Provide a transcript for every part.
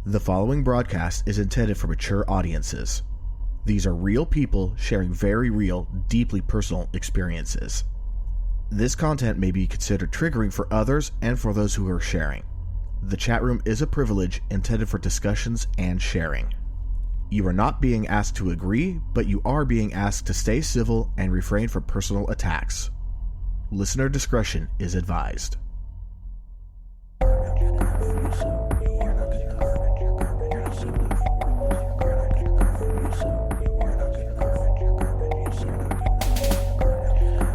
The following broadcast is intended for mature audiences. These are real people sharing very real, deeply personal experiences. This content may be considered triggering for others and for those who are sharing. The chat room is a privilege intended for discussions and sharing. You are not being asked to agree, but you are being asked to stay civil and refrain from personal attacks. Listener discretion is advised.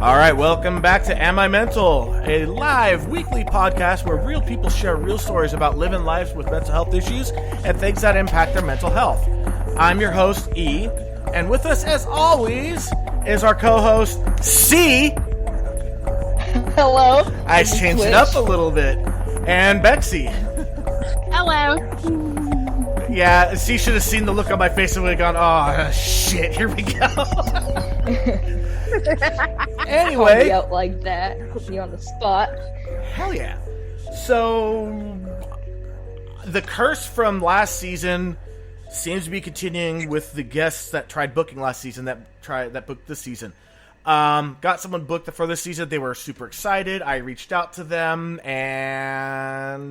All right, welcome back to Am I Mental, a live weekly podcast where real people share real stories about living lives with mental health issues and things that impact their mental health. I'm your host, E, and with us, as always, is our co-host, C. Hello. I changed it up a little bit. And Betsy. Hello. Yeah, C should have seen the look on my face and would have gone, oh, shit, here we go. Anyway. Call me out like that. Put me on the spot. Hell yeah. So, the curse from last season seems to be continuing with the guests that tried booking last season that booked this season. Got someone booked for this season. They were super excited. I reached out to them and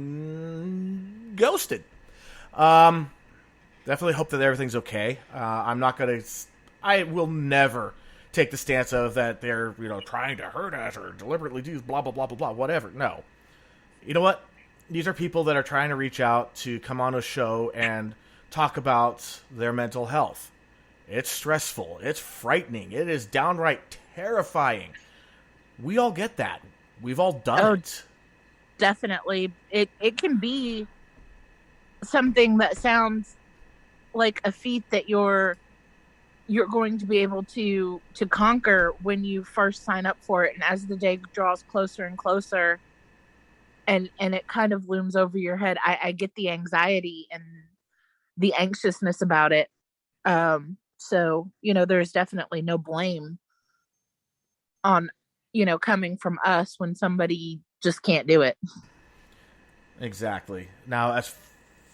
ghosted. Definitely hope that everything's okay. I will never take the stance of that they're, trying to hurt us or deliberately do blah, blah, blah, blah, blah, whatever. No. You know what? These are people that are trying to reach out to come on a show and talk about their mental health. It's stressful. It's frightening. It is downright terrifying. We all get that. We've all done it. Definitely. It can be something that sounds like a feat that you're going to be able to conquer when you first sign up for it. And as the day draws closer and closer and it kind of looms over your head, I get the anxiety and the anxiousness about it. So, there's definitely no blame on, coming from us when somebody just can't do it. Exactly. Now,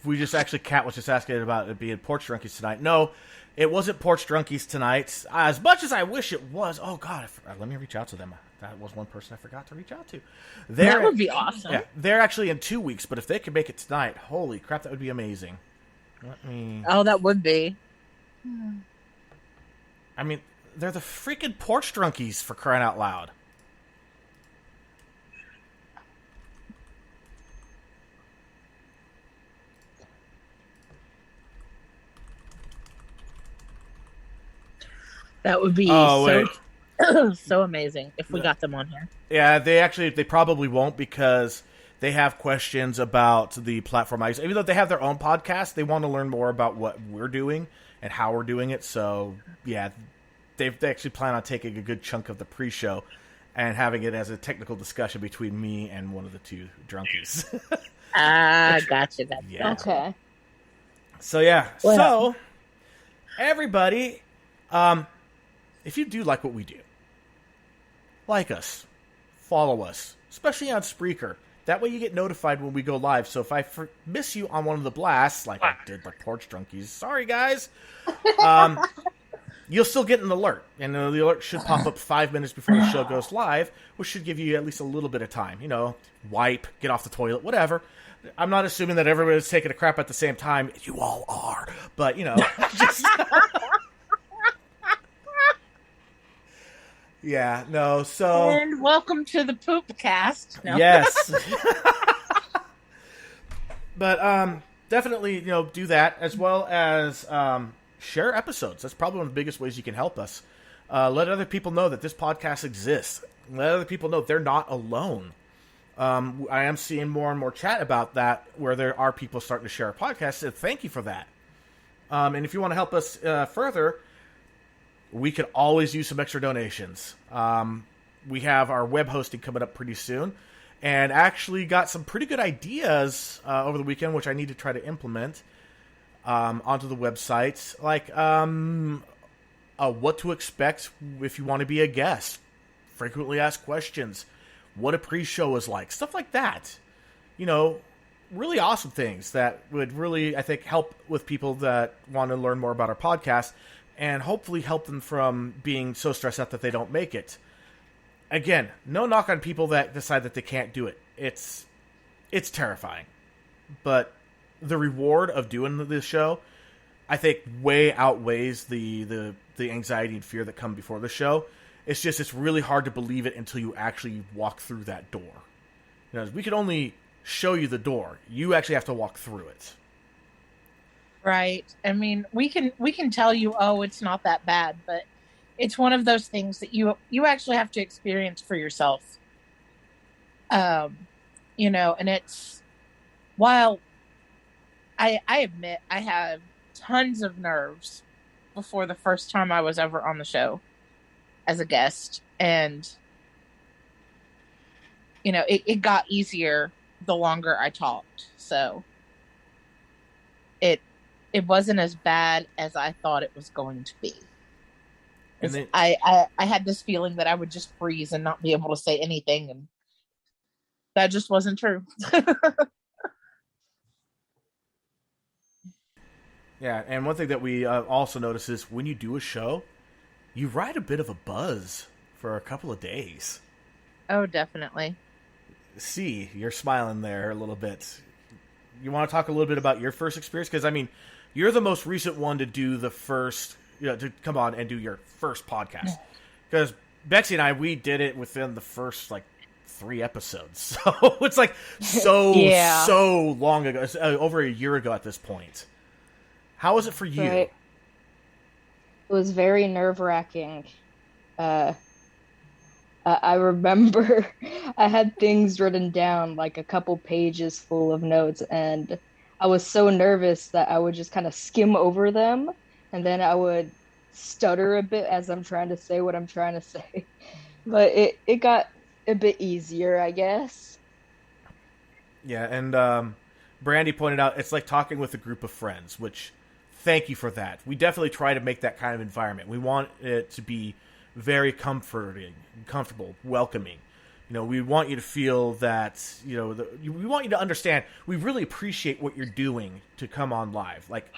Kat was just asking about it being Porch Drunkies tonight. No, it wasn't Porch Drunkies tonight. As much as I wish it was. Oh, God. Let me reach out to them. That was one person I forgot to reach out to. That would be awesome. Yeah, they're actually in 2 weeks, but if they could make it tonight, holy crap, that would be amazing. Oh, that would be. I mean, they're the freaking Porch Drunkies, for crying out loud. That would be so amazing if we got them on here. Yeah, they probably won't because they have questions about the platform. Even though they have their own podcast, they want to learn more about what we're doing and how we're doing it. So, yeah, they actually plan on taking a good chunk of the pre-show and having it as a technical discussion between me and one of the two drunkies. Gotcha. Yeah. Okay. So, yeah. Well, so, everybody, if you do like what we do, like us, follow us, especially on Spreaker. That way you get notified when we go live. So if I miss you on one of the blasts, like I did like Porch Drunkies, sorry guys, you'll still get an alert. And the alert should pop up 5 minutes before the show goes live, which should give you at least a little bit of time. Wipe, get off the toilet, whatever. I'm not assuming that everybody's taking a crap at the same time. You all are. But, just... Yeah, no, so... And welcome to the Poop Cast. No. Yes. But, definitely, do that, as well as share episodes. That's probably one of the biggest ways you can help us. Let other people know that this podcast exists. Let other people know they're not alone. I am seeing more and more chat about that, where there are people starting to share our podcast, so thank you for that. And if you want to help us further... we could always use some extra donations. We have our web hosting coming up pretty soon, and actually got some pretty good ideas over the weekend, which I need to try to implement onto the website. Like what to expect if you want to be a guest, frequently asked questions, what a pre-show is like, stuff like that. really awesome things that would really, I think, help with people that want to learn more about our podcast and hopefully help them from being so stressed out that they don't make it. Again, no knock on people that decide that they can't do it. It's terrifying. But the reward of doing this show, I think, way outweighs the anxiety and fear that come before the show. It's really hard to believe it until you actually walk through that door. You know, we can only show you the door. You actually have to walk through it. Right. I mean, we can tell you, oh, it's not that bad, but it's one of those things that you actually have to experience for yourself. You know, and it's, while I admit I have tons of nerves before the first time I was ever on the show as a guest, and you know, it got easier the longer I talked. So it wasn't as bad as I thought it was going to be. And then, I had this feeling that I would just freeze and not be able to say anything, and that just wasn't true. Yeah, and one thing that we also notice is when you do a show, you ride a bit of a buzz for a couple of days. Oh, definitely. See, you're smiling there a little bit. You want to talk a little bit about your first experience? Because, I mean, you're the most recent one to do the first, you know, to come on and do your first podcast. Because Bexy and I, we did it within the first, 3 episodes. So it's so long ago. It's, over a year ago at this point. How was it for you? Right. It was very nerve-wracking. I remember I had things written down, like a couple pages full of notes, and I was so nervous that I would just kind of skim over them, and then I would stutter a bit as I'm trying to say what I'm trying to say. But it got a bit easier, I guess. Yeah, and Brandy pointed out it's like talking with a group of friends, which, thank you for that. We definitely try to make that kind of environment. We want it to be very comforting, comfortable, welcoming. You know, we want you to feel that, you know, we want you to understand we really appreciate what you're doing to come on live. Like,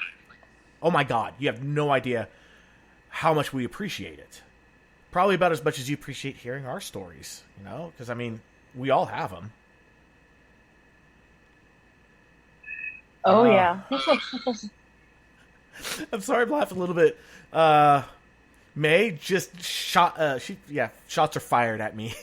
oh my God, you have no idea how much we appreciate it. Probably about as much as you appreciate hearing our stories, you know, because, I mean, we all have them. Oh, yeah. I'm sorry I'm laughing a little bit. May just shot. Shots are fired at me.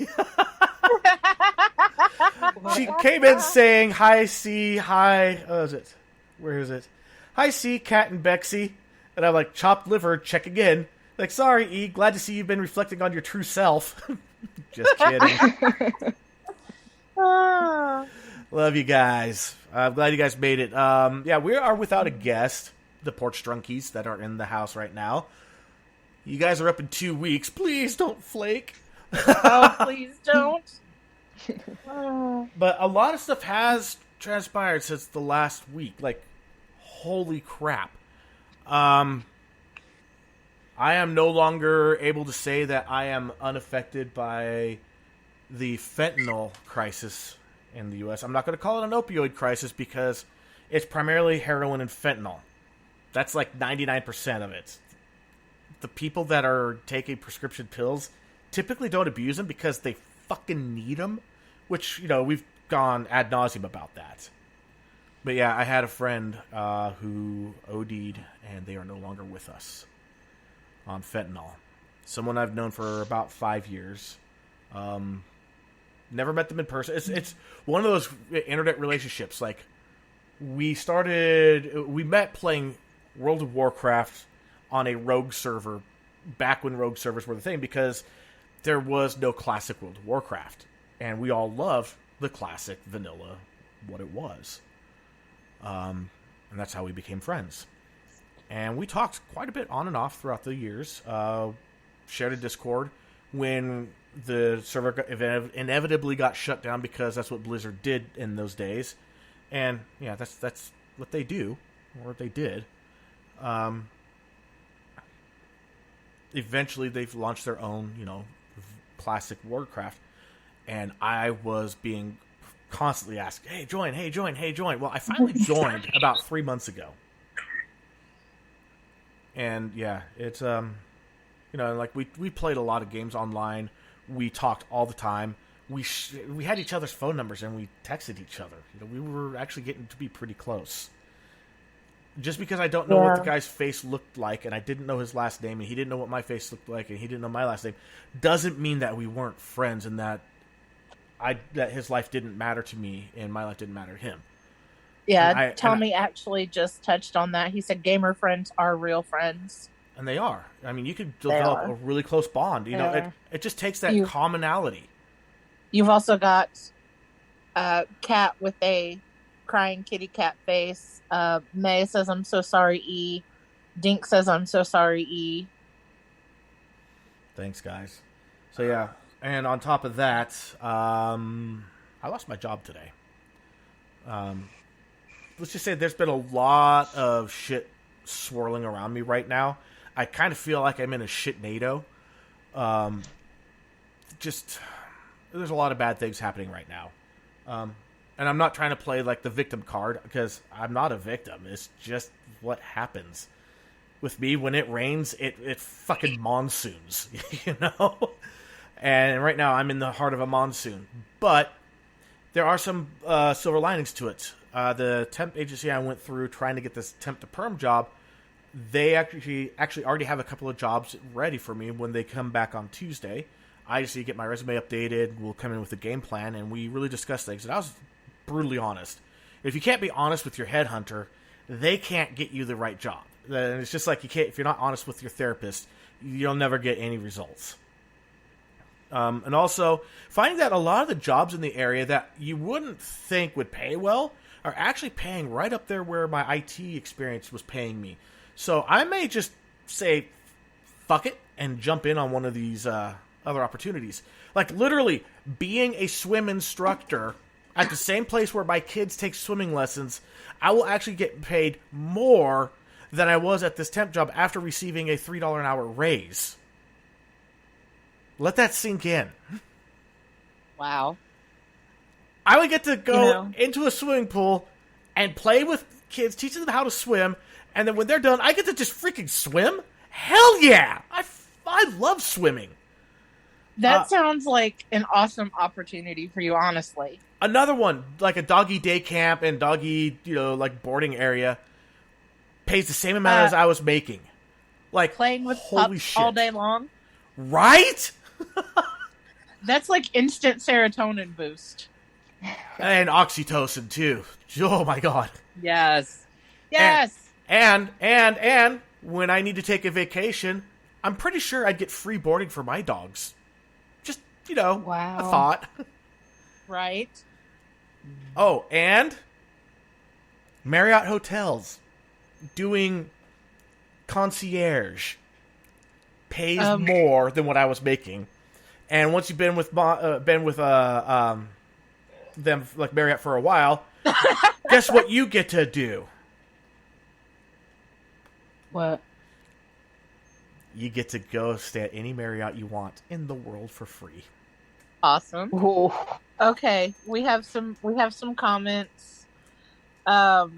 She came in saying, "Hi, C. Hi." Oh, is it? Where is it? Hi, C. Cat and Bexy. And I'm like, chopped liver. Check again. Like, sorry, E. Glad to see you've been reflecting on your true self. Just kidding. Love you guys. I'm glad you guys made it. Yeah, we are without a guest. The Porch Drunkies that are in the house right now. You guys are up in 2 weeks. Please don't flake. Oh, please don't. But a lot of stuff has transpired since the last week. Like, holy crap. I am no longer able to say that I am unaffected by the fentanyl crisis in the U.S. I'm not going to call it an opioid crisis because it's primarily heroin and fentanyl. That's like 99% of it. The people that are taking prescription pills typically don't abuse them because they fucking need them, which, you know, we've gone ad nauseum about that. But yeah, I had a friend who OD'd, and they are no longer with us on fentanyl. Someone I've known for about 5 years. Never met them in person. It's one of those internet relationships. Like, we met playing World of Warcraft on a rogue server back when rogue servers were the thing, because there was no classic World of Warcraft, and we all loved the classic vanilla, what it was. And that's how we became friends. And we talked quite a bit on and off throughout the years. Shared a Discord when the server inevitably got shut down, because that's what Blizzard did in those days. And yeah, that's what they do, or what they did. Eventually, they've launched their own, you know, classic Warcraft, and I was being constantly ask, hey, join, hey, join, hey, join. Well, I finally joined about 3 months ago. And yeah, it's, like we played a lot of games online. We talked all the time. We had each other's phone numbers and we texted each other. We were actually getting to be pretty close. Just because I don't know what the guy's face looked like, and I didn't know his last name, and he didn't know what my face looked like, and he didn't know my last name, doesn't mean that we weren't friends, and that his life didn't matter to me, and my life didn't matter to him. Yeah, Tommy actually just touched on that. He said gamer friends are real friends. And they are. I mean, you could develop a really close bond. It just takes that commonality. You've also got a cat with a crying kitty cat face. May says, I'm so sorry, E. Dink says, I'm so sorry, E. Thanks, guys. So, yeah. And on top of that, I lost my job today. Let's just say there's been a lot of shit swirling around me right now. I kind of feel like I'm in a shitnado. There's a lot of bad things happening right now. And I'm not trying to play like the victim card, because I'm not a victim. It's just what happens. With me, when it rains, it fucking monsoons, And right now I'm in the heart of a monsoon. But there are some silver linings to it. The temp agency I went through trying to get this temp to perm job, they actually already have a couple of jobs ready for me when they come back on Tuesday. I just need to get my resume updated. We'll come in with a game plan, and we really discuss things. And I was brutally honest. If you can't be honest with your headhunter, they can't get you the right job. And it's just like if you're not honest with your therapist, you'll never get any results. And also, finding that a lot of the jobs in the area that you wouldn't think would pay well are actually paying right up there where my IT experience was paying me. So I may just say, fuck it, and jump in on one of these other opportunities. Like, literally, being a swim instructor at the same place where my kids take swimming lessons, I will actually get paid more than I was at this temp job after receiving a $3 an hour raise. Let that sink in. Wow. I would get to go into a swimming pool and play with kids, teach them how to swim, and then when they're done, I get to just freaking swim? Hell yeah! I love swimming. That sounds like an awesome opportunity for you, honestly. Another one, like a doggy day camp and doggy, like boarding area, pays the same amount as I was making. Like, playing with holy pups shit. all day long? Right? That's like instant serotonin boost. And oxytocin, too. Oh, my God. Yes. Yes! And when I need to take a vacation, I'm pretty sure I'd get free boarding for my dogs. Just, wow. a thought. Right. Oh, and Marriott Hotels doing concierge pays more than what I was making. And once you've been with them like Marriott for a while, guess what you get to do? What? You get to go stay at any Marriott you want in the world for free. Awesome. Ooh. Okay, we have some comments. We have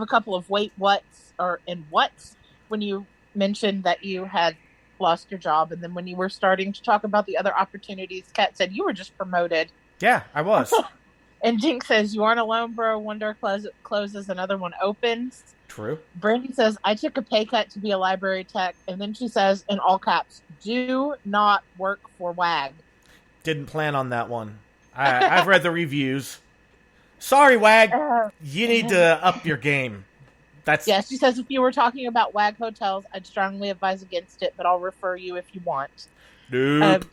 a couple of what's when you mentioned that you had lost your job, and then when you were starting to talk about the other opportunities, Kat said you were just promoted. Yeah, I was. And Jink says you aren't alone, bro. One door closes, another one opens. True. Brandy says, I took a pay cut to be a library tech. And then she says, in all caps, do not work for WAG. Didn't plan on that one. I've read the reviews. Sorry, WAG. You need to up your game. Yeah, she says, if you were talking about WAG hotels, I'd strongly advise against it, but I'll refer you if you want. Nope.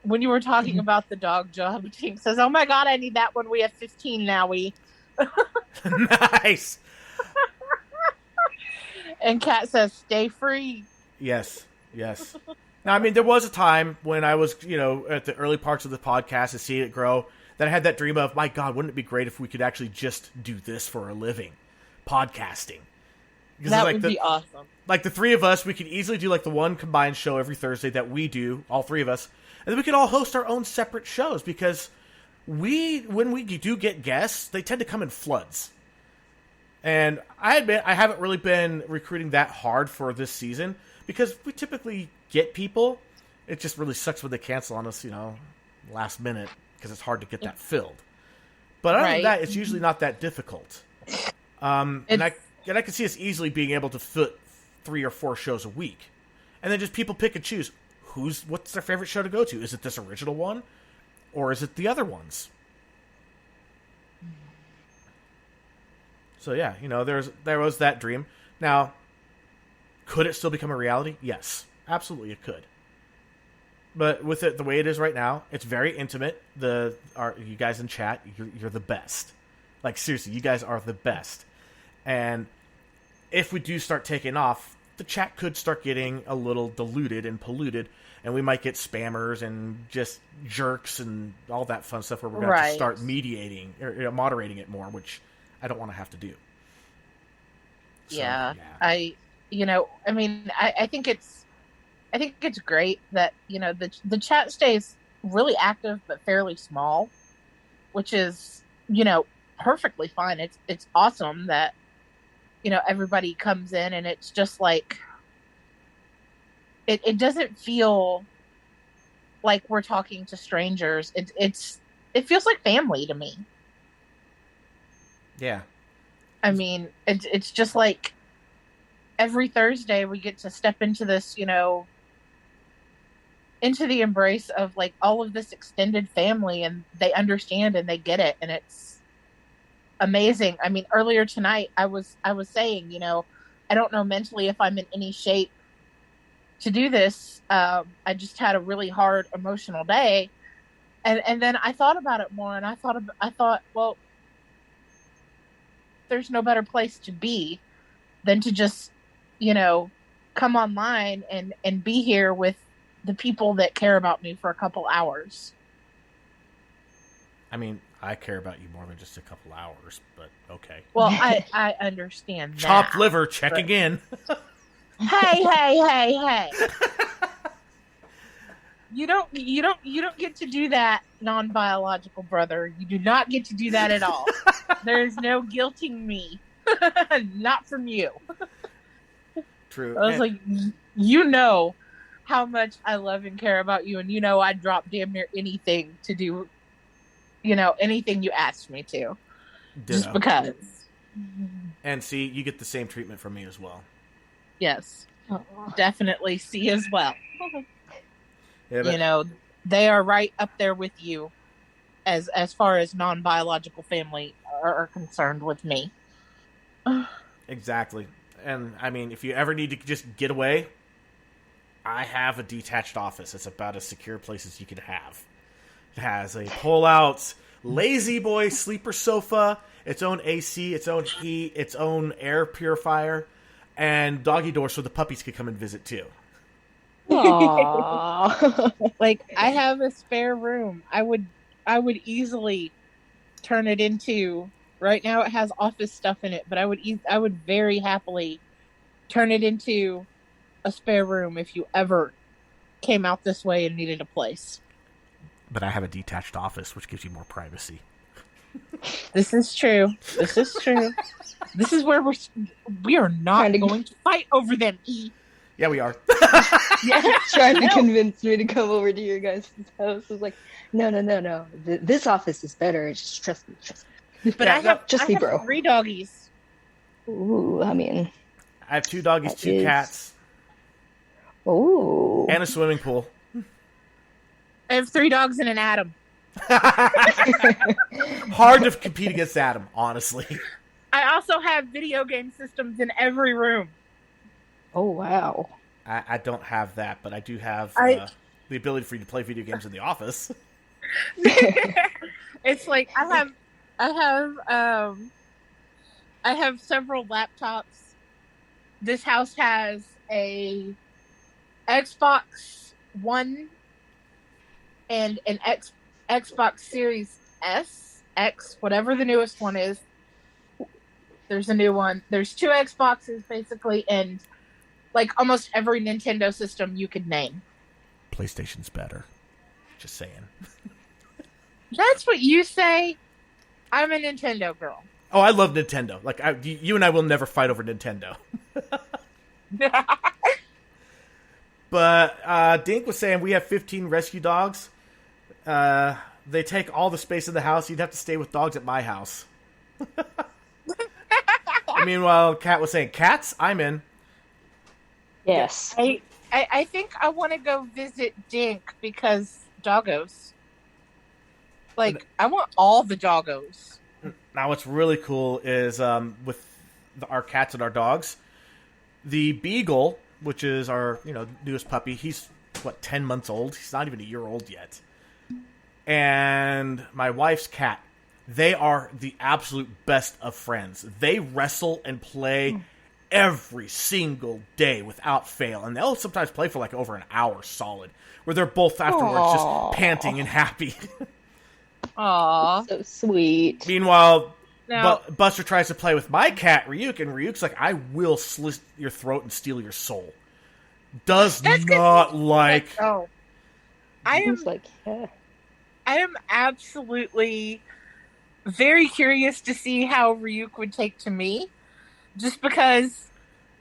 When you were talking about the dog job, Tink says, oh my God, I need that one. We have 15 now. Nice. And Kat says, stay free. Yes. Now, I mean, there was a time when I was, at the early parts of the podcast and seeing it grow, that I had that dream of, my God, wouldn't it be great if we could actually just do this for a living? Podcasting. That would be awesome. Like the three of us, we could easily do like the one combined show every Thursday that we do, all three of us. And then we could all host our own separate shows because when we do get guests, they tend to come in floods. And I admit I haven't really been recruiting that hard for this season because we typically get people. It just really sucks when they cancel on us, last minute because it's hard to get that filled. But other than that, it's usually not that difficult. And I can see us easily being able to fit 3 or 4 shows a week. And then just people pick and choose what's their favorite show to go to. Is it this original one? Or is it the other ones? So yeah, there was that dream. Now, could it still become a reality? Yes, absolutely it could. But with it the way it is right now, it's very intimate. You guys in chat, you're the best. Like seriously, you guys are the best. And if we do start taking off, the chat could start getting a little diluted and polluted, and we might get spammers and just jerks and all that fun stuff where we're going to have to start mediating or moderating it more, which I don't want to have to do. So, I think it's great that, the chat stays really active but fairly small, which is, perfectly fine. It's awesome that, everybody comes in and it's just like, it doesn't feel like we're talking to strangers. It feels like family to me. Yeah. I mean, it's just like every Thursday we get to step into this, into the embrace of like all of this extended family, and they understand and they get it, and it's amazing. I mean, earlier tonight I was saying, I don't know mentally if I'm in any shape to do this. I just had a really hard emotional day, and then I thought about it more, and I thought, well, there's no better place to be than to just, come online and be here with the people that care about me for a couple hours. I mean, I care about you more than just a couple hours, but okay. Well, I understand that. Chopped liver checking in. Hey. You don't get to do that, non-biological brother. You do not get to do that at all. There's no guilting me. Not from you. True. I was like, how much I love and care about you, and I'd drop damn near anything to do, anything you asked me to. Ditto. Just because. And see, you get the same treatment from me as well. Yes. Definitely see as well. Yeah, but they are right up there with you as far as non-biological family are concerned with me. Exactly. And I mean, if you ever need to just get away, I have a detached office. It's about as secure place as you can have. It has a pull-out lazy boy sleeper sofa, its own AC, its own heat, its own air purifier, and doggy doors so the puppies could come and visit too. Aww. Like, I have a spare room. I would easily turn it into. Right now, it has office stuff in it, but I would very happily turn it into a spare room if you ever came out this way and needed a place. But I have a detached office, which gives you more privacy. This is true. This is where we are not going to fight over them. Yeah, we are. Trying to convince me to come over to your guys' house. I was like, no. This office is better. Just trust me. But I have 3 doggies. Ooh, I mean, I have 2 doggies, 2 cats. Ooh. And a swimming pool. I have 3 dogs and an Adam. Hard to compete against Adam, honestly. I also have video game systems in every room. Oh, wow. I don't have that, but I do have the ability for you to play video games in the office. It's like I have several laptops. This house has a Xbox One and an Xbox Series S, X, whatever the newest one is. There's a new one. There's 2 Xboxes basically, and like almost every Nintendo system you could name. PlayStation's better. Just saying. That's what you say. I'm a Nintendo girl. Oh, I love Nintendo. Like, you and I will never fight over Nintendo. But Dink was saying we have 15 rescue dogs. They take all the space in the house. You'd have to stay with dogs at my house. Meanwhile, Kat was saying, cats? I'm in. Yes. I think I want to go visit Dink because doggos. Like, I want all the doggos. Now, what's really cool is with our cats and our dogs, the Beagle, which is our newest puppy, he's 10 months old. He's not even a year old yet. And my wife's cat, they are the absolute best of friends. They wrestle and play every single day without fail, and they'll sometimes play for like over an hour solid, where they're both afterwards just panting and happy. Aww, so sweet. Meanwhile, now, Buster tries to play with my cat Ryuk, and Ryuk's like, "I will slit your throat and steal your soul." Does not like. Oh, I am like, yeah. I am absolutely very curious to see how Ryuk would take to me, just because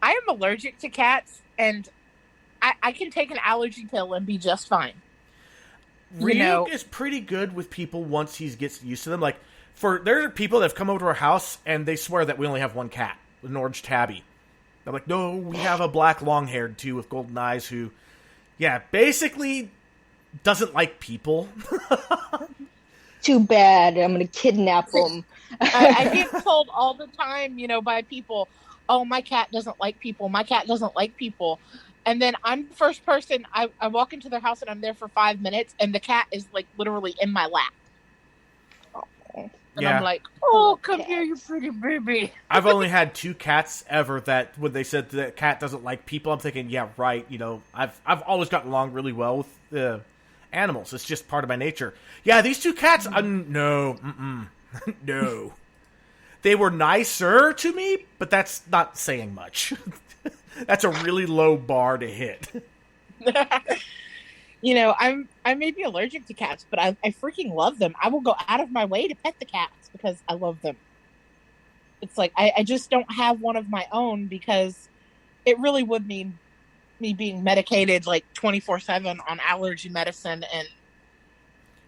I am allergic to cats, and I can take an allergy pill and be just fine. Ryuk is pretty good with people once he gets used to them. Like, there are people that have come over to our house, and they swear that we only have one cat, an orange tabby. They're like, no, we have a black long-haired, too, with golden eyes who, basically doesn't like people. Too bad. I'm going to kidnap them. I get told all the time, by people, oh, my cat doesn't like people. My cat doesn't like people. And then I'm the first person, I walk into their house and I'm there for 5 minutes and the cat is like literally in my lap. And I'm like, oh, come here, you pretty baby. I've only had 2 cats ever that when they said the cat doesn't like people, I'm thinking, yeah, right. I've always gotten along really well with animals. It's just part of my nature. Yeah, these 2 cats, no. No. They were nicer to me, but that's not saying much. That's a really low bar to hit. I may be allergic to cats, but I freaking love them. I will go out of my way to pet the cats because I love them. It's like I just don't have one of my own because it really would mean me being medicated like 24/7 on allergy medicine. And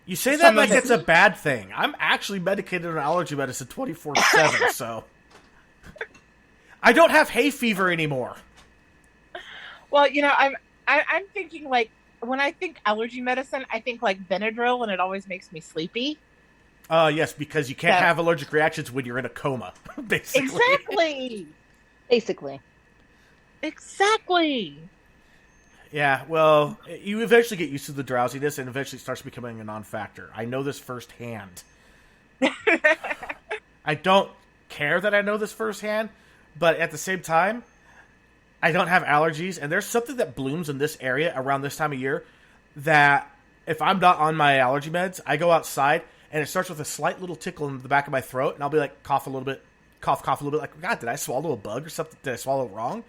you say that like it's a bad thing. I'm actually medicated on allergy medicine 24/7, so I don't have hay fever anymore. Well, I'm thinking like when I think allergy medicine, I think like Benadryl, and it always makes me sleepy. Yes, because you can't have allergic reactions when you're in a coma, basically. Exactly. Yeah, well, you eventually get used to the drowsiness, and eventually it starts becoming a non-factor. I know this firsthand. I don't care that I know this firsthand, but at the same time, I don't have allergies, and there's something that blooms in this area around this time of year that if I'm not on my allergy meds, I go outside, and it starts with a slight little tickle in the back of my throat, and I'll be like, cough a little bit, cough a little bit, like, God, did I swallow a bug or something? Did I swallow it wrong?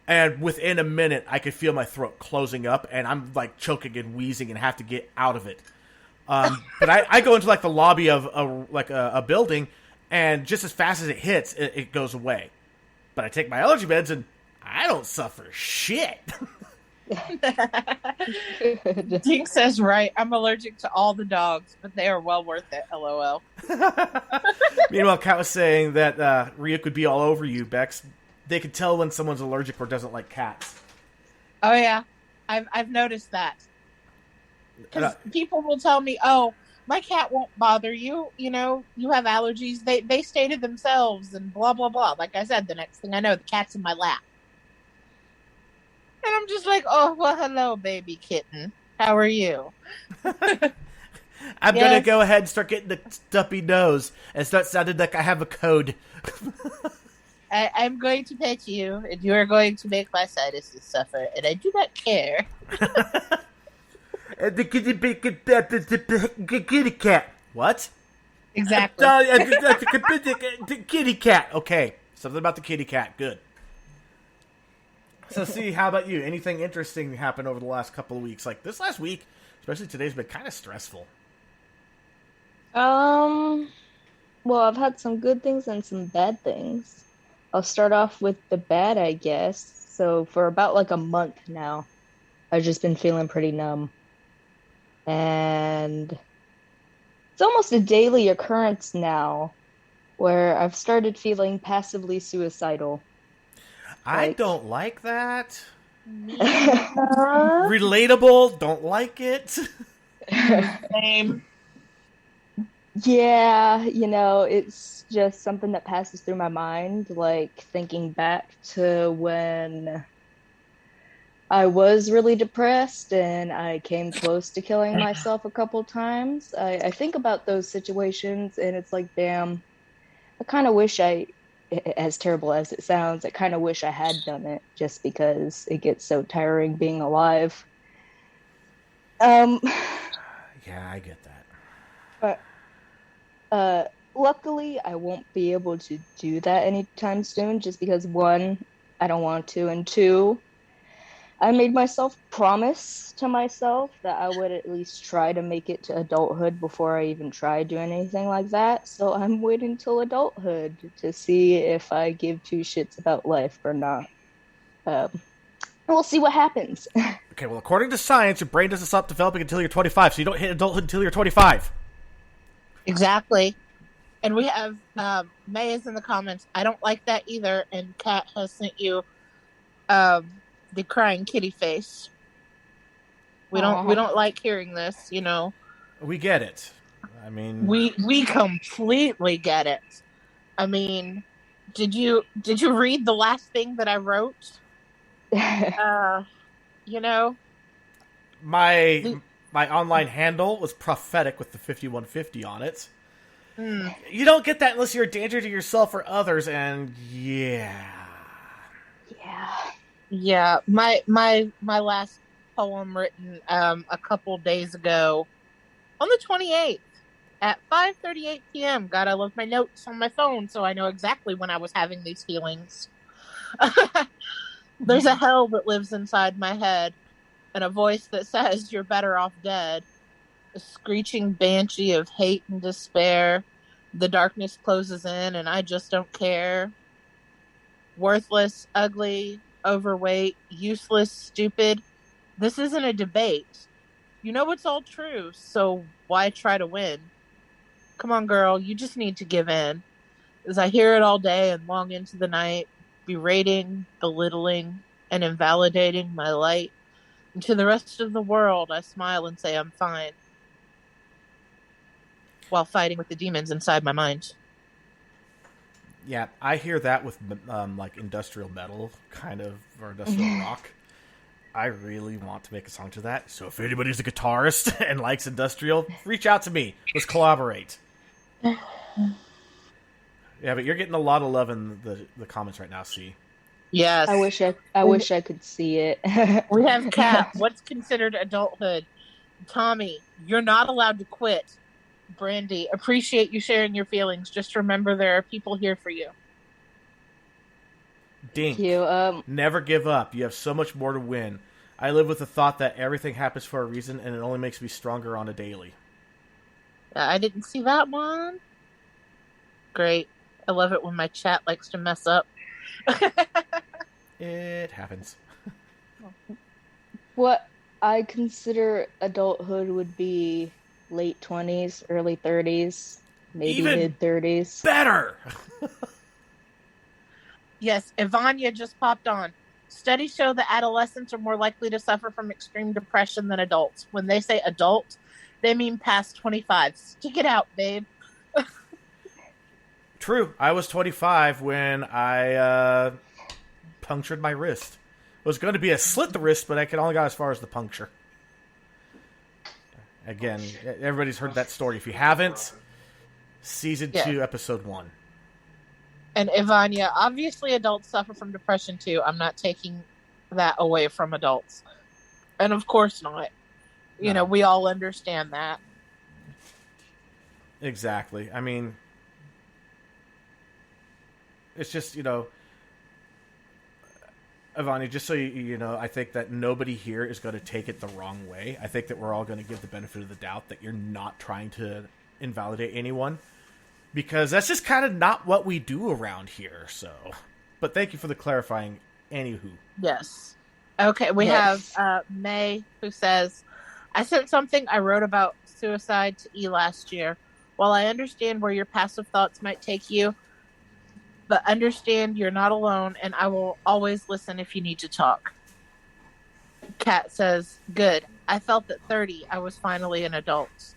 And within a minute, I could feel my throat closing up, and I'm like choking and wheezing and have to get out of it. But I go into like the lobby of a building, and just as fast as it hits, it goes away. But I take my allergy meds, and I don't suffer shit. Dink says right. I'm allergic to all the dogs, but they are well worth it. LOL. Meanwhile, Kat was saying that Ryuk would be all over you, Bex. They could tell when someone's allergic or doesn't like cats. Oh yeah, I've noticed that. Because people will tell me, "Oh, my cat won't bother you. You have allergies. They stay to themselves and blah blah blah." Like I said, the next thing I know, the cat's in my lap. And I'm just like, oh, well, hello, baby kitten. How are you? I'm going to go ahead and start getting the stuffy nose and start sounding like I have a code. I'm going to pet you, and you are going to make my sinuses suffer, and I do not care. The kitty cat. What? Exactly. The kitty cat. Okay. Something about the kitty cat. Good. So, see, how about you? Anything interesting happened over the last couple of weeks? Like, this last week, especially today's been kind of stressful. Um, well, I've had some good things and some bad things. I'll start off with the bad, I guess. So for about like a month now, I've just been feeling pretty numb. And it's almost a daily occurrence now where I've started feeling passively suicidal. I Like, don't like that. Me neither. Relatable. Don't like it. Same. yeah, it's just something that passes through my mind, like thinking back to when I was really depressed and I came close to killing myself a couple times. I think about those situations and it's like, damn, I kind of wish as terrible as it sounds, I kind of wish I had done it just because it gets so tiring being alive. Um, Yeah, I get that. but uh, luckily, I won't be able to do that anytime soon just because one, I don't want to, and two, I made myself promise to myself that I would at least try to make it to adulthood before I even try doing anything like that. So I'm waiting till adulthood to see if I give two shits about life or not. Um, we'll see what happens. Okay, well, according to science, your brain doesn't stop developing until you're 25, so you don't hit adulthood until you're 25. Exactly. And we have May is in the comments. I don't like that either. And Kat has sent you the crying kitty face. We don't like hearing this, you know. We get it. I mean, We completely get it. I mean, did you read the last thing that I wrote? You know, my online handle was prophetic with the 5150 on it. mm, You don't get that unless you're a danger to yourself or others, and yeah. Yeah. yeah. My last poem written a couple days ago on the 28th at 5:38 p.m. God, I love my notes on my phone, so I know exactly when I was having these feelings. There's a hell that lives inside my head, and a voice that says you're better off dead. A screeching banshee of hate and despair. The darkness closes in, and I just don't care. Worthless, ugly, overweight, useless, stupid. This isn't a debate. You know it's all true, so why try to win? Come on, girl, you just need to give in. As I hear it all day and long into the night, berating, belittling, and invalidating my light. And to the rest of the world, I smile and say I'm fine, while fighting with the demons inside my mind. Yeah, I hear that with like industrial metal, kind of, or industrial rock. I really want to make a song to that. So if anybody's a guitarist and likes industrial, reach out to me. Let's collaborate. Yeah, but you're getting a lot of love in the comments right now, see? Yes. I wish I could see it. We have Kat. What's considered adulthood? Tommy, you're not allowed to quit. Brandy, appreciate you sharing your feelings. Just remember there are people here for you. Dink. You Never give up. You have so much more to win. I live with the thought that everything happens for a reason, and it only makes me stronger on a daily. I didn't see that one. Great. I love it when my chat likes to mess up. It happens. what I consider adulthood would be late 20s, early 30s, maybe Even mid 30s. Better! Yes, Ivania just popped on. Studies show that adolescents are more likely to suffer from extreme depression than adults. When they say adult, they mean past 25. Stick it out, babe. True. I was 25 when I punctured my wrist. It was going to be a slit the wrist, but I only got as far as the puncture. Again, everybody's heard that story. If you haven't, season 2, episode 1. And Ivania, obviously adults suffer from depression too. I'm not taking that away from adults. And of course not. You know, we all understand that. Exactly. I mean, it's just, Ivania, just so you know, I think that nobody here is going to take it the wrong way. I think that we're all going to give the benefit of the doubt that you're not trying to invalidate anyone, because that's just kind of not what we do around here. So, but thank you for the clarifying. Anywho, Yes. Okay, we Yes. have May, who says, I sent something I wrote about suicide to E last year. While I understand where your passive thoughts might take you, but understand you're not alone, and I will always listen if you need to talk. Kat says, good. I felt at 30 I was finally an adult.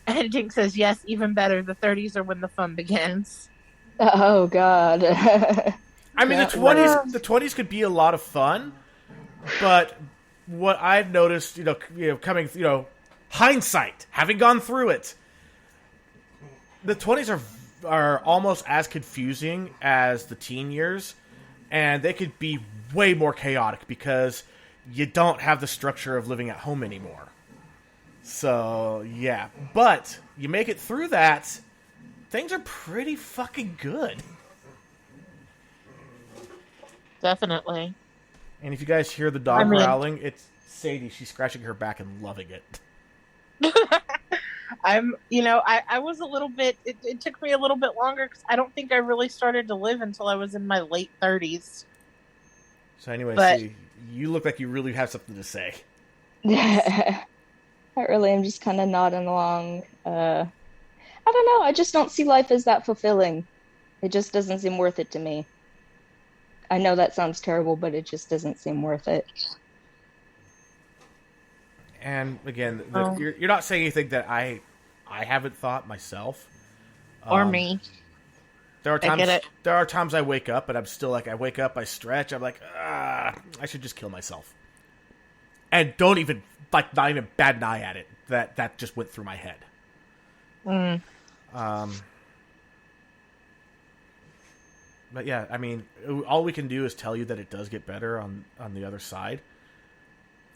And Jink says, yes, even better. The 30s are when the fun begins. Oh God. I mean, Can't the 20s could be a lot of fun, but what I've noticed, coming, hindsight, having gone through it, the 20s are almost as confusing as the teen years, and they could be way more chaotic because you don't have the structure of living at home anymore. So, yeah. But you make it through that, things are pretty fucking good. Definitely. And if you guys hear the dog growling, it's Sadie. She's scratching her back and loving it. I was a little bit, it took me a little bit longer because I don't think I really started to live until I was in my late 30s. So anyway, But- see, you look like you really have something to say. I really am just kind of nodding along. I don't know. I just don't see life as that fulfilling. It just doesn't seem worth it to me. I know that sounds terrible, but it just doesn't seem worth it. And again, you're not saying anything that I haven't thought myself. Or me. There are I times. get it. There are times I wake up and I'm still like, I wake up, I stretch, I'm like, I should just kill myself. And don't even not even bat an eye at it. That just went through my head. Mm. But yeah, I mean, all we can do is tell you that it does get better on the other side,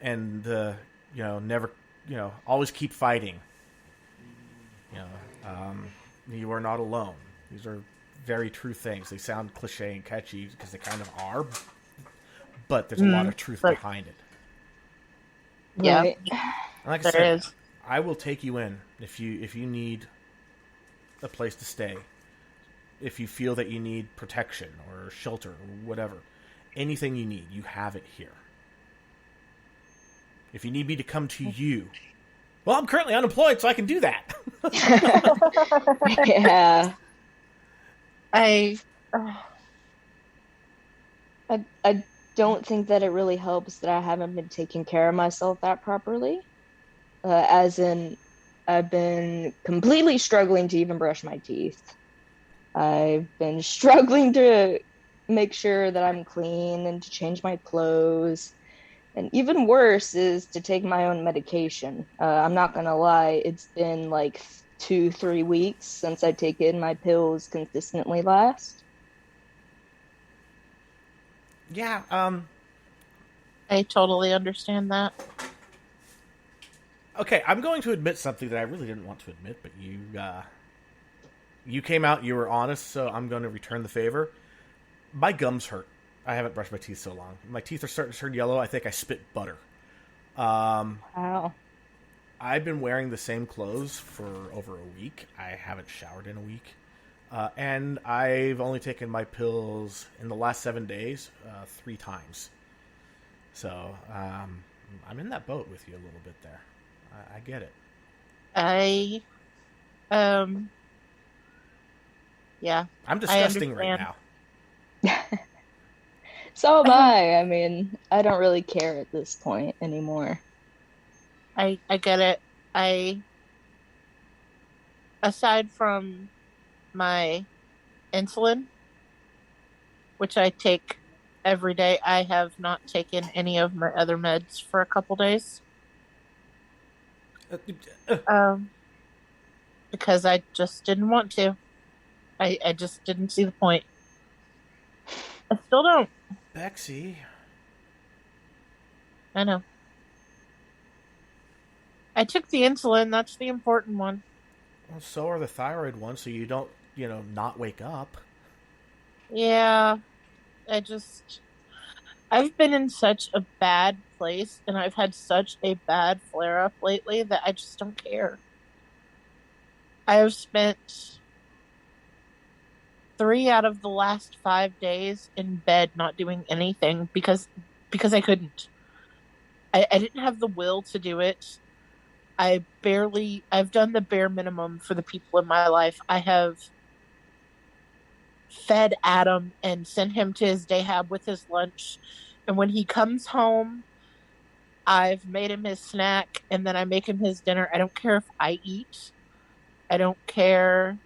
and never, always keep fighting. You are not alone. These are very true things. They sound cliche and catchy because they kind of are, but there's a lot of truth behind it. Yeah, Right. And like I there said, is. I will take you in if you need a place to stay. If you feel that you need protection or shelter or whatever, anything you need, you have it here. If you need me to come to you, well, I'm currently unemployed, so I can do that. Yeah. I I don't think that it really helps that I haven't been taking care of myself that properly. As in, I've been completely struggling to even brush my teeth. I've been struggling to make sure that I'm clean and to change my clothes. And even worse is to take my own medication. I'm not gonna lie, it's been like 2-3 weeks since I've taken my pills consistently last. Yeah, I totally understand that. okay, I'm going to admit something that I really didn't want to admit, but you came out, you were honest, so I'm going to return the favor. My gums hurt. I haven't brushed my teeth so long. My teeth are starting to turn yellow. I think I spit butter. Wow. I've been wearing the same clothes for over a week. I haven't showered in a week. And I've only taken my pills in the last 7 days 3 times. So I'm in that boat with you a little bit there. I get it. Yeah. I'm disgusting right understand. now. So am I. I mean, I don't really care at this point anymore. I get it. Aside from my insulin, which I take every day, I have not taken any of my other meds for a couple days. Because I just didn't want to. I just didn't see the point. I still don't. Bexy. I know. I took the insulin. That's the important one. Well, so are the thyroid ones, so you don't, not wake up. Yeah. I've been in such a bad place and I've had such a bad flare up lately that I just don't care. I have spent 3 out of the last 5 days in bed not doing anything because I couldn't. I didn't have the will to do it. I've done the bare minimum for the people in my life. I have fed Adam and sent him to his day hab with his lunch. And when he comes home, I've made him his snack and then I make him his dinner. I don't care if I eat. I don't care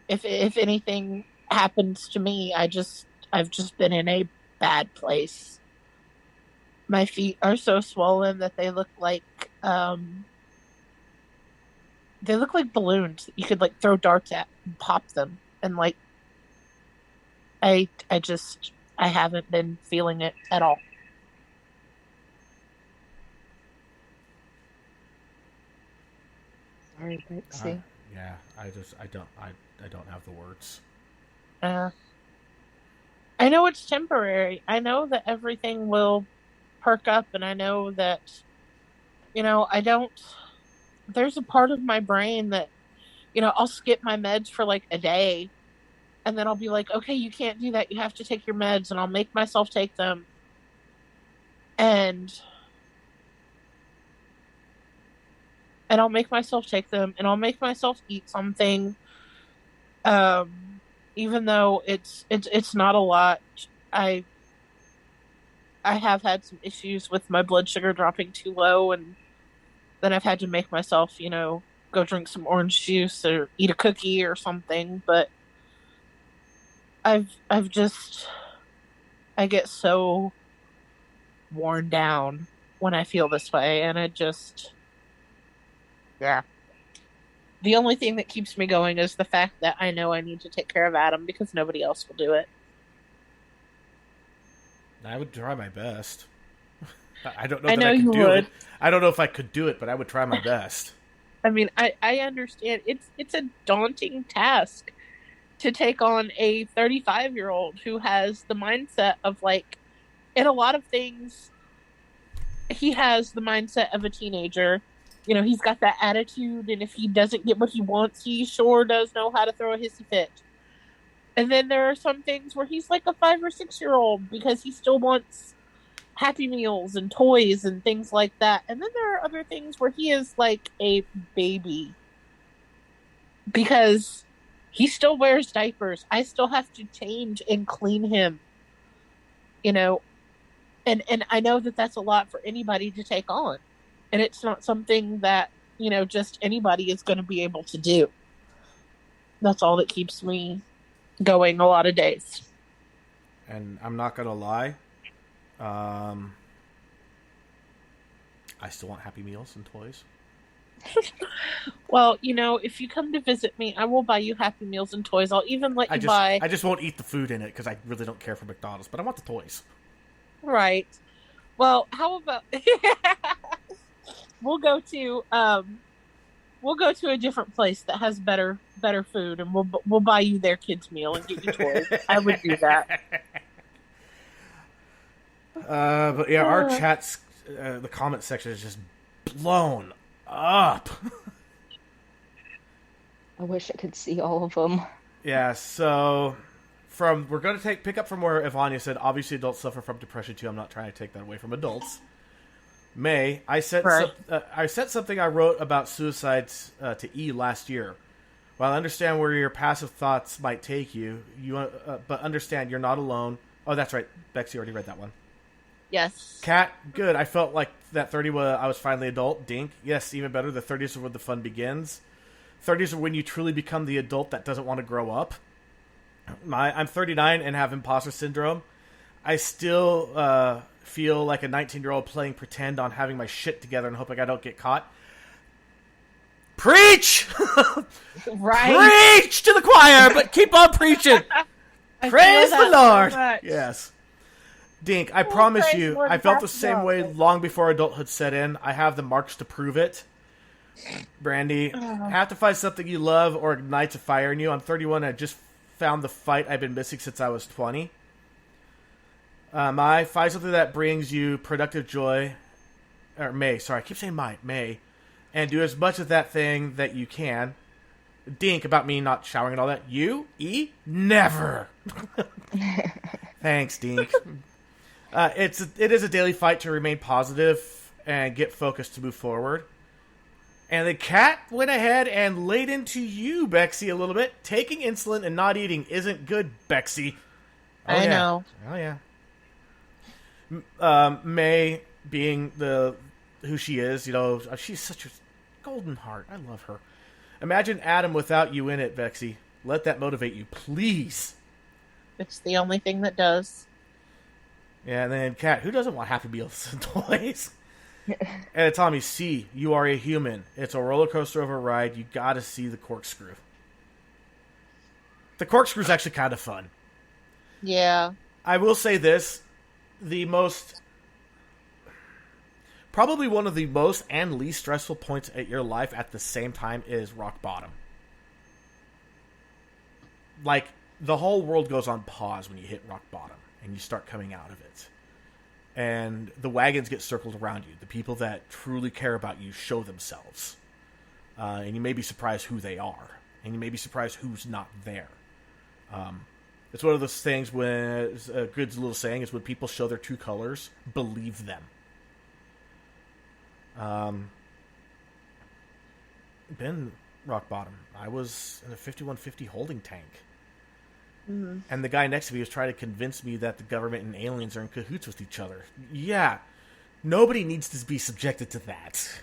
if anything happens to me. I've just been in a bad place. My feet are so swollen that they look like balloons that you could like throw darts at and pop them. And like I haven't been feeling it at all. Sorry, Betsy. Yeah, I don't have the words. I know it's temporary. I know that everything will perk up, and I know that, there's a part of my brain that, I'll skip my meds for like a day, and then I'll be like, okay, you can't do that. You have to take your meds, and I'll make myself take them. And I'll make myself take them, and I'll make myself eat something. Even though it's not a lot. I have had some issues with my blood sugar dropping too low, and then I've had to make myself, go drink some orange juice or eat a cookie or something. But I get so worn down when I feel this way, and yeah. The only thing that keeps me going is the fact that I know I need to take care of Adam because nobody else will do it. I would try my best. I don't know I that know I could you do would. it. I don't know if I could do it, but I would try my best. I mean, I understand. It's a daunting task to take on a 35-year-old who has the mindset of like, in a lot of things, he has the mindset of a teenager. He's got that attitude, and if he doesn't get what he wants, he sure does know how to throw a hissy fit. And then there are some things where he's like a 5 or 6-year-old because he still wants Happy Meals and toys and things like that. And then there are other things where he is like a baby because he still wears diapers. I still have to change and clean him, and I know that that's a lot for anybody to take on. And it's not something that, just anybody is going to be able to do. That's all that keeps me going a lot of days. And I'm not going to lie. I still want Happy Meals and toys. Well, if you come to visit me, I will buy you Happy Meals and toys. I'll even let you buy... I just won't eat the food in it because I really don't care for McDonald's, but I want the toys. Right. Well, how about... We'll go to a different place that has better food, and we'll buy you their kids' meal and get you toys. I would do that. But yeah, our chats, the comment section is just blown up. I wish I could see all of them. Yeah, so we're going to pick up from where Ivania said, obviously adults suffer from depression too. I'm not trying to take that away from adults. May, I sent something I wrote about suicides to E last year. While I understand where your passive thoughts might take you, but understand you're not alone. Oh, that's right. Bex, you already read that one. Yes. Kat, good. I felt like that 30 I was finally adult. Dink. Yes, even better. The 30s are where the fun begins. 30s are when you truly become the adult that doesn't want to grow up. I'm 39 and have imposter syndrome. I still feel like a 19-year-old playing pretend on having my shit together and hoping I don't get caught. Preach! Right. Preach to the choir, but keep on preaching. Praise the Lord. So yes. Dink, I promise you, I felt the same way long before adulthood set in. I have the marks to prove it. Brandy, have to find something you love or ignites a fire in you. I'm 31 and I just found the fight I've been missing since I was 20. I find something that brings you productive joy or May, sorry, I keep saying May, and do as much of that thing that you can. Dink about me not showering and all that. You, E, never. Thanks, Dink. It is a daily fight to remain positive and get focused to move forward. And the cat went ahead and laid into you, Bexy, a little bit. Taking insulin and not eating isn't good, Bexy. Oh, I yeah. know. Oh yeah. May being who she is, she's such a golden heart. I love her. Imagine Adam without you in it, Bexy. Let that motivate you, please. It's the only thing that does. Yeah, and then Kat, who doesn't want Happy Meals and toys? And Tommy, C, you are a human. It's a roller coaster of a ride. You got to see the corkscrew. The corkscrew's actually kind of fun. Yeah. I will say this: probably one of the most and least stressful points at your life at the same time is rock bottom. Like, the whole world goes on pause when you hit rock bottom and you start coming out of it. And the wagons get circled around you. The people that truly care about you show themselves. And you may be surprised who they are. And you may be surprised who's not there. It's one of those things when, a good little saying is, when people show their true colors, believe them. Been rock bottom. I was in a 5150 holding tank. Mm-hmm. And the guy next to me was trying to convince me that the government and aliens are in cahoots with each other. Yeah, nobody needs to be subjected to that.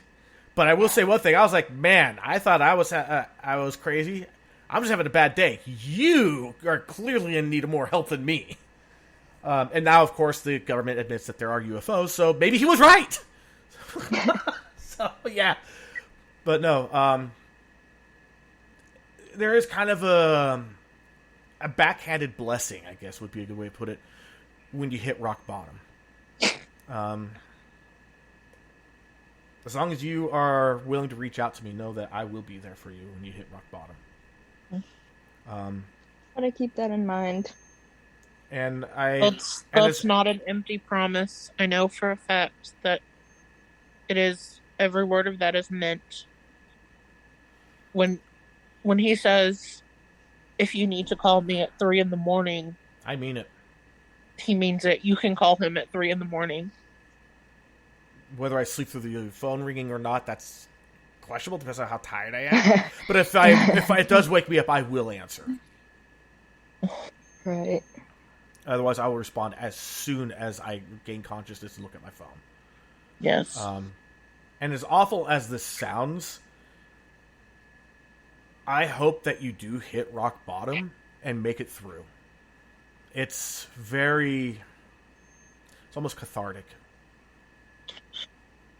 But I will say one thing. I was like, man, I thought I was crazy. I'm just having a bad day. You are clearly in need of more help than me. And now, of course, the government admits that there are UFOs, so maybe he was right. So, yeah. But no, there is kind of a backhanded blessing, I guess would be a good way to put it, when you hit rock bottom. As long as you are willing to reach out to me, know that I will be there for you when you hit rock bottom. Gotta keep that in mind. And that's not an empty promise. I know for a fact that it is, every word of that is meant. When he says, if you need to call me at 3 a.m, I mean it. He means it. You can call him at 3 a.m. Whether I sleep through the phone ringing or not, that's questionable. Depends on how tired I am. But if it does wake me up, I will answer. Right. Otherwise, I will respond as soon as I gain consciousness and look at my phone. Yes. And as awful as this sounds, I hope that you do hit rock bottom and make it through. It's almost cathartic.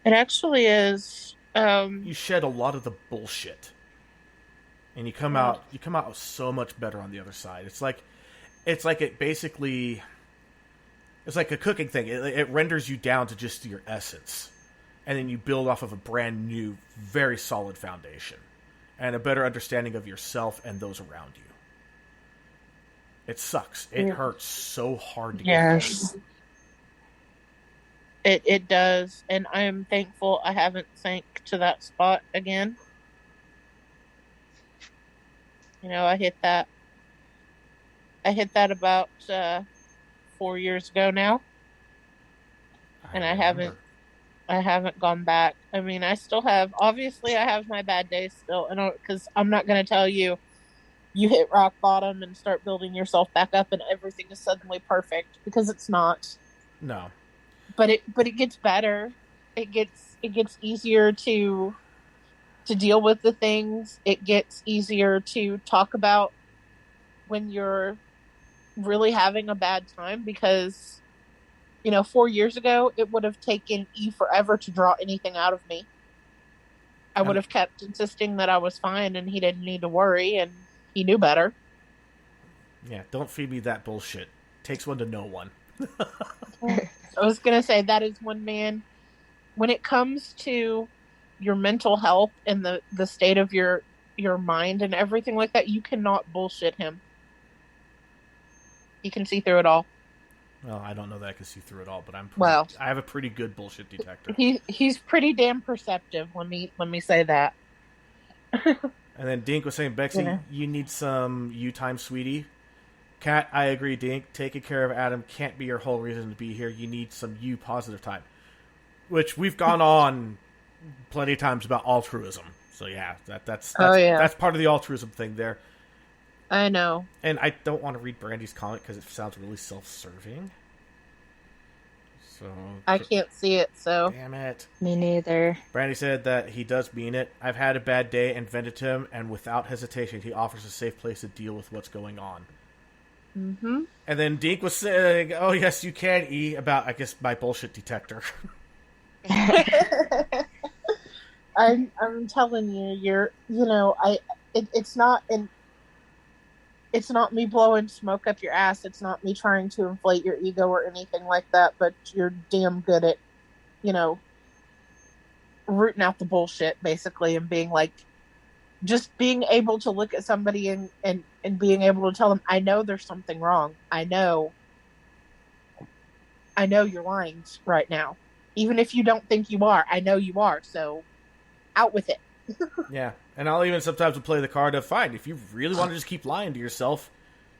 It actually is. You shed a lot of the bullshit, and you come out so much better on the other side. It's like it's like a cooking thing. It renders you down to just your essence, and then you build off of a brand new, very solid foundation and a better understanding of yourself and those around you. It sucks. It hurts so hard to get through. It does, and I am thankful I haven't sank to that spot again. I hit that about 4 years ago now, and I haven't gone back. I mean, I have my bad days still, because I'm not going to tell you hit rock bottom and start building yourself back up and everything is suddenly perfect, because it's not. No. But it gets better. It gets easier to deal with the things. It gets easier to talk about when you're really having a bad time, because 4 years ago it would have taken E forever to draw anything out of me. I would have kept insisting that I was fine and he didn't need to worry, and he knew better. Yeah, don't feed me that bullshit. Takes one to know one. I was going to say, that is one man. When it comes to your mental health and the state of your mind and everything like that, you cannot bullshit him. He can see through it all. Well, I don't know that I can see through it all, but I have a pretty good bullshit detector. He's pretty damn perceptive. Let me say that. And then Dink was saying, Bexy, you need some you time, sweetie. Kat, I agree, Dink. Taking care of Adam can't be your whole reason to be here. You need some you positive time. Which we've gone on plenty of times about altruism. So yeah, that's part of the altruism thing there. I know. And I don't want to read Brandy's comment because it sounds really self-serving. So I can't see it, so. Damn it. Me neither. Brandy said that he does mean it. I've had a bad day and vented to him, and without hesitation, he offers a safe place to deal with what's going on. Mm-hmm. And then Dink was saying, oh, yes, you can, E, about, I guess, my bullshit detector. I'm telling you, it's not me blowing smoke up your ass. It's not me trying to inflate your ego or anything like that, but you're damn good at, rooting out the bullshit, basically, and being like, just being able to look at somebody and being able to tell them, I know there's something wrong. I know you're lying right now. Even if you don't think you are, I know you are, so out with it. Yeah, and I'll even sometimes play the card of, fine, if you really want to just keep lying to yourself,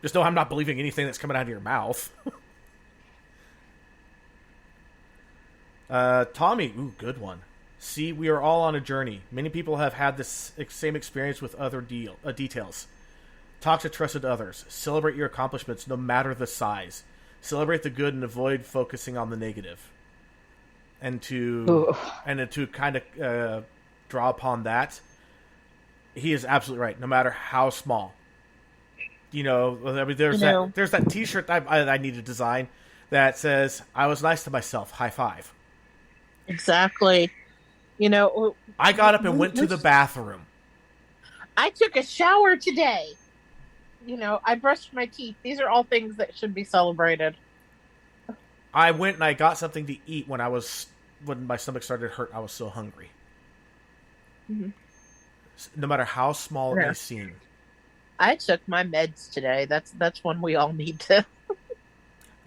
just know I'm not believing anything that's coming out of your mouth. Tommy, ooh, good one. See, we are all on a journey. Many people have had this same experience with other details. Talk to trusted others. Celebrate your accomplishments, no matter the size. Celebrate the good and avoid focusing on the negative. And to kind of draw upon that, he is absolutely right. No matter how small, there's that T-shirt I need to design that says, "I was nice to myself. High five." Exactly. I got up and went to the bathroom. I took a shower today. I brushed my teeth. These are all things that should be celebrated. I went and I got something to eat when my stomach started to hurt. I was so hungry. Mm-hmm. No matter how small it may seem. I took my meds today. That's one we all need to.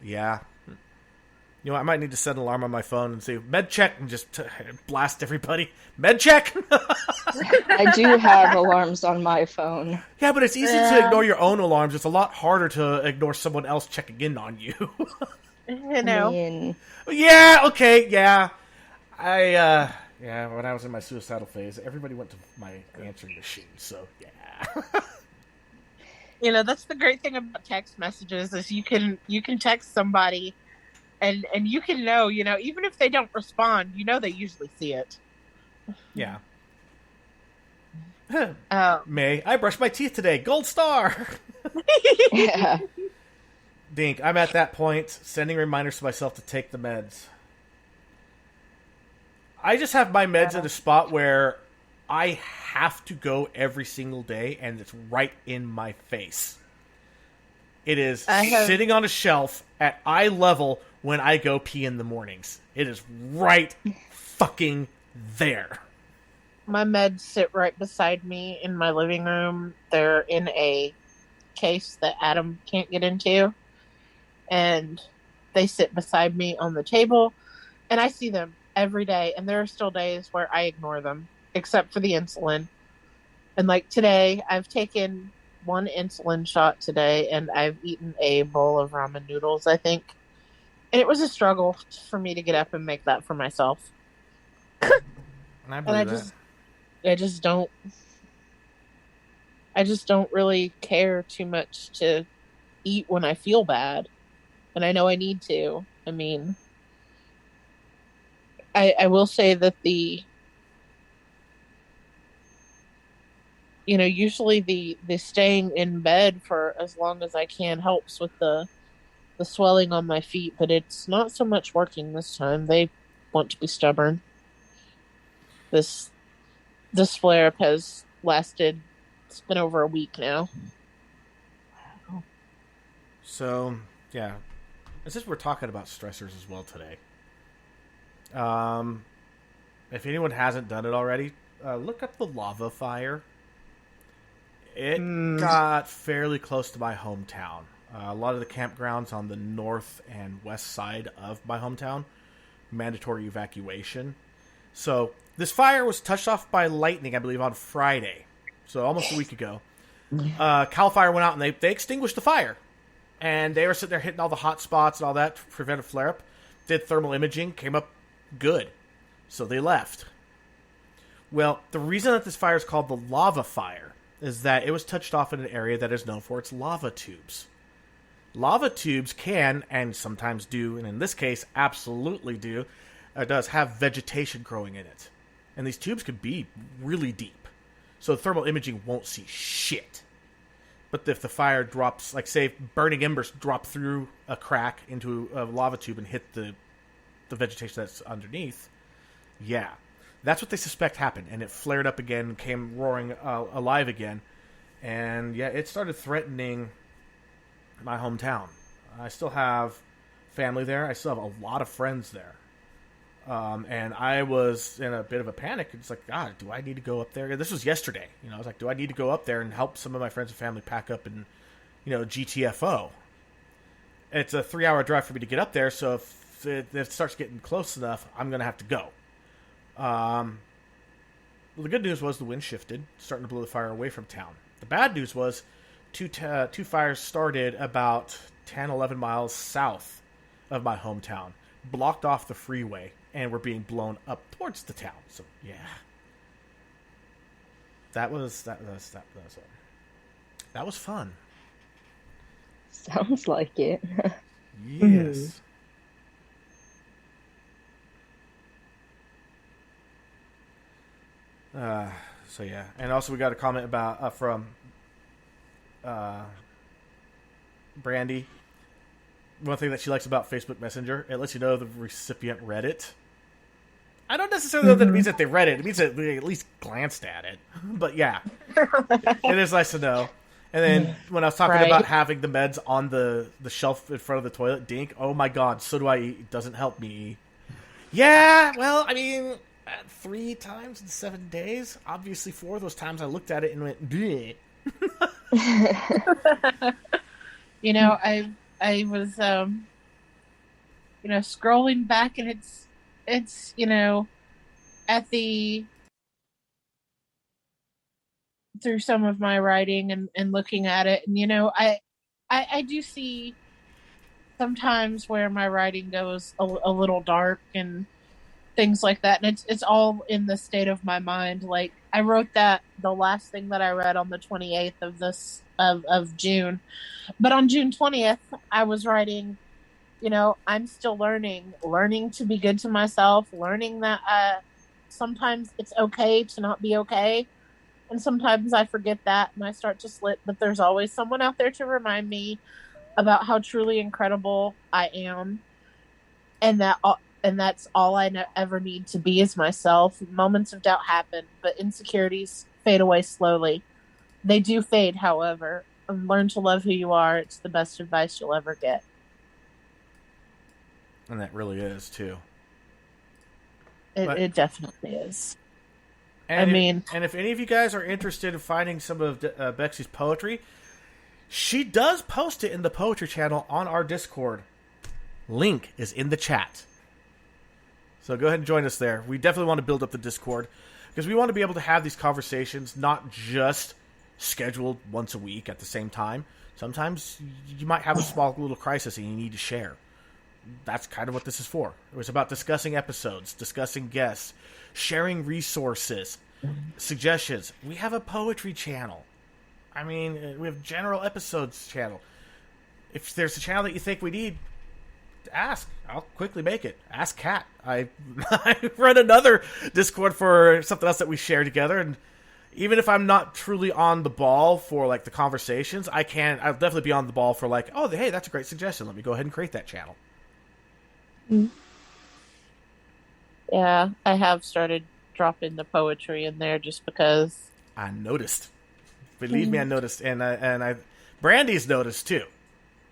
Yeah. I might need to set an alarm on my phone and say, med check, and just blast everybody. Med check! I do have alarms on my phone. Yeah, but it's easy to ignore your own alarms. It's a lot harder to ignore someone else checking in on you. Yeah, okay, yeah. When I was in my suicidal phase, everybody went to my answering machine, so yeah. That's the great thing about text messages is you can text somebody and you can know, even if they don't respond, they usually see it. Yeah. May, I brushed my teeth today. Gold star! Yeah. Dink, I'm at that point, sending reminders to myself to take the meds. I just have my meds at a spot where I have to go every single day, and it's right in my face. It is sitting on a shelf at eye level when I go pee in the mornings. It is right fucking there. My meds sit right beside me in my living room. They're in a case that Adam can't get into. And they sit beside me on the table. And I see them every day. And there are still days where I ignore them. Except for the insulin. And like today, I've taken one insulin shot today. And I've eaten a bowl of ramen noodles, I think. And it was a struggle for me to get up and make that for myself. And I believe that. I just don't really care too much to eat when I feel bad. And I know I need to. I mean, I will say that usually the staying in bed for as long as I can helps with the swelling on my feet, but it's not so much working this time. They want to be stubborn. This flare-up has lasted, it's been over a week now. So, yeah. It's just we're talking about stressors as well today. If anyone hasn't done it already, look up the lava fire. It got fairly close to my hometown. A lot of the campgrounds on the north and west side of my hometown, mandatory evacuation. So this fire was touched off by lightning, I believe, on Friday. So almost a week ago. Cal Fire went out and they extinguished the fire. And they were sitting there hitting all the hot spots and all that to prevent a flare-up. Did thermal imaging, came up good. So they left. Well, the reason that this fire is called the lava fire is that it was touched off in an area that is known for its lava tubes. Lava tubes can, and sometimes do, and in this case, absolutely does have vegetation growing in it. And these tubes could be really deep. So thermal imaging won't see shit. But if the fire drops, like say burning embers drop through a crack into a lava tube and hit the vegetation that's underneath, yeah. That's what they suspect happened. And it flared up again, came roaring alive again. And yeah, it started threatening my hometown. I still have family there. I still have a lot of friends there. And I was in a bit of a panic. It's like, God, do I need to go up there? This was yesterday. I was like, do I need to go up there and help some of my friends and family pack up and, GTFO? It's a 3-hour drive for me to get up there. So if it starts getting close enough, I'm going to have to go. Well, the good news was the wind shifted, starting to blow the fire away from town. The bad news was two fires started about 10, 11 miles south of my hometown, blocked off the freeway, and were being blown up towards the town. So, yeah. That was fun. Sounds like it. Yes. So yeah, and also we got a comment about from Brandy. One thing that she likes about Facebook Messenger, it lets you know the recipient read it. I don't necessarily know that it means that they read it. It means that they at least glanced at it. But yeah, it is nice to know. And then when I was talking about having the meds on the shelf in front of the toilet, dink, oh my god, so do I eat. It doesn't help me. Yeah, well, I mean, 3 times in 7 days. Obviously, 4 of those times I looked at it and went, bleh. I was, scrolling back, and it's at through some of my writing and looking at it, and I do see sometimes where my writing goes a little dark and things like that, and it's all in the state of my mind. Like, I wrote that the last thing that I read on the 28th of June, but on June 20th I was writing, I'm still learning to be good to myself, learning that sometimes it's okay to not be okay, and sometimes I forget that and I start to slip, but there's always someone out there to remind me about how truly incredible I am, and that's all I ever need to be is myself. Moments of doubt happen, but insecurities fade away slowly. They do fade, however. Learn to love who you are. It's the best advice you'll ever get. And that really is, too. It definitely is. And if any of you guys are interested in finding some of Bexy's poetry, she does post it in the poetry channel on our Discord. Link is in the chat. So go ahead and join us there. We definitely want to build up the Discord because we want to be able to have these conversations, not just scheduled once a week at the same time. Sometimes you might have a small little crisis and you need to share. That's kind of what this is for. It was about discussing episodes, discussing guests, sharing resources, suggestions. We have a poetry channel. I mean, we have general episodes channel. If there's a channel that you think we need, ask. I'll quickly make it. Ask Kat. I run another Discord for something else that we share together, and even if I'm not truly on the ball for like the conversations, I'll definitely be on the ball for like, oh, hey, that's a great suggestion. Let me go ahead and create that channel. Yeah, I have started dropping the poetry in there just because I noticed. Believe me, I noticed, and Brandy's noticed too.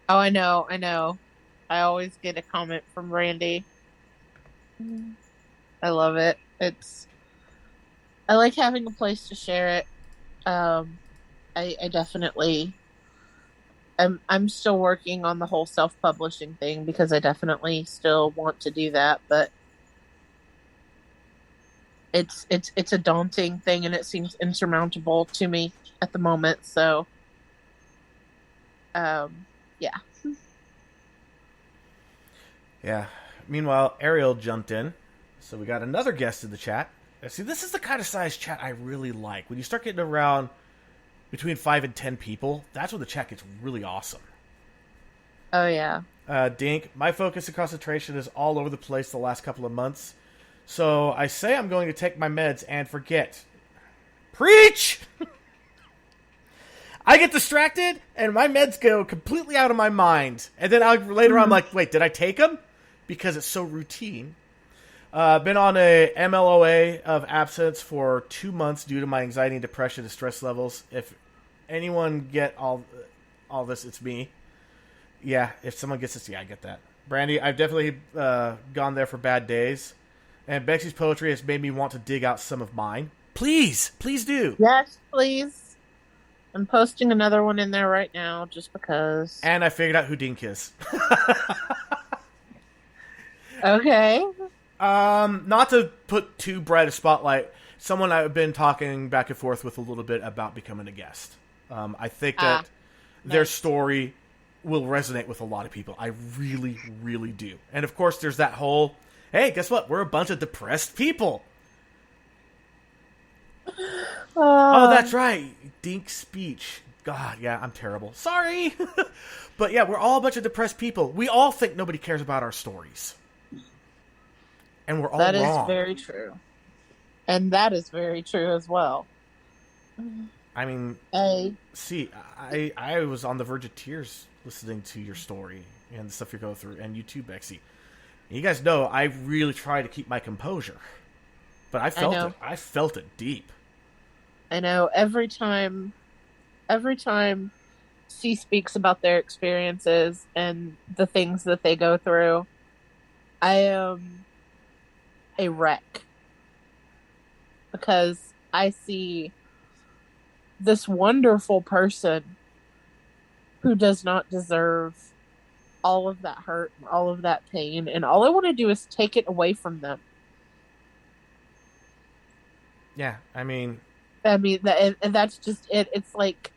Oh, I know. I always get a comment from Randy. I love it. I like having a place to share it. I definitely I'm still working on the whole self-publishing thing because I definitely still want to do that, but it's a daunting thing and it seems insurmountable to me at the moment. So, yeah. Yeah. Meanwhile, Ariel jumped in, so we got another guest in the chat. See, this is the kind of size chat I really like. When you start getting around between 5 and 10 people, that's when the chat gets really awesome. Oh yeah. Dink, my focus and concentration is all over the place the last couple of months. So I say I'm going to take my meds and forget. Preach! I get distracted, and my meds go completely out of my mind. And then later on, I'm like, wait, did I take them? Because it's so routine. Been on a MLOA of absence for 2 months due to my anxiety and depression and stress levels. If anyone get all this, it's me. Yeah, if someone gets this, yeah, I get that. Brandy, I've definitely gone there for bad days. And Bexy's poetry has made me want to dig out some of mine. Please do. Yes, please. I'm posting another one in there right now just because. And I figured out who Dink is. Okay. Not to put too bright a spotlight, someone I've been talking back and forth with a little bit about becoming a guest. I think that their story will resonate with a lot of people. I really, really do. And of course, there's that whole, hey, guess what? We're a bunch of depressed people. Oh, that's right. Dink's speech. God, yeah, I'm terrible. Sorry. But yeah, we're all a bunch of depressed people. We all think nobody cares about our stories. And we're all wrong. That is very true. And that is very true as well. I mean, see, I was on the verge of tears listening to your story and the stuff you go through, and you too, Bexy. And you guys know I really try to keep my composure. But I felt it. I felt it deep. I know every time C speaks about their experiences and the things that they go through, I am a wreck because I see this wonderful person who does not deserve all of that hurt and all of that pain, and all I want to do is take it away from them. Yeah, I mean, and that's just it. It's like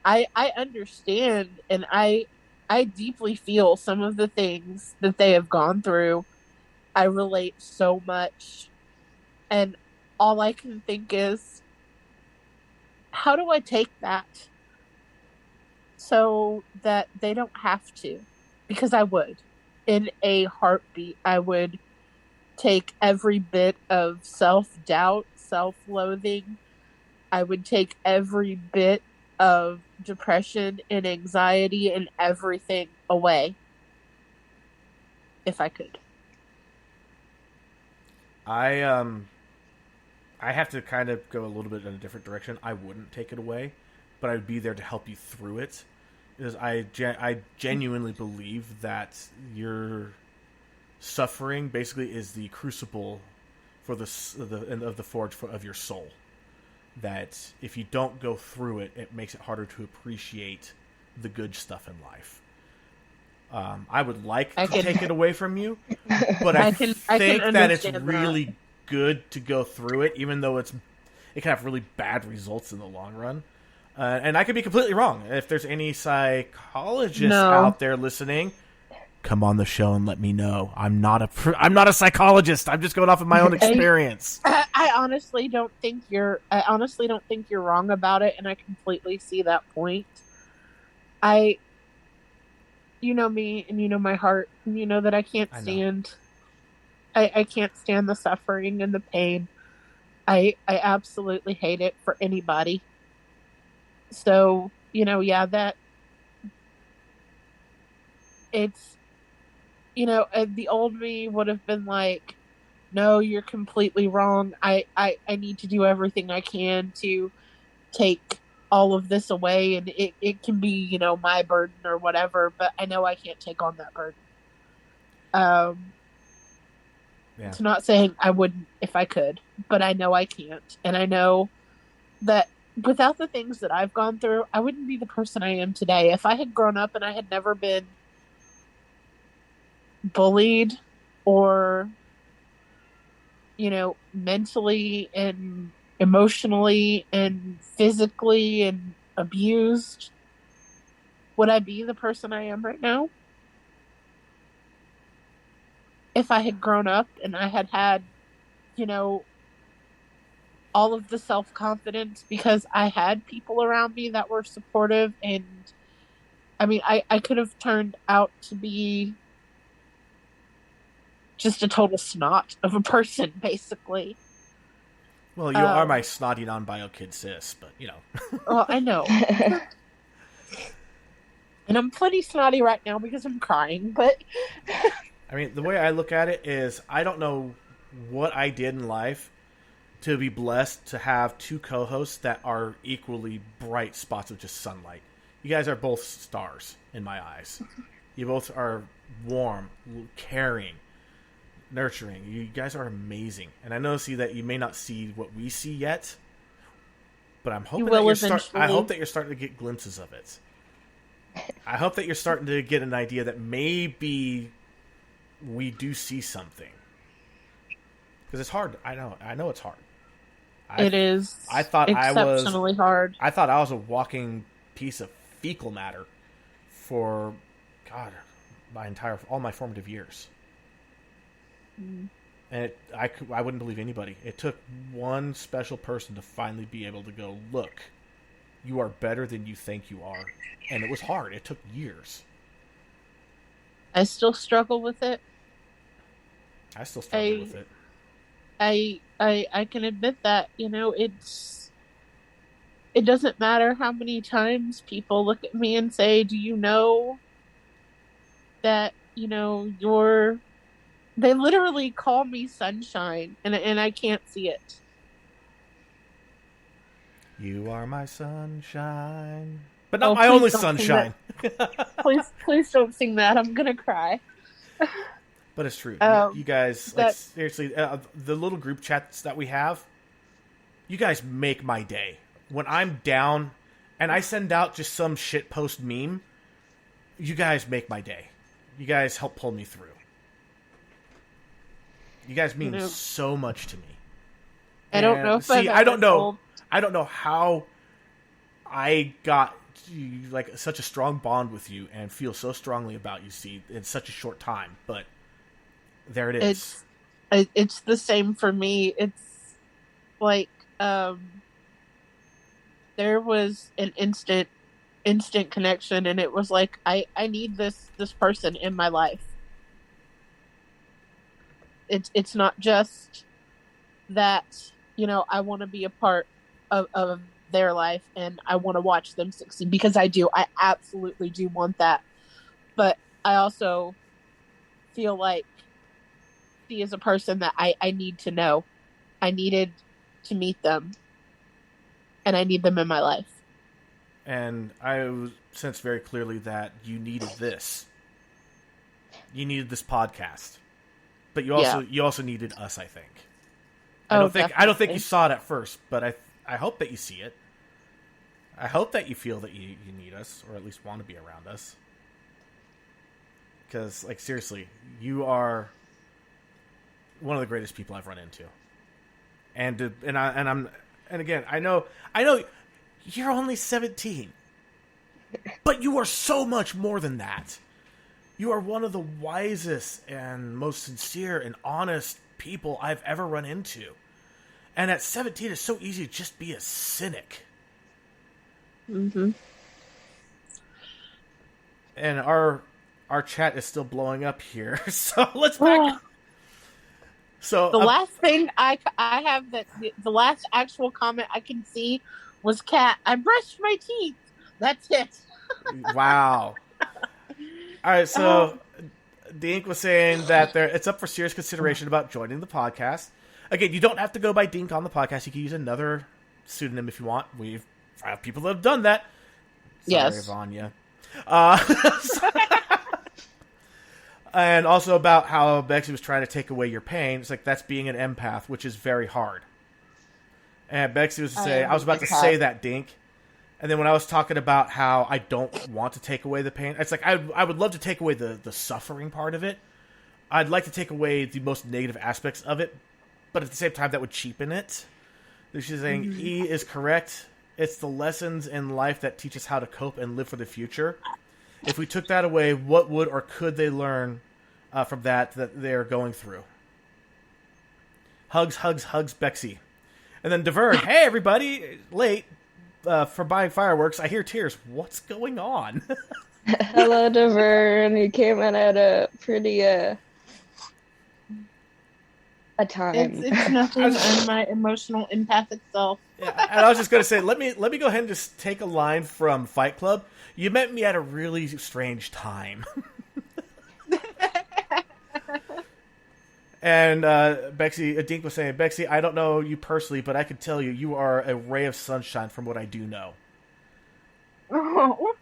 I understand, and I deeply feel some of the things that they have gone through. I relate so much, and all I can think is, how do I take that so that they don't have to? Because I would, in a heartbeat, I would take every bit of self-doubt, self-loathing. I would take every bit of depression and anxiety and everything away if I could. I have to kind of go a little bit in a different direction. I wouldn't take it away, but I'd be there to help you through it. Because I genuinely believe that your suffering basically is the crucible for the forge of your soul. That if you don't go through it, it makes it harder to appreciate the good stuff in life. I would like to take it away from you, but I think that it's really good to go through it, even though it can have really bad results in the long run. And I could be completely wrong. If there's any psychologists out there listening, come on the show and let me know. I'm not a psychologist. I'm just going off of my own experience. I honestly don't think you're wrong about it, and I completely see that point. You know me, and you know my heart, and you know that I can't stand. I can't stand the suffering and the pain. I absolutely hate it for anybody. So, that it's, the old me would have been like, no, you're completely wrong. I need to do everything I can to take all of this away, and it can be, my burden or whatever, but I know I can't take on that burden. It's not saying I wouldn't if I could, but I know I can't. And I know that without the things that I've gone through, I wouldn't be the person I am today. If I had grown up and I had never been bullied or, mentally and emotionally and physically and abused, would I be the person I am right now? If I had grown up and I had, all of the self-confidence because I had people around me that were supportive, and I mean, I could have turned out to be just a total snot of a person, basically. Well, you are my snotty non-bio kid sis, but, Well, I know. And I'm plenty snotty right now because I'm crying, but... I mean, the way I look at it is I don't know what I did in life to be blessed to have two co-hosts that are equally bright spots of just sunlight. You guys are both stars in my eyes. You both are warm, caring, nurturing. You guys are amazing. And I know that you may not see what we see yet, but I'm hoping I hope that you're starting to get glimpses of it. I hope that you're starting to get an idea that maybe we do see something. Because it's hard. I know it's hard. It is. I thought exceptionally hard. I thought I was a walking piece of fecal matter for, God, all my formative years. Mm. And I wouldn't believe anybody. It took one special person to finally be able to go, look, you are better than you think you are. And it was hard. It took years. I still struggle with it. I still struggle with it. I can admit that, it doesn't matter how many times people look at me and say, do you know that, they literally call me sunshine, and I can't see it. You are my sunshine. But not my only sunshine. please don't sing that. I'm going to cry. But it's true. You guys, seriously, the little group chats that we have, you guys make my day. When I'm down and I send out just some shitpost meme, you guys make my day. You guys help pull me through. You guys mean so much to me. I don't know if I don't know how I got like such a strong bond with you and feel so strongly about you, see, in such a short time, but there it is. It's the same for me. It's like there was an instant connection, and it was like I need this person in my life. It's not just that, I want to be a part of their life and I want to watch them succeed, because I do. I absolutely do want that. But I also feel like he is a person that I need to know. I needed to meet them, and I need them in my life. And I sense very clearly that you needed this. You needed this podcast, but you also needed us, I think. I don't think you saw it at first, but I hope that you see it. I hope that you feel that you need us, or at least want to be around us. Because, like, seriously, you are one of the greatest people I've run into. And again, I know you're only 17, but you are so much more than that. You are one of the wisest and most sincere and honest people I've ever run into. And at 17, it's so easy to just be a cynic. Mm-hmm. And our chat is still blowing up here, so let's back. So the last thing I have the last actual comment I can see was Kat. I brushed my teeth. That's it. Wow. All right, so Dink was saying that it's up for serious consideration about joining the podcast. Again, you don't have to go by Dink on the podcast. You can use another pseudonym if you want. We've had people that have done that. Sorry, yes, Vanya. And also about how Bexy was trying to take away your pain. It's like, that's being an empath, which is very hard. And Bexy was to say, I was about to say that, Dink. And then when I was talking about how I don't want to take away the pain, it's like I would love to take away the suffering part of it. I'd like to take away the most negative aspects of it, but at the same time, that would cheapen it. She's saying E is correct. It's the lessons in life that teach us how to cope and live for the future. If we took that away, what would or could they learn from that they're going through? Hugs, hugs, hugs, Bexy. And then Devern, hey, everybody, late for buying fireworks. I hear tears. What's going on? Hello, Devern. You came in at a pretty a time. It's nothing on my emotional empathic self. Yeah, and I was just going to say, let me go ahead and just take a line from Fight Club. You met me at a really strange time. And Dink was saying, Bexy, I don't know you personally, but I can tell you are a ray of sunshine from what I do know. Oh.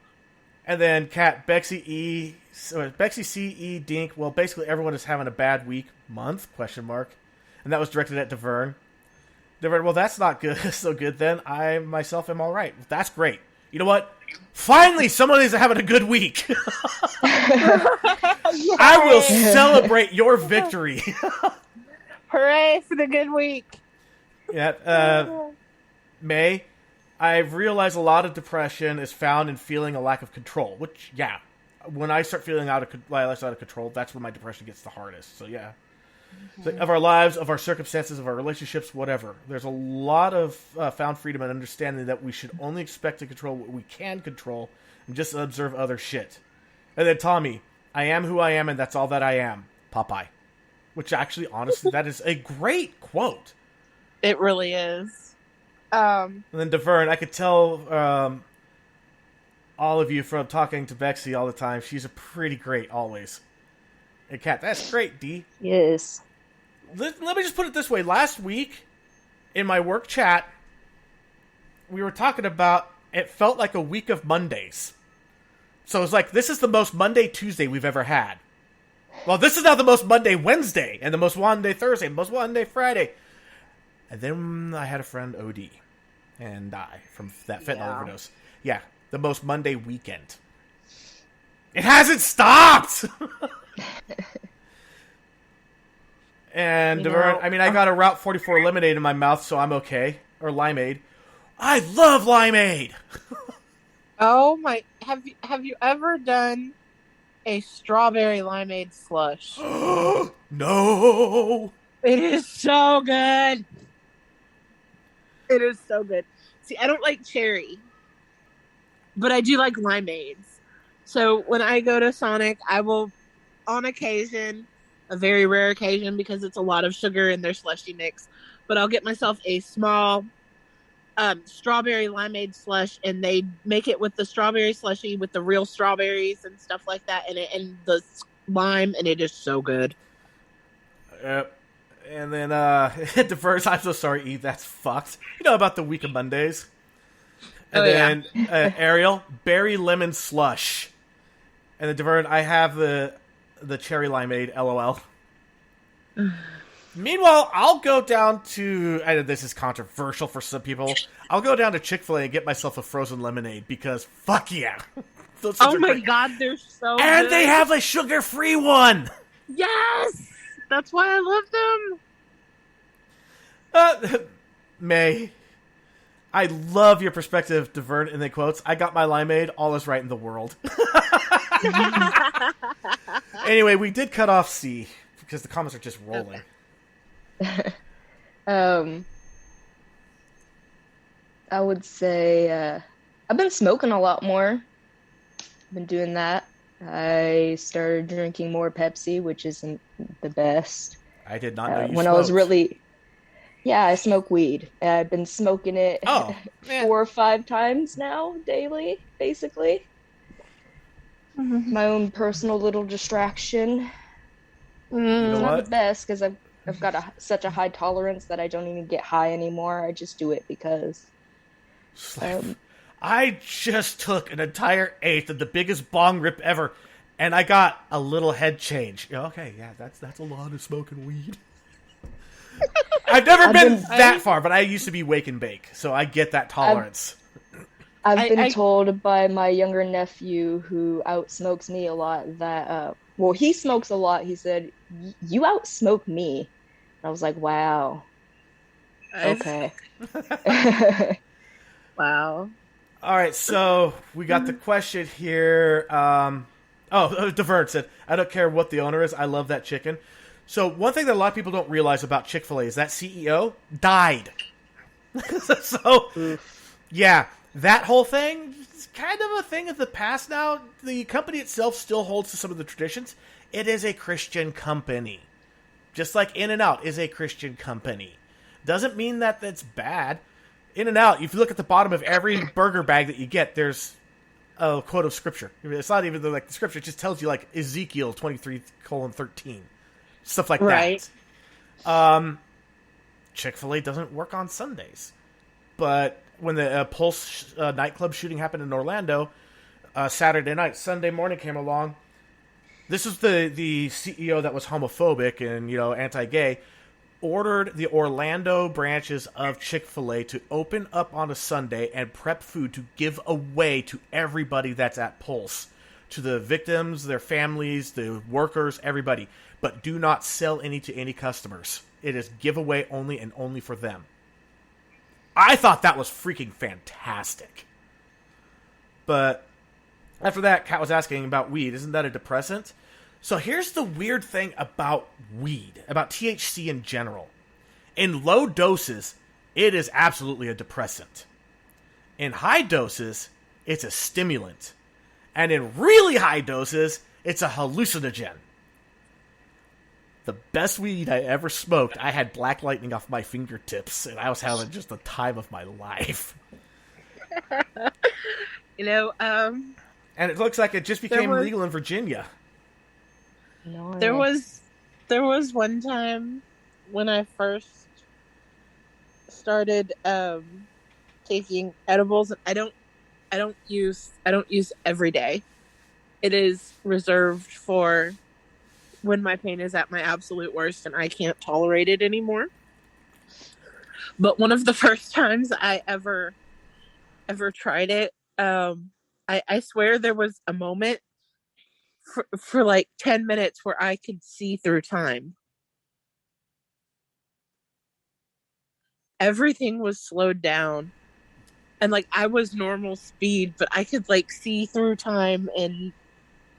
And then Kat, Bexy C, E, Dink. Well, basically everyone is having a bad week, month, ? And that was directed at Devern. Devern, well, that's not good. So good then. I myself am all right. That's great. You know what? Finally, someone is having a good week. I will celebrate your victory. Hooray for the good week. Yeah. May, I've realized a lot of depression is found in feeling a lack of control. Which, yeah, when I start feeling out of control, that's when my depression gets the hardest. So, yeah. So, of our lives, of our circumstances, of our relationships, whatever. There's a lot of found freedom and understanding that we should only expect to control what we can control and just observe other shit. And then Tommy, I am who I am and that's all that I am. Popeye. Which actually, honestly, that is a great quote. It really is. And then Devern, I could tell all of you from talking to Bexy all the time, she's a pretty great always. And Kat, that's great, D. Yes. Let me just put it this way. Last week, in my work chat, we were talking about it felt like a week of Mondays. So it's like, this is the most Monday Tuesday we've ever had. Well, this is now the most Monday Wednesday, and the most Monday Thursday, and the most Monday Friday. And then I had a friend OD and die from that fentanyl overdose. Yeah, the most Monday weekend. It hasn't stopped! And Devern, I mean, I got a Route 44 lemonade in my mouth, so I'm okay. Or limeade. I love limeade! Oh my! Have you ever done a strawberry limeade slush? No! It is so good. It is so good. See, I don't like cherry, but I do like limeades. So when I go to Sonic, I will, on occasion, a very rare occasion because it's a lot of sugar in their slushy mix, but I'll get myself a small strawberry limeade slush, and they make it with the strawberry slushy with the real strawberries and stuff like that, and the lime, and it is so good. Yep. And then the first, I'm so sorry, Eve, that's fucked. You know about the week of Mondays. And then Ariel, berry lemon slush. And then Devern, I have the cherry limeade, LOL. Meanwhile, I'll go down to, I know this is controversial for some people, I'll go down to Chick-fil-A and get myself a frozen lemonade because fuck yeah. Oh my god, they're so good. And they have a sugar-free one! Yes! That's why I love them! May, I love your perspective, Devern, in the quotes. I got my limeade, all is right in the world. Anyway, we did cut off C, because the comments are just rolling. Okay. I would say I've been smoking a lot more. Been doing that. I started drinking more Pepsi, which isn't the best. I did not know you when smoked. I was really... Yeah, I smoke weed. I've been smoking it 4 or 5 times now, daily, basically. Mm-hmm. My own personal little distraction. You know it's what? not the best, because I've got such a high tolerance that I don't even get high anymore. I just do it because... I just took an entire eighth of the biggest bong rip ever, and I got a little head change. Okay, yeah, that's a lot of smoking weed. I've never been that far, but I used to be wake and bake, so I get that tolerance. I've been told by my younger nephew, who outsmokes me a lot, that well, he smokes a lot. He said, "You outsmoke me." And I was like, "Wow, okay." Wow. All right, so we got the question here. DeVern said, "I don't care what the owner is. I love that chicken." So one thing that a lot of people don't realize about Chick-fil-A is that CEO died. So, yeah, that whole thing is kind of a thing of the past now. The company itself still holds to some of the traditions. It is a Christian company. Just like In-N-Out is a Christian company. Doesn't mean that that's bad. In-N-Out, if you look at the bottom of every burger bag that you get, there's a quote of scripture. It's not even the scripture. It just tells you like Ezekiel 23:13. Stuff like that. Chick-fil-A doesn't work on Sundays. But when the Pulse nightclub shooting happened in Orlando, Saturday night, Sunday morning came along. This was the CEO that was homophobic and, anti-gay, ordered the Orlando branches of Chick-fil-A to open up on a Sunday and prep food to give away to everybody that's at Pulse. To the victims, their families, the workers, everybody. But do not sell any to any customers. It is giveaway only and only for them. I thought that was freaking fantastic. But after that, Kat was asking about weed. Isn't that a depressant? So here's the weird thing about weed, about THC in general. In low doses, it is absolutely a depressant. In high doses, it's a stimulant. And in really high doses, it's a hallucinogen. The best weed I ever smoked, I had black lightning off my fingertips, and I was having just the time of my life. And it looks like it just became legal in Virginia. No. There was one time when I first started taking edibles, and I don't use every day. It is reserved for when my pain is at my absolute worst and I can't tolerate it anymore. But one of the first times I ever tried it, I swear there was a moment for like 10 minutes where I could see through time. Everything was slowed down. And like I was normal speed, but I could like see through time and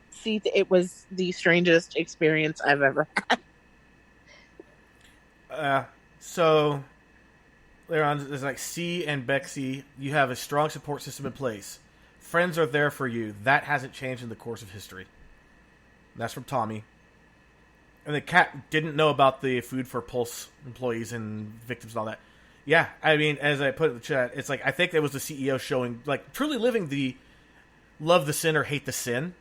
see it was the strangest experience I've ever had. So later on, there's like C and Bexy. You have a strong support system in place. Friends are there for you. That hasn't changed in the course of history. That's from Tommy. And the Cat didn't know about the food for Pulse employees and victims and all that. Yeah, I mean, as I put in the chat, it's like I think it was the CEO showing, like, truly living the love the sin or hate the sin.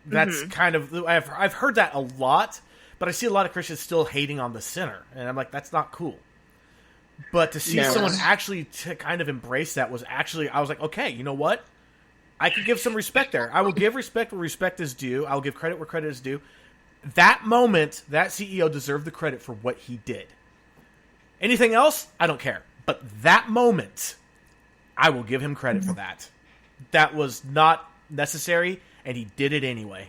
That's kind of, I've heard that a lot, but I see a lot of Christians still hating on the sinner, and I'm like, that's not cool. But to see someone actually to kind of embrace that was actually, I was like, okay, you know what? I could give some respect there. I will give respect where respect is due. I will give credit where credit is due. That moment, that CEO deserved the credit for what he did. Anything else, I don't care. But that moment, I will give him credit for that. That was not necessary, and he did it anyway.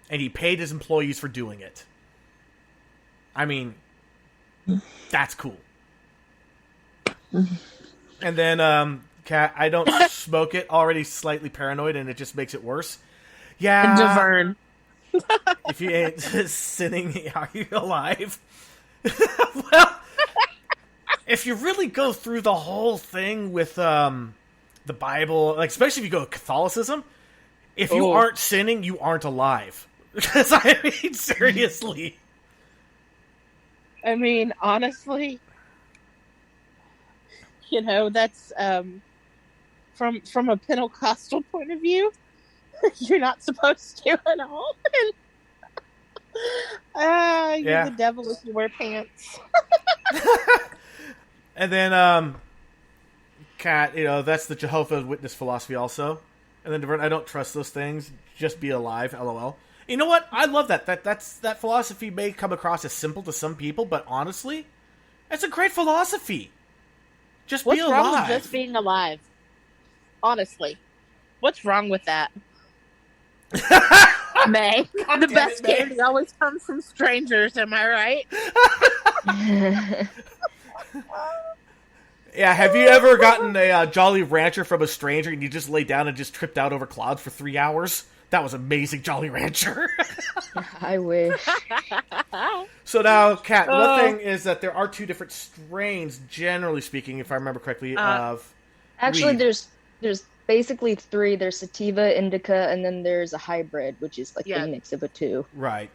And he paid his employees for doing it. I mean, that's cool. And then, Kat, I don't smoke it. Already slightly paranoid, and it just makes it worse. Yeah. DeVern. If you ain't sinning, are you alive? Well, if you really go through the whole thing with the Bible, like especially if you go Catholicism, if you aren't sinning, you aren't alive. Because I mean, seriously. I mean, honestly, that's from a Pentecostal point of view, you're not supposed to at all. You're the devil if you wear pants. And then, Kat, that's the Jehovah's Witness philosophy also. And then, I don't trust those things. Just be alive, LOL. You know what? I love that. That philosophy may come across as simple to some people, but honestly, it's a great philosophy. Just What's be alive. wrong with just being alive? Honestly, what's wrong with that? May, the best candy always comes from strangers. Am I right? Yeah, have you ever gotten a Jolly Rancher from a stranger and you just lay down and just tripped out over clouds for 3 hours? That was amazing, Jolly Rancher. I wish. So now, Kat, one thing is that there are 2 different strains, generally speaking, if I remember correctly, of Actually, weed. there's basically 3. There's sativa, indica, and then there's a hybrid, which is like a mix of the 2. Right.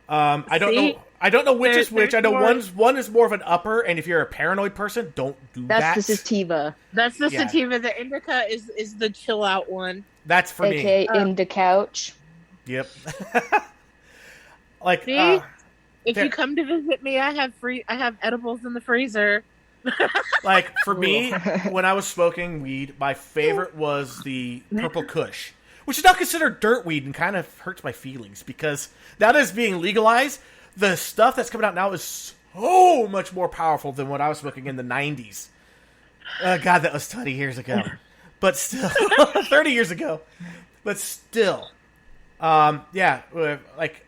I don't know which is which. I know one is more of an upper, and if you're a paranoid person, don't do that. That's the sativa. That's the sativa. The indica is the chill out one. That's for me. AKA Indicouch. Yep. Like, see, if you come to visit me, I have edibles in the freezer. Like, for me, when I was smoking weed, my favorite was the Purple Kush, which is now considered dirt weed and kind of hurts my feelings because now that it's being legalized, the stuff that's coming out now is so much more powerful than what I was smoking in the 90s. God, that was 20 years ago. But still, 30 years ago. But still, like,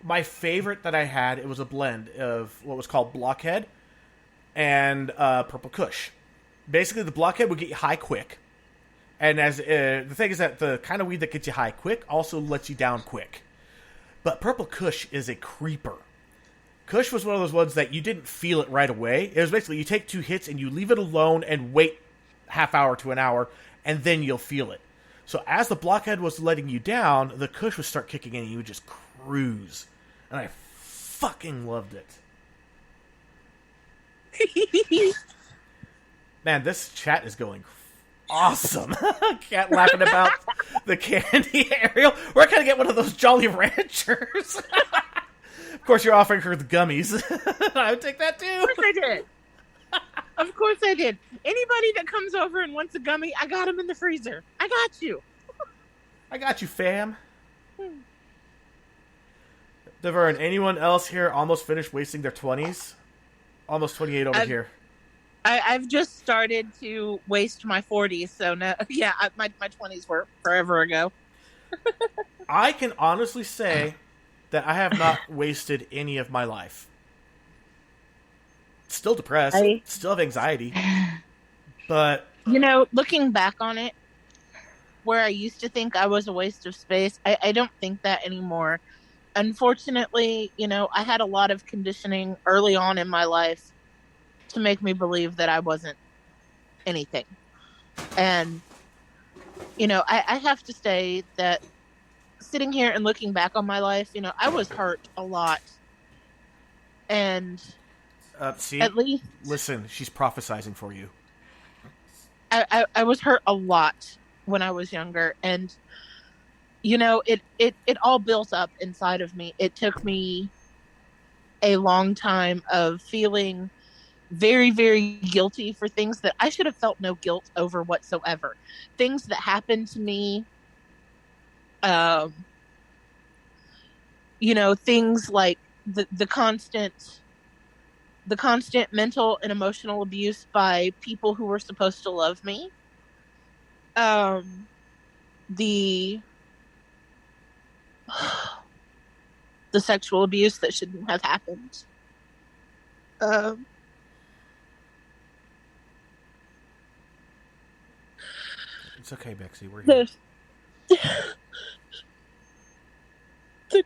my favorite that I had, it was a blend of what was called Blockhead and Purple Kush. Basically, the Blockhead would get you high quick. And as the thing is that the kind of weed that gets you high quick also lets you down quick. But Purple Kush is a creeper. Kush was one of those ones that you didn't feel it right away. It was basically you take 2 hits and you leave it alone and wait half hour to an hour, and then you'll feel it. So as the Blockhead was letting you down, the Kush would start kicking in and you would just cruise. And I fucking loved it. Man, this chat is going awesome. Cat laughing about the candy, Ariel. We're going to get one of those Jolly Ranchers. Of course, you're offering her the gummies. I would take that too. Of course I did. Of course I did. Anybody that comes over and wants a gummy, I got them in the freezer. I got you. I got you, fam. Devern, anyone else here almost finished wasting their 20s? Almost 28 over here. I've just started to waste my 40s, so no, yeah, my 20s were forever ago. I can honestly say that I have not wasted any of my life. Still depressed, still have anxiety, but... You know, looking back on it, where I used to think I was a waste of space, I don't think that anymore. Unfortunately, you know, I had a lot of conditioning early on in my life to make me believe that I wasn't anything. And, you know, I have to say that sitting here and looking back on my life, you know, I was hurt a lot. And see, at least... Listen, she's prophesizing for you. I was hurt a lot when I was younger. And, you know, it all built up inside of me. It took me a long time of feeling very, very guilty for things that I should have felt no guilt over whatsoever. Things that happened to me, you know, things like the constant mental and emotional abuse by people who were supposed to love me. The sexual abuse that shouldn't have happened. It's okay, Bexy. We're here. The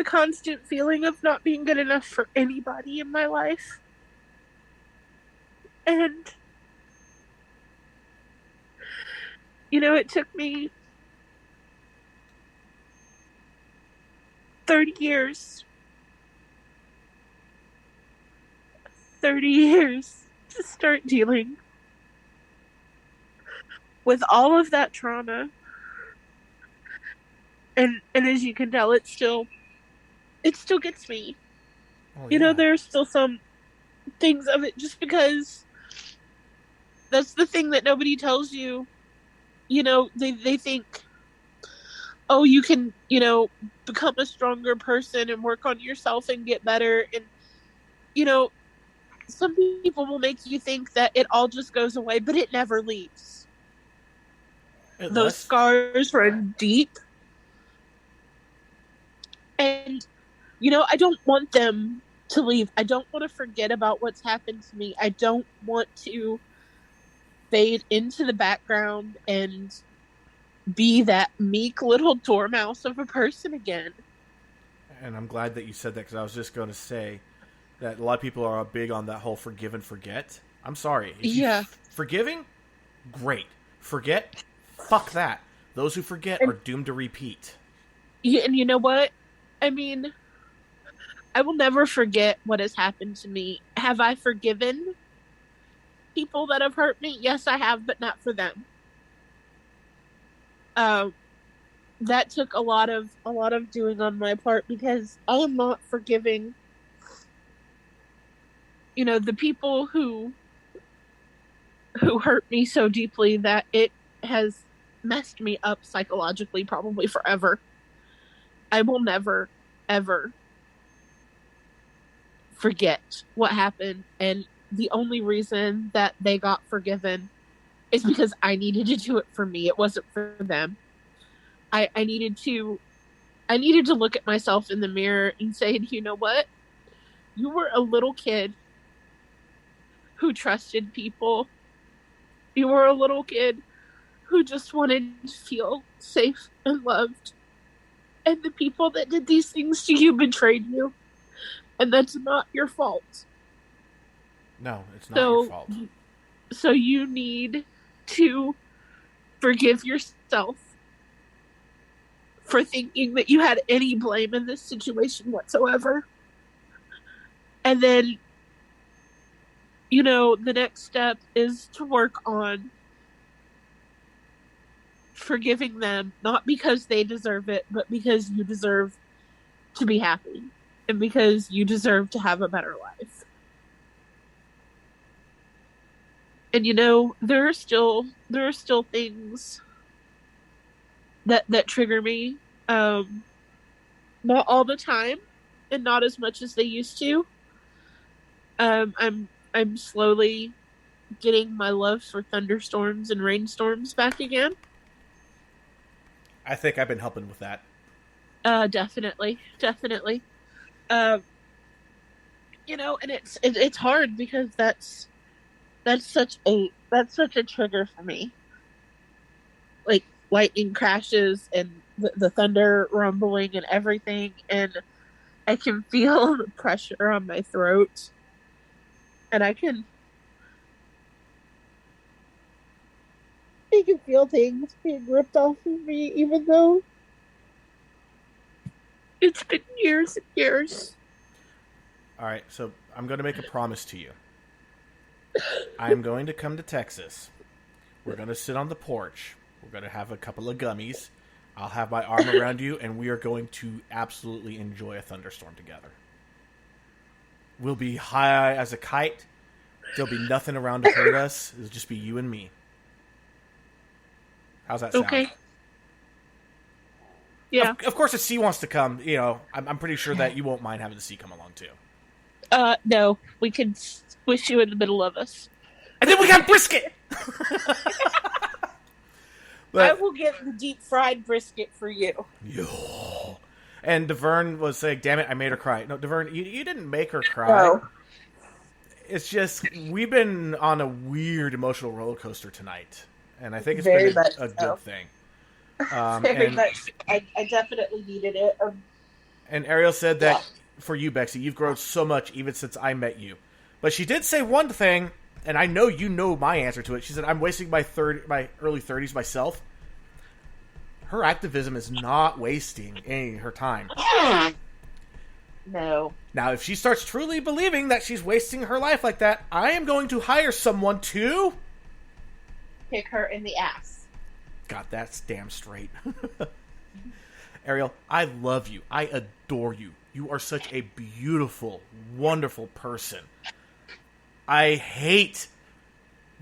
constant feeling of not being good enough for anybody in my life. And, you know, it took me 30 years to start dealing with all of that trauma. And as you can tell, it still gets me. Oh, you know, there are still some things of it, just because that's the thing that nobody tells you they think, oh, you can, become a stronger person and work on yourself and get better. And, some people will make you think that it all just goes away, but it never leaves. Those scars run deep. And, I don't want them to leave. I don't want to forget about what's happened to me. I don't want to fade into the background and be that meek little dormouse of a person again. And I'm glad that you said that, because I was just going to say that a lot of people are big on that whole forgive and forget. I'm sorry. Forgiving? Great. Forget? Fuck that. Those who forget are doomed to repeat. Yeah, and you know what? I mean, I will never forget what has happened to me. Have I forgiven people that have hurt me? Yes, I have, but not for them. That took a lot of doing on my part, because I am not forgiving, the people who hurt me so deeply that it has messed me up psychologically, probably forever. I will never, ever forget what happened. And the only reason that they got forgiven is because I needed to do it for me. It wasn't for them. I needed to look at myself in the mirror and say, you know what? You were a little kid who trusted people. You were a little kid who just wanted to feel safe and loved. And the people that did these things to you betrayed you. And that's not your fault. No, it's not your fault. So you need to forgive yourself for thinking that you had any blame in this situation whatsoever. And then, the next step is to work on forgiving them, not because they deserve it, but because you deserve to be happy and because you deserve to have a better life. And there are still things that trigger me, not all the time and not as much as they used to. I'm slowly getting my love for thunderstorms and rainstorms back again. I think I've been helping with that. Definitely. And it's hard because that's such a trigger for me. Like lightning crashes and the thunder rumbling and everything, and I can feel the pressure on my throat, and I can feel things being ripped off of me, even though it's been years and years. All right, so I'm going to make a promise to you. I'm going to come to Texas. We're going to sit on the porch. We're going to have a couple of gummies. I'll have my arm around you, and we are going to absolutely enjoy a thunderstorm together. We'll be high as a kite. There'll be nothing around to hurt us. It'll just be you and me. How's that sound? Okay. Yeah. Of course, if C wants to come, I'm pretty sure that you won't mind having the C come along too. No. We can squish you in the middle of us. And then we got brisket! I will get the deep fried brisket for you. Yo. And DeVern was saying, damn it, I made her cry. No, DeVern, you didn't make her cry. No. It's just, we've been on a weird emotional roller coaster tonight. And I think it's Very been much a so. good thing. Very much. I definitely needed it. And Ariel said that for you, Bexy, you've grown so much even since I met you. But she did say one thing, and I know you know my answer to it. She said, I'm wasting my early 30s myself. Her activism is not wasting any of her time. No. Now, if she starts truly believing that she's wasting her life like that, I am going to hire someone to kick her in the ass. Got that damn straight. Ariel, I love you. I adore you. You are such a beautiful, wonderful person. I hate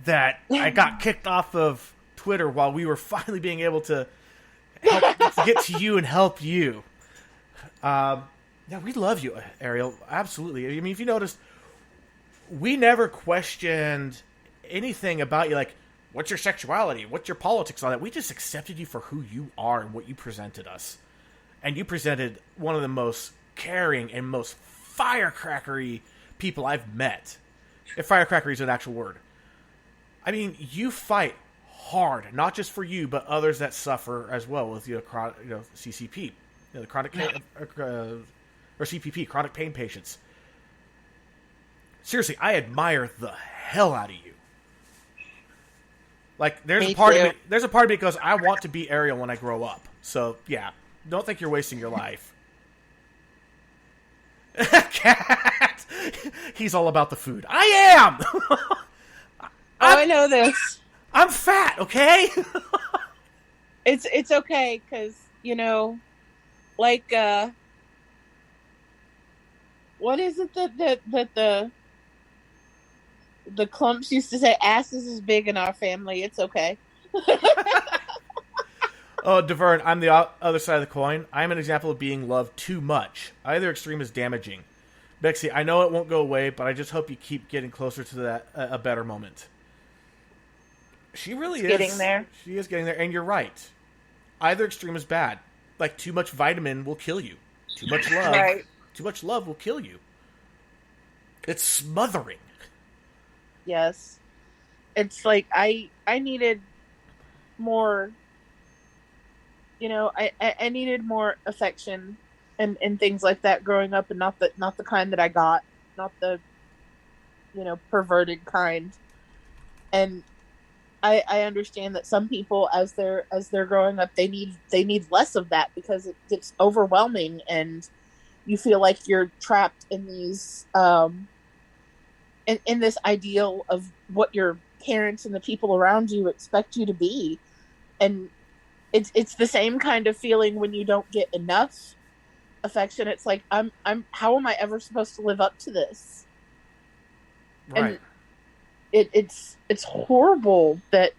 that I got kicked off of Twitter while we were finally being able to get to you and help you. Yeah, we love you, Ariel. Absolutely. I mean, if you noticed, we never questioned anything about you, like, what's your sexuality? What's your politics on that? We just accepted you for who you are and what you presented us. And you presented one of the most caring and most firecrackery people I've met. If firecrackery is an actual word. I mean, you fight hard, not just for you, but others that suffer as well with CCP, the chronic or CPP, chronic pain patients. Seriously, I admire the hell out of you. Like, there's a part of me that goes, I want to be Ariel when I grow up. So yeah, don't think you're wasting your life. Cat, he's all about the food. I am. I know this. I'm fat, okay? It's okay, because, like, what is it that the clumps used to say? Asses is big in our family. It's okay. Oh, Devern, I'm the other side of the coin. I'm an example of being loved too much. Either extreme is damaging. Bexy, I know it won't go away, but I just hope you keep getting closer to that a better moment. She really is getting there. She is getting there, and you're right. Either extreme is bad. Like, too much vitamin will kill you. Too much love. Right. Too much love will kill you. It's smothering. Yes. It's like I needed more, I needed more affection and things like that growing up, and not the kind that I got, not the perverted kind. And I understand that some people, as they're growing up, they need less of that, because it gets overwhelming and you feel like you're trapped in these in this ideal of what your parents and the people around you expect you to be. And it's the same kind of feeling when you don't get enough affection. It's like, I'm how am I ever supposed to live up to this? Right. And it's horrible that.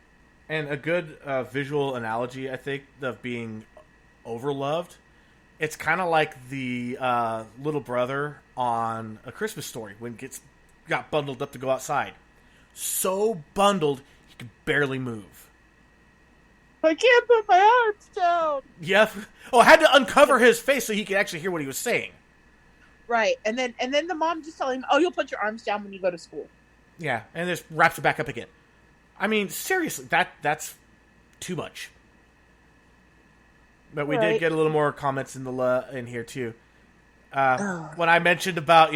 And a good visual analogy, I think, of being overloved, it's kind of like the little brother on A Christmas Story when got bundled up to go outside. So bundled, he could barely move. I can't put my arms down. Yep. Oh, I had to uncover his face so he could actually hear what he was saying. Right, and then the mom just telling him, "Oh, you'll put your arms down when you go to school." Yeah, and just wraps it back up again. I mean, seriously, that's too much. But we did get a little more comments in here too. When I mentioned about,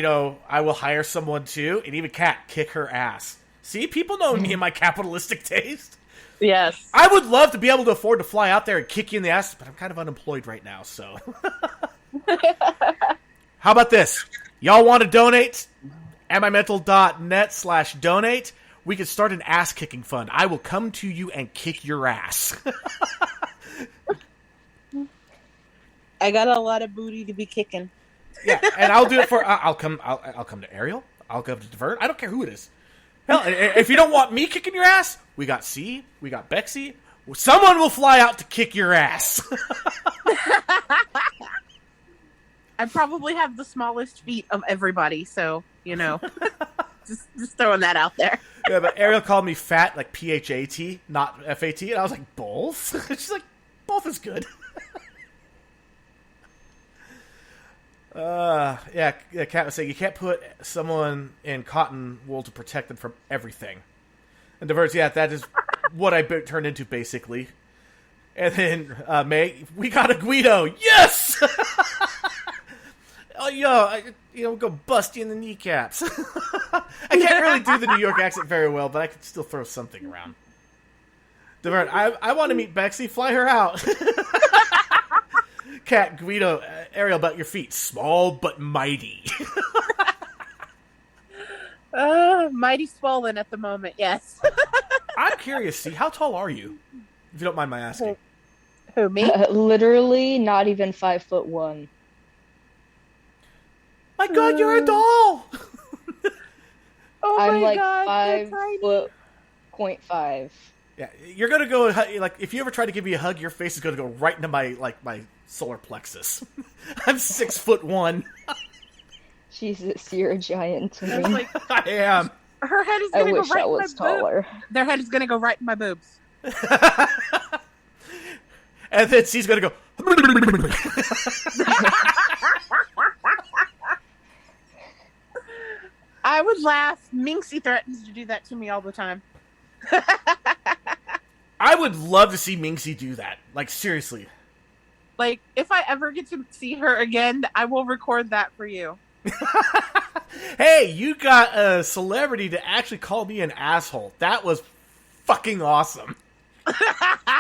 I will hire someone too, and even Kat kick her ass. See, people know me and my capitalistic taste. Yes. I would love to be able to afford to fly out there and kick you in the ass, but I'm kind of unemployed right now, so. How about this? Y'all want to donate? amimental.net/donate. We could start an ass-kicking fund. I will come to you and kick your ass. I got a lot of booty to be kicking. Yeah, and I'll do it for. I'll come to Ariel. I'll come to Devern. I don't care who it is. Hell, if you don't want me kicking your ass, we got C, we got Bexy. Someone will fly out to kick your ass. I probably have the smallest feet of everybody, so just throwing that out there. Yeah, but Ariel called me fat, like PHAT, not FAT, and I was like, both? She's like, both is good. Yeah, Kat was saying you can't put someone in cotton wool to protect them from everything. And Diverse, yeah, that is what I turned into, basically. And then, May, we got a Guido! Yes! Oh, go bust you in the kneecaps. I can't really do the New York accent very well, but I can still throw something around. Divert, I want to meet Bexy. Fly her out. Kat, Guido, Ariel, about your feet. Small but mighty. Mighty swollen at the moment, yes. I'm curious, see, how tall are you? If you don't mind my asking. Who, me? Literally not even 5'1". My God, you're a doll! I'm like 5'5". Yeah, Yeah, you're gonna go like if you ever try to give me a hug, your face is gonna go right into my solar plexus. I'm 6'1". Jesus, you're a giant to It's me. like I am. her head is I gonna go wish right I in my was taller. boobs. Their head is gonna go right in my boobs. And then she's gonna go. I would laugh. Minxie threatens to do that to me all the time. I would love to see Minxie do that. Like, seriously. Like, if I ever get to see her again, I will record that for you. Hey, you got a celebrity to actually call me an asshole. That was fucking awesome. I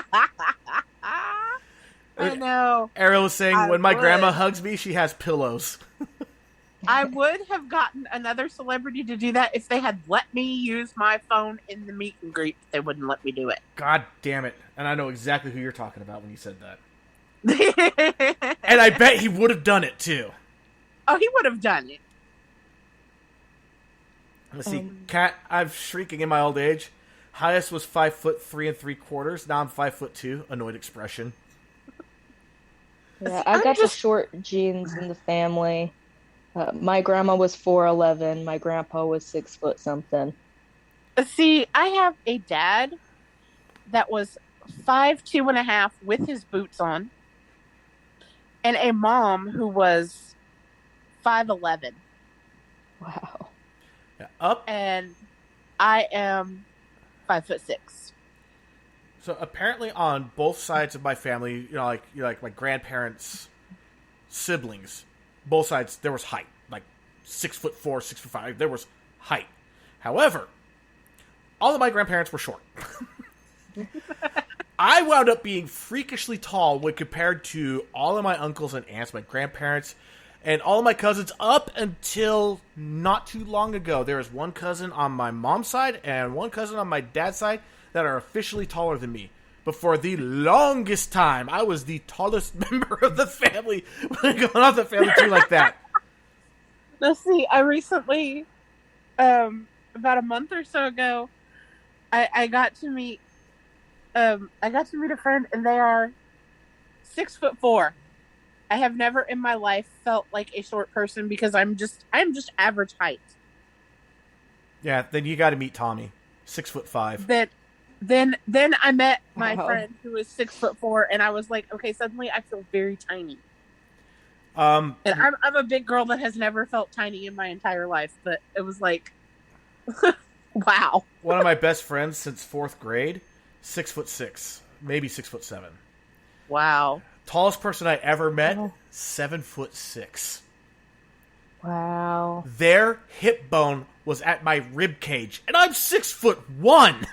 know. Ariel was saying, when my grandma hugs me, she has pillows. I would have gotten another celebrity to do that if they had let me use my phone in the meet and greet. They wouldn't let me do it. God damn it. And I know exactly who you're talking about when you said that. And I bet he would have done it, too. Oh, he would have done it. Let's see. Kat, I'm shrinking in my old age. Highest was 5'3 3/4". Now I'm 5'2". Annoyed expression. Yeah, I got the short genes in the family. My grandma was 4'11". My grandpa was 6 foot something. See, I have a dad that was 5'2.5" with his boots on, and a mom who was 5'11". Wow. Yeah, up. And I am 5'6". So apparently, on both sides of my family, like my grandparents' siblings, both sides there was height, like 6'4", 6'5". There was height. However, all of my grandparents were short. I wound up being freakishly tall when compared to all of my uncles and aunts, my grandparents, and all of my cousins up until not too long ago. There is one cousin on my mom's side and one cousin on my dad's side that are officially taller than me. But for the longest time, I was the tallest member of the family going off the family tree like that. Let's see. I recently, about a month or so ago, I got to meet a friend, and they are 6'4". I have never in my life felt like a short person because I'm just average height. Yeah, then you got to meet Tommy, 6'5". Then I met my Wow. friend who was 6'4", and I was like, okay, suddenly I feel very tiny. And I'm a big girl that has never felt tiny in my entire life, but it was like, wow. one of my best friends since 4th grade, 6'6", maybe 6'7". Wow. Tallest person I ever met, Oh. 7'6". Wow. Their hip bone was at my rib cage, and I'm 6'1".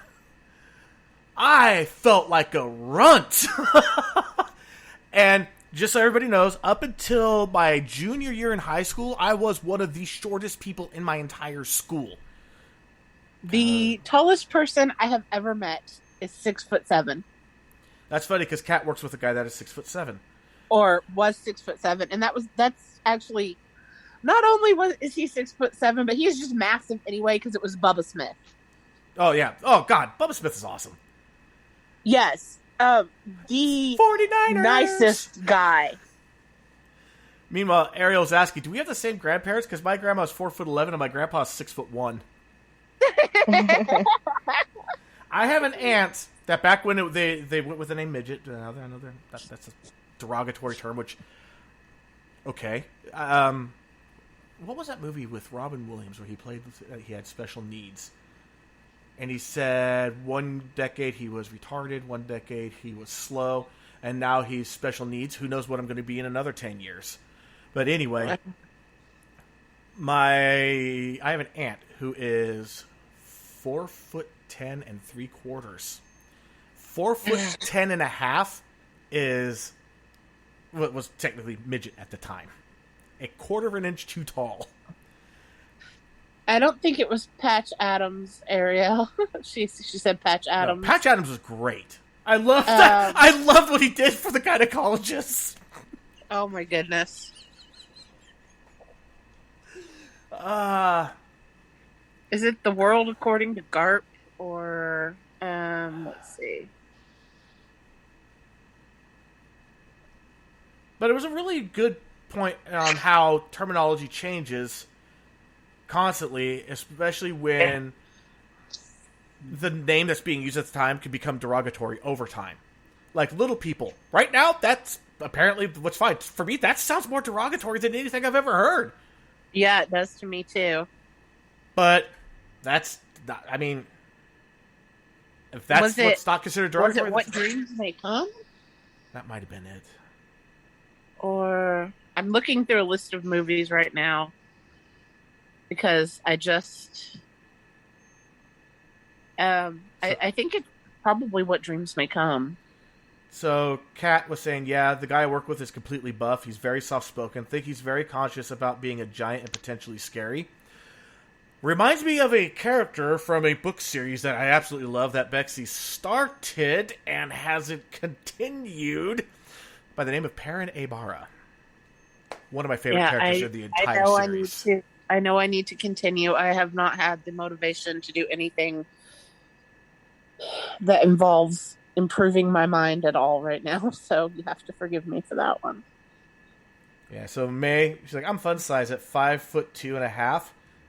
I felt like a runt. And just so everybody knows, up until my junior year in high school, I was one of the shortest people in my entire school. The tallest person I have ever met is 6'7", That's funny because Kat works with a guy that is 6'7". or was 6'7", and that's actually not only is he 6'7", but he's just massive anyway because it was Bubba Smith. Oh yeah. Oh god, Bubba Smith is awesome. Yes, the 49ers. nicest guy. Meanwhile, Ariel's asking, "Do we have the same grandparents?" Because my grandma's 4'11" and my grandpa's 6'1". I have an aunt that back when they went with the name midget. I know that's a derogatory term. Which, okay, what was that movie with Robin Williams where he had special needs? And he said one decade he was retarded, one decade he was slow, and now he's special needs. Who knows what I'm going to be in another 10 years? But anyway, I have an aunt who is 4'10" 3/4". 4'10.5" is what was technically midget at the time. 1/4 of an inch too tall. I don't think it was Patch Adams, Ariel. she said Patch Adams. No, Patch Adams was great. I loved that. I loved what he did for the gynecologists. Oh my goodness. Is it The World According to Garp or let's see. But it was a really good point on how terminology changes constantly, especially when the name that's being used at the time could become derogatory over time. Like little people. Right now, that's apparently what's fine. For me, that sounds more derogatory than anything I've ever heard. Yeah, it does to me too. But that's not, I mean, if that's what's not considered derogatory, was it What Dreams May Come? That might have been it. Or I'm looking through a list of movies right now because I just I think it's probably What Dreams May Come. So Kat was saying, yeah, the guy I work with is completely buff. He's very soft-spoken. Think he's very conscious about being a giant and potentially scary. Reminds me of a character from a book series that I absolutely love that Bexy started and hasn't continued, by the name of Perrin Abara. One of my favorite characters in the entire series. I know I need to continue. I have not had the motivation to do anything that involves improving my mind at all right now, so you have to forgive me for that one. Yeah, so May, she's like, I'm fun size at 5'2.5",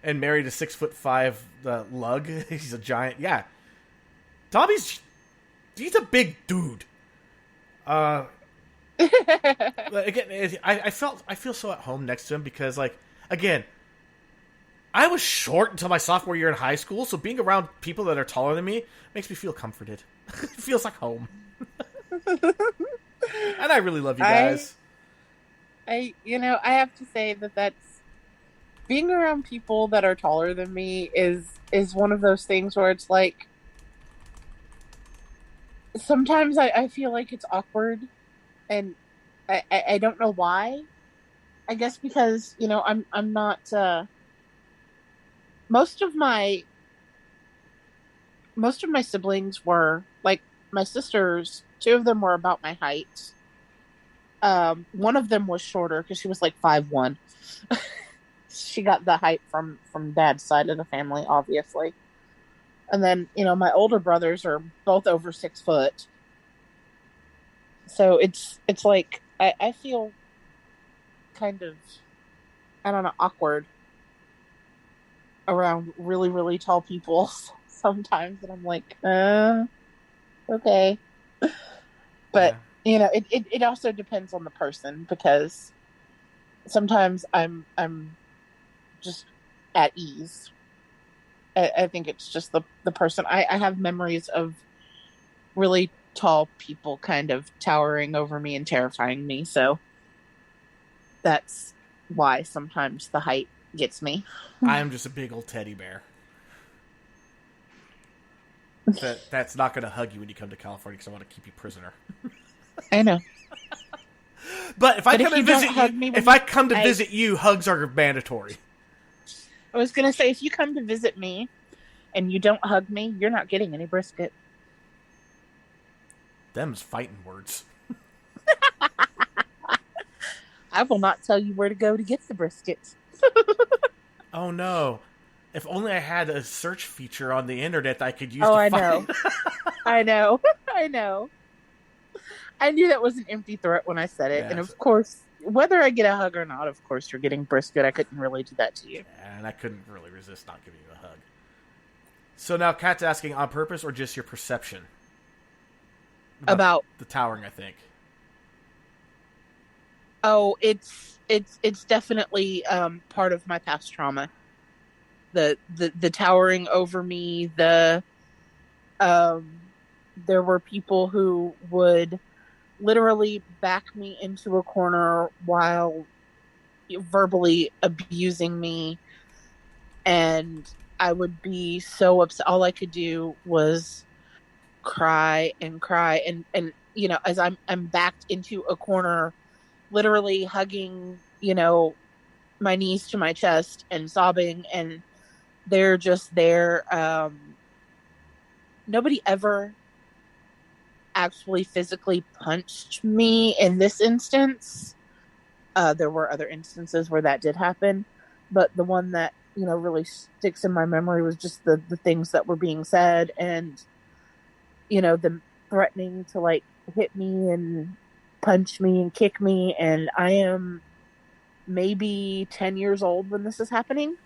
and married a 6'5" lug. He's a giant. Yeah, Tommy's he's a big dude. Again, I feel so at home next to him because, like, again, I was short until my sophomore year in high school, so being around people that are taller than me makes me feel comforted. It feels like home. And I really love you guys. I have to say that's being around people that are taller than me is one of those things where it's like sometimes I feel like it's awkward, and I don't know why. I guess because I'm not most of my siblings were like my sisters. 2 of them were about my height. One of them was shorter because she was like 5'1". She got the height from dad's side of the family, obviously. And then, my older brothers are both over 6 foot. So it's like I feel kind of, I don't know, awkward around really, really tall people sometimes. And I'm like, okay. But, it also depends on the person, because sometimes I'm just at ease. I think it's just the person. I have memories of really tall people kind of towering over me and terrifying me. So that's why sometimes the height gets me. I am just a big old teddy bear. That's not going to hug you when you come to California because I want to keep you prisoner. I know. But if I come to visit you, hugs are mandatory. I was going to say, if you come to visit me and you don't hug me, you're not getting any brisket. Them's fighting words. I will not tell you where to go to get the brisket. Oh no. If only I had a search feature on the internet that I could use to find. Know. I know. I knew that was an empty threat when I said it. Yeah, and of course, whether I get a hug or not, of course, you're getting brisket. I couldn't really do that to you. And I couldn't really resist not giving you a hug. So now Kat's asking, on purpose or just your perception? About the towering, I think. Oh, it's definitely part of my past trauma. The towering over me, there were people who would literally back me into a corner while verbally abusing me, and I would be so upset. All I could do was cry and as I'm backed into a corner, literally hugging my knees to my chest and sobbing, and they're just there. Nobody ever actually physically punched me in this instance. There were other instances where that did happen, but the one that really sticks in my memory was just the things that were being said, and them threatening to like hit me and punch me and kick me, and I am maybe 10 years old when this is happening.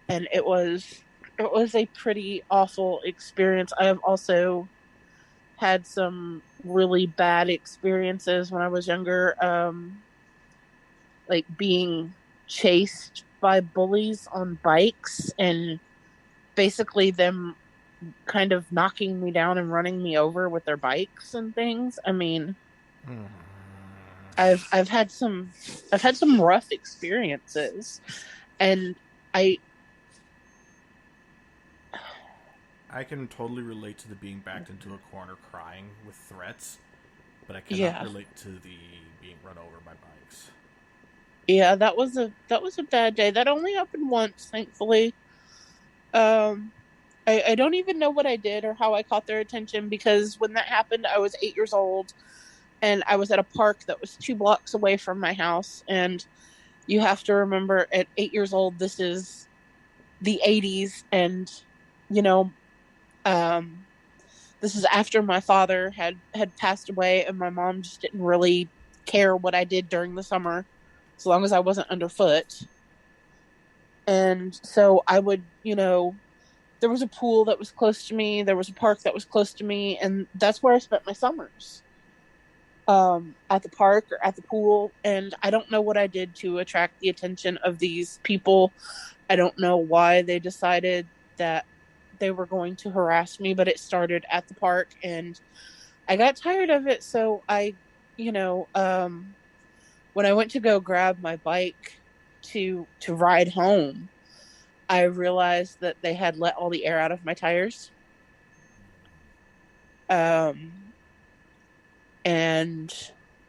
And it was a pretty awful experience. I have also had some really bad experiences when I was younger, like being chased by bullies on bikes and basically them kind of knocking me down and running me over with their bikes and things. I mean, I've had some rough experiences, and I I can totally relate to the being backed into a corner crying with threats, but I cannot yeah. relate to the being run over by bikes. Yeah, that was a bad day. That only happened once, thankfully. Um I don't even know what I did or how I caught their attention, because when that happened, I was 8 years old and I was at a park that was 2 blocks away from my house. And you have to remember, at 8 years old, this is the 80s. And, you know, um, this is after my father had passed away, and my mom just didn't really care what I did during the summer, as long as I wasn't underfoot. And so I would, there was a pool that was close to me, there was a park that was close to me, and that's where I spent my summers. At the park or at the pool. And I don't know what I did to attract the attention of these people. I don't know why they decided that they were going to harass me, but it started at the park and I got tired of it. So when I went to go grab my bike to ride home, I realized that they had let all the air out of my tires. And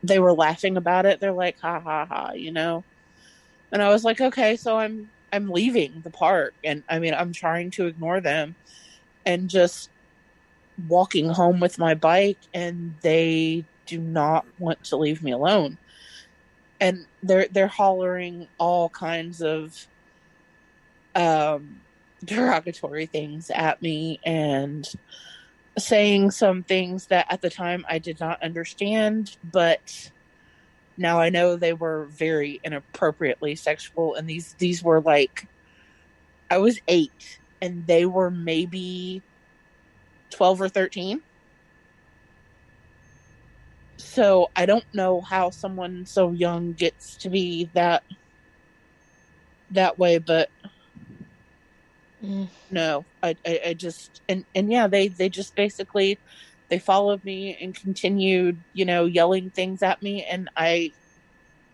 they were laughing about it. They're like, ha ha ha. And I was like, okay, so I'm leaving the park. And I mean, I'm trying to ignore them and just walking home with my bike, and they do not want to leave me alone. And they're hollering all kinds of derogatory things at me, and saying some things that at the time I did not understand, but now I know they were very inappropriately sexual. And these were like, I was 8 and they were maybe 12 or 13. So I don't know how someone so young gets to be that way, but no, I just, and yeah, they just basically, they followed me and continued, yelling things at me, and I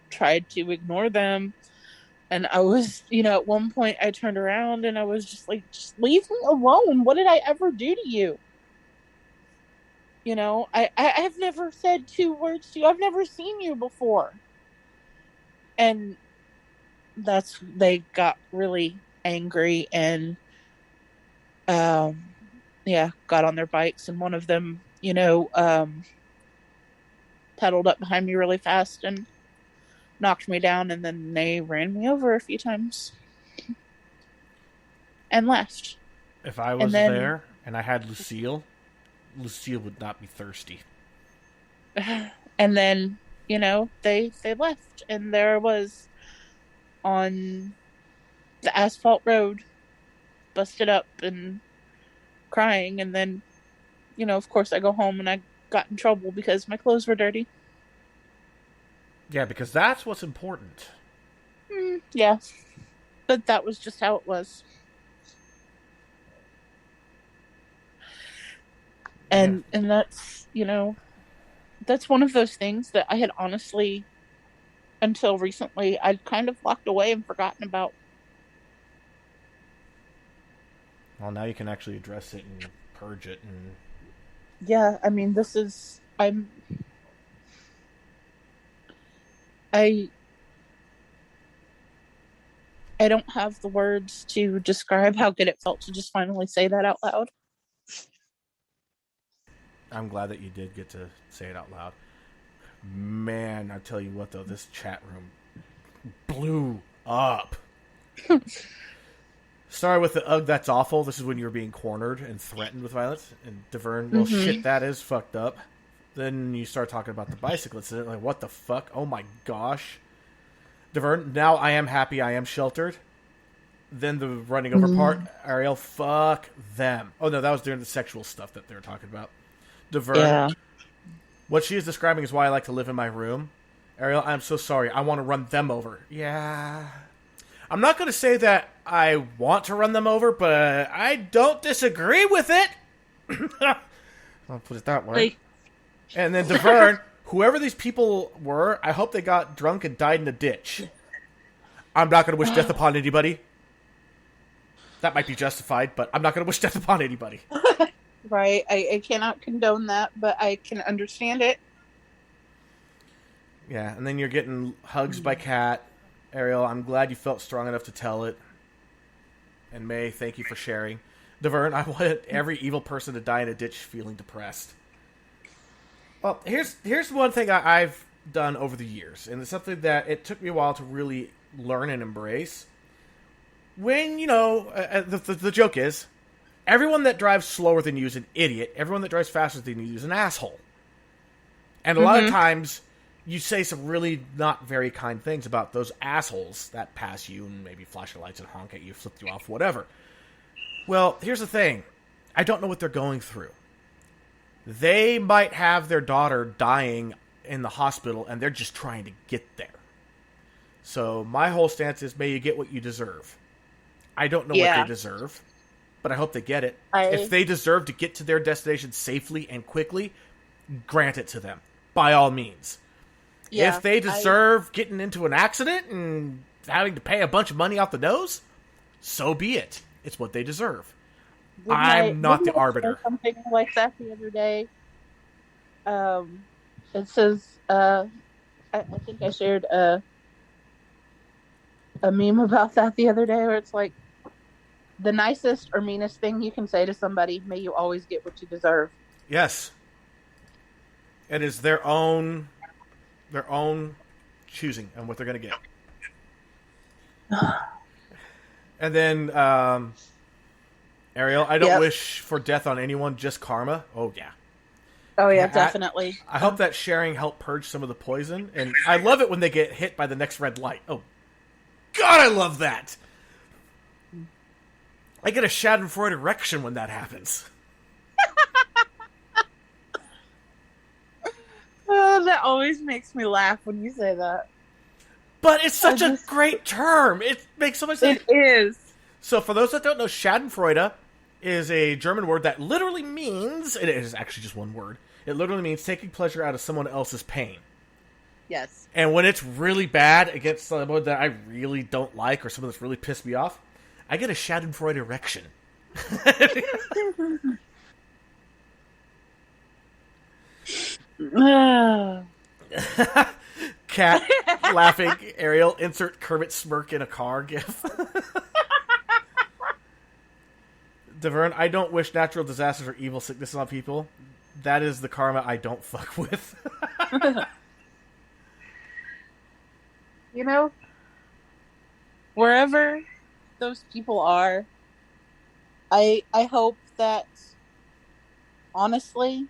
tried to ignore them. And I was, at one point I turned around and I was just like, just leave me alone. What did I ever do to you? I've never said 2 words to you. I've never seen you before. And they got really angry and, yeah, got on their bikes, and one of them, pedaled up behind me really fast and knocked me down, and then they ran me over a few times and left. If I And was then, there and I had Lucille would not be thirsty. and then, they left, and there I was on the asphalt road, busted up and crying. And then, of course, I go home and I got in trouble because my clothes were dirty. Yeah, because that's what's important. Yeah, but that was just how it was. And Yeah. and that's one of those things that I had honestly, until recently, I'd kind of locked away and forgotten about. Well, now you can actually address it and purge it. And Yeah, I mean, I I don't have the words to describe how good it felt to just finally say that out loud. I'm glad that you did get to say it out loud. Man, I tell you what, though, this chat room blew up. Started with the ugh, that's awful. This is when you were being cornered and threatened with violence. And Deverne, well, shit, that is fucked up. Then you start talking about the bicycle incident. Like, what the fuck? Oh my gosh. Devern, now I am happy I am sheltered. Then the running over part. Ariel, fuck them. Oh no, that was during the sexual stuff that they were talking about. Devern, Yeah. what she is describing is why I like to live in my room. Ariel, I'm so sorry. I want to run them over. Yeah. I'm not going to say that I want to run them over, but I don't disagree with it. I'll put it that way. Like, And then Devern, whoever these people were, I hope they got drunk and died in a ditch. I'm not going to wish death upon anybody. That might be justified, but I'm not going to wish death upon anybody. right. I cannot condone that, but I can understand it. Yeah, and then you're getting hugs by Kat. Ariel, I'm glad you felt strong enough to tell it. And May, thank you for sharing. Devern, I wanted every evil person to die in a ditch feeling depressed. Well, here's one thing I've done over the years, and it's something that it took me a while to really learn and embrace. When, the joke is, everyone that drives slower than you is an idiot. Everyone that drives faster than you is an asshole. And a lot of times, you say some really not very kind things about those assholes that pass you and maybe flash your lights and honk at you, flip you off, whatever. Well, here's the thing. I don't know what they're going through. They might have their daughter dying in the hospital, and they're just trying to get there. So my whole stance is, may you get what you deserve. I don't know what they deserve, but I hope they get it. If they deserve to get to their destination safely and quickly, grant it to them, by all means. If they deserve getting into an accident and having to pay a bunch of money out the nose, so be it. It's what they deserve. I'm not the arbiter. Something like that the other day. It says, I think I shared a meme about that the other day, where it's like, the nicest or meanest thing you can say to somebody, may you always get what you deserve. Yes. It is their own choosing and what they're going to get. And then, Ariel, I don't wish for death on anyone, just karma. Oh, yeah. Oh, yeah, definitely. I hope that sharing helped purge some of the poison. And I love it when they get hit by the next red light. Oh, God, I love that. I get a schadenfreude erection when that happens. Oh, that always makes me laugh when you say that. But it's such a great term. It makes so much sense. It is. So for those that don't know, schadenfreude is a German word that literally means, it is actually just one word, it literally means taking pleasure out of someone else's pain. Yes. And when it's really bad against someone that I really don't like or someone that's really pissed me off, I get a schadenfreude erection. Cat laughing. Ariel, insert Kermit smirk in a car gif. Devern, I don't wish natural disasters or evil sickness on people. That is the karma I don't fuck with. You know, wherever those people are, I hope that, honestly,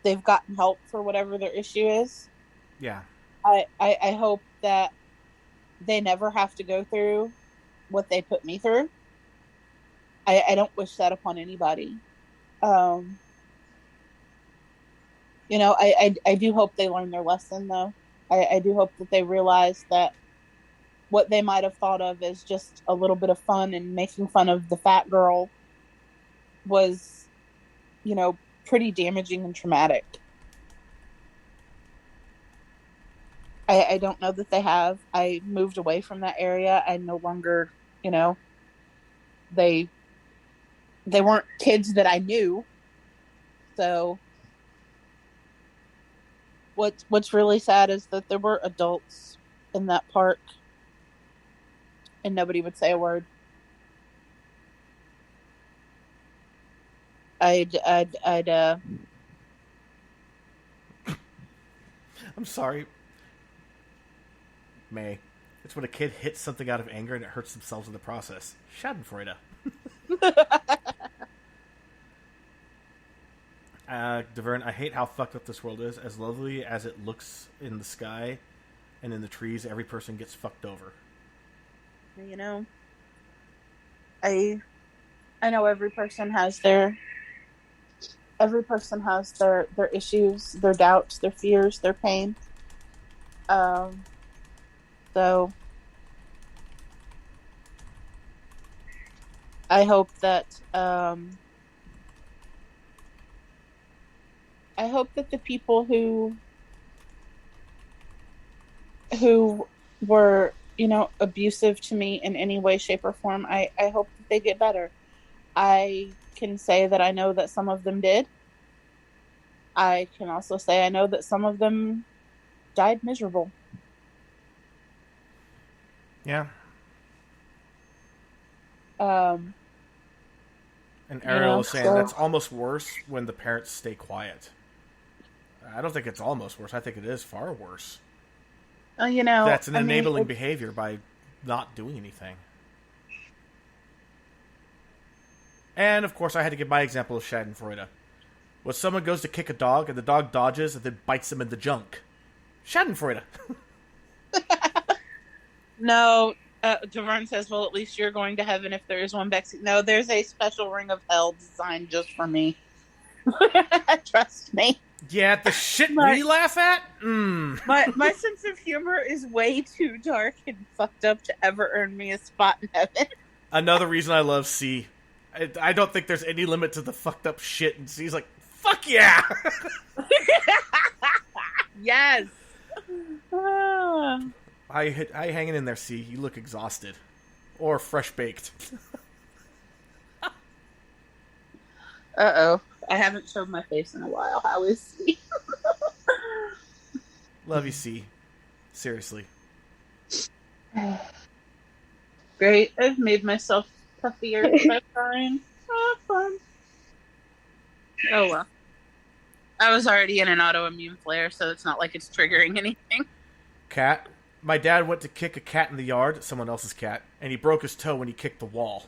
they've gotten help for whatever their issue is. Yeah. I hope that they never have to go through what they put me through. I don't wish that upon anybody. I do hope they learn their lesson, though. I do hope that they realize that what they might have thought of as just a little bit of fun and making fun of the fat girl was, pretty damaging and traumatic. I don't know that they have. I moved away from that area. I no longer, they weren't kids that I knew. So what's really sad is that there were adults in that park and nobody would say a word. I'm sorry, May. It's when a kid hits something out of anger and it hurts themselves in the process. Schadenfreude. Devern, I hate how fucked up this world is. As lovely as it looks in the sky and in the trees, every person gets fucked over. You know, I know every person has their issues, their doubts, their fears, their pain. So I hope that the people who were, abusive to me in any way, shape, or form, I hope that they get better. I can say that I know that some of them did. I can also say I know that some of them died miserable. Yeah. Um, And Ariel was saying that's almost worse when the parents stay quiet. I don't think it's almost worse. I think it is far worse. That's an enabling behavior by not doing anything. And, of course, I had to give my example of Schadenfreude. When someone goes to kick a dog, and the dog dodges and then bites him in the junk. Schadenfreude. No, Javern says, well, at least you're going to heaven if there is one backseat. No, there's a special ring of hell designed just for me. Trust me. Yeah, the shit we laugh at? My sense of humor is way too dark and fucked up to ever earn me a spot in heaven. Another reason I love C. I don't think there's any limit to the fucked up shit, and C's like, fuck yeah! Yes! I hanging in there, C. You look exhausted. Or fresh-baked. Uh-oh. I haven't showed my face in a while. How is C? Love you, C. Seriously. Great. I've made myself puffier by crying. Oh, fun. Oh, well. I was already in an autoimmune flare, so it's not like it's triggering anything. Cat. My dad went to kick a cat in the yard, someone else's cat, and he broke his toe when he kicked the wall.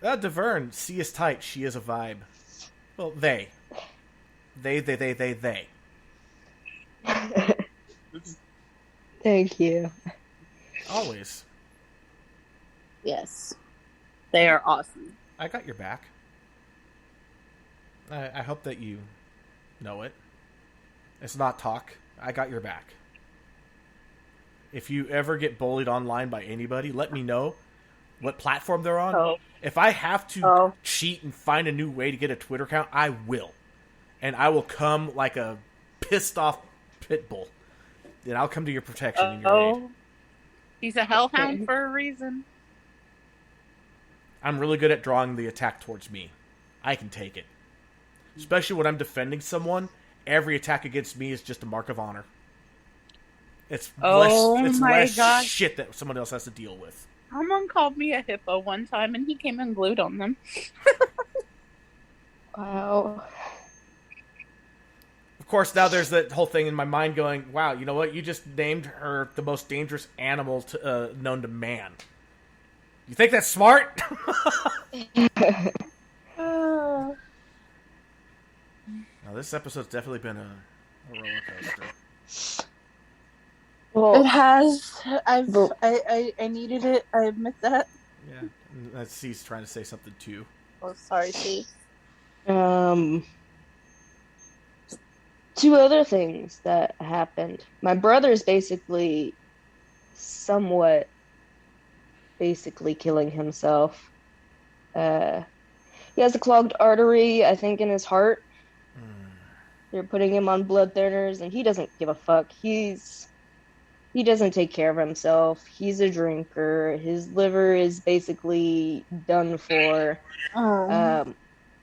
Devern, C is tight, she is a vibe. Well, they. They. Thank you. Always. Yes. They are awesome. I got your back. I hope that you know it. It's not talk. I got your back. If you ever get bullied online by anybody, let me know what platform they're on. Oh. If I have to cheat and find a new way to get a Twitter account, I will. And I will come like a pissed off pit bull. And I'll come to your protection and your aid. He's a hellhound for a reason. I'm really good at drawing the attack towards me. I can take it. Especially when I'm defending someone, every attack against me is just a mark of honor. It's less shit that someone else has to deal with. Someone called me a hippo one time, and he came and glued on them. Wow. Of course, now there's that whole thing in my mind going, wow, you know what? You just named her the most dangerous animal known to man. You think that's smart? Oh. Now, this episode's definitely been a roller coaster. Well, It has. I needed it. I admit that. Yeah. And C's trying to say something too. Oh, sorry, C. two other things that happened. My brother's somewhat killing himself. He has a clogged artery, I think, in his heart. They're putting him on blood thinners, and he doesn't give a fuck. He doesn't take care of himself. He's a drinker. His liver is basically done for.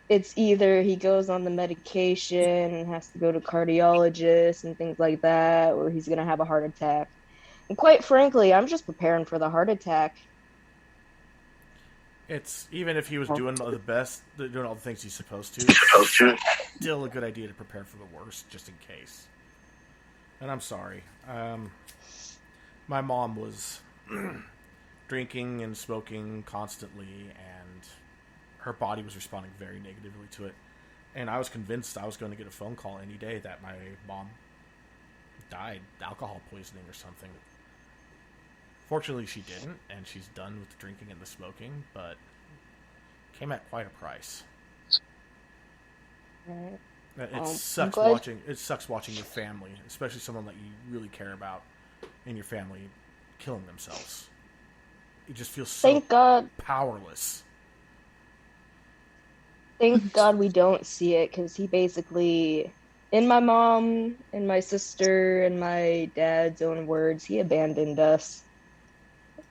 It's either he goes on the medication and has to go to cardiologist and things like that, or he's going to have a heart attack. And quite frankly, I'm just preparing for the heart attack. It's even if he was doing all the things he's supposed to, it's still a good idea to prepare for the worst, just in case. And I'm sorry. My mom was drinking and smoking constantly, and her body was responding very negatively to it. And I was convinced I was going to get a phone call any day that my mom died, alcohol poisoning or something. Fortunately, she didn't, and she's done with the drinking and the smoking, but it came at quite a price. It sucks watching. It sucks watching your family, especially someone that you really care about in your family, killing themselves. You just feel so Thank God. powerless. Thank God we don't see it, because he basically, in my mom, and my sister, and my dad's own words, he abandoned us.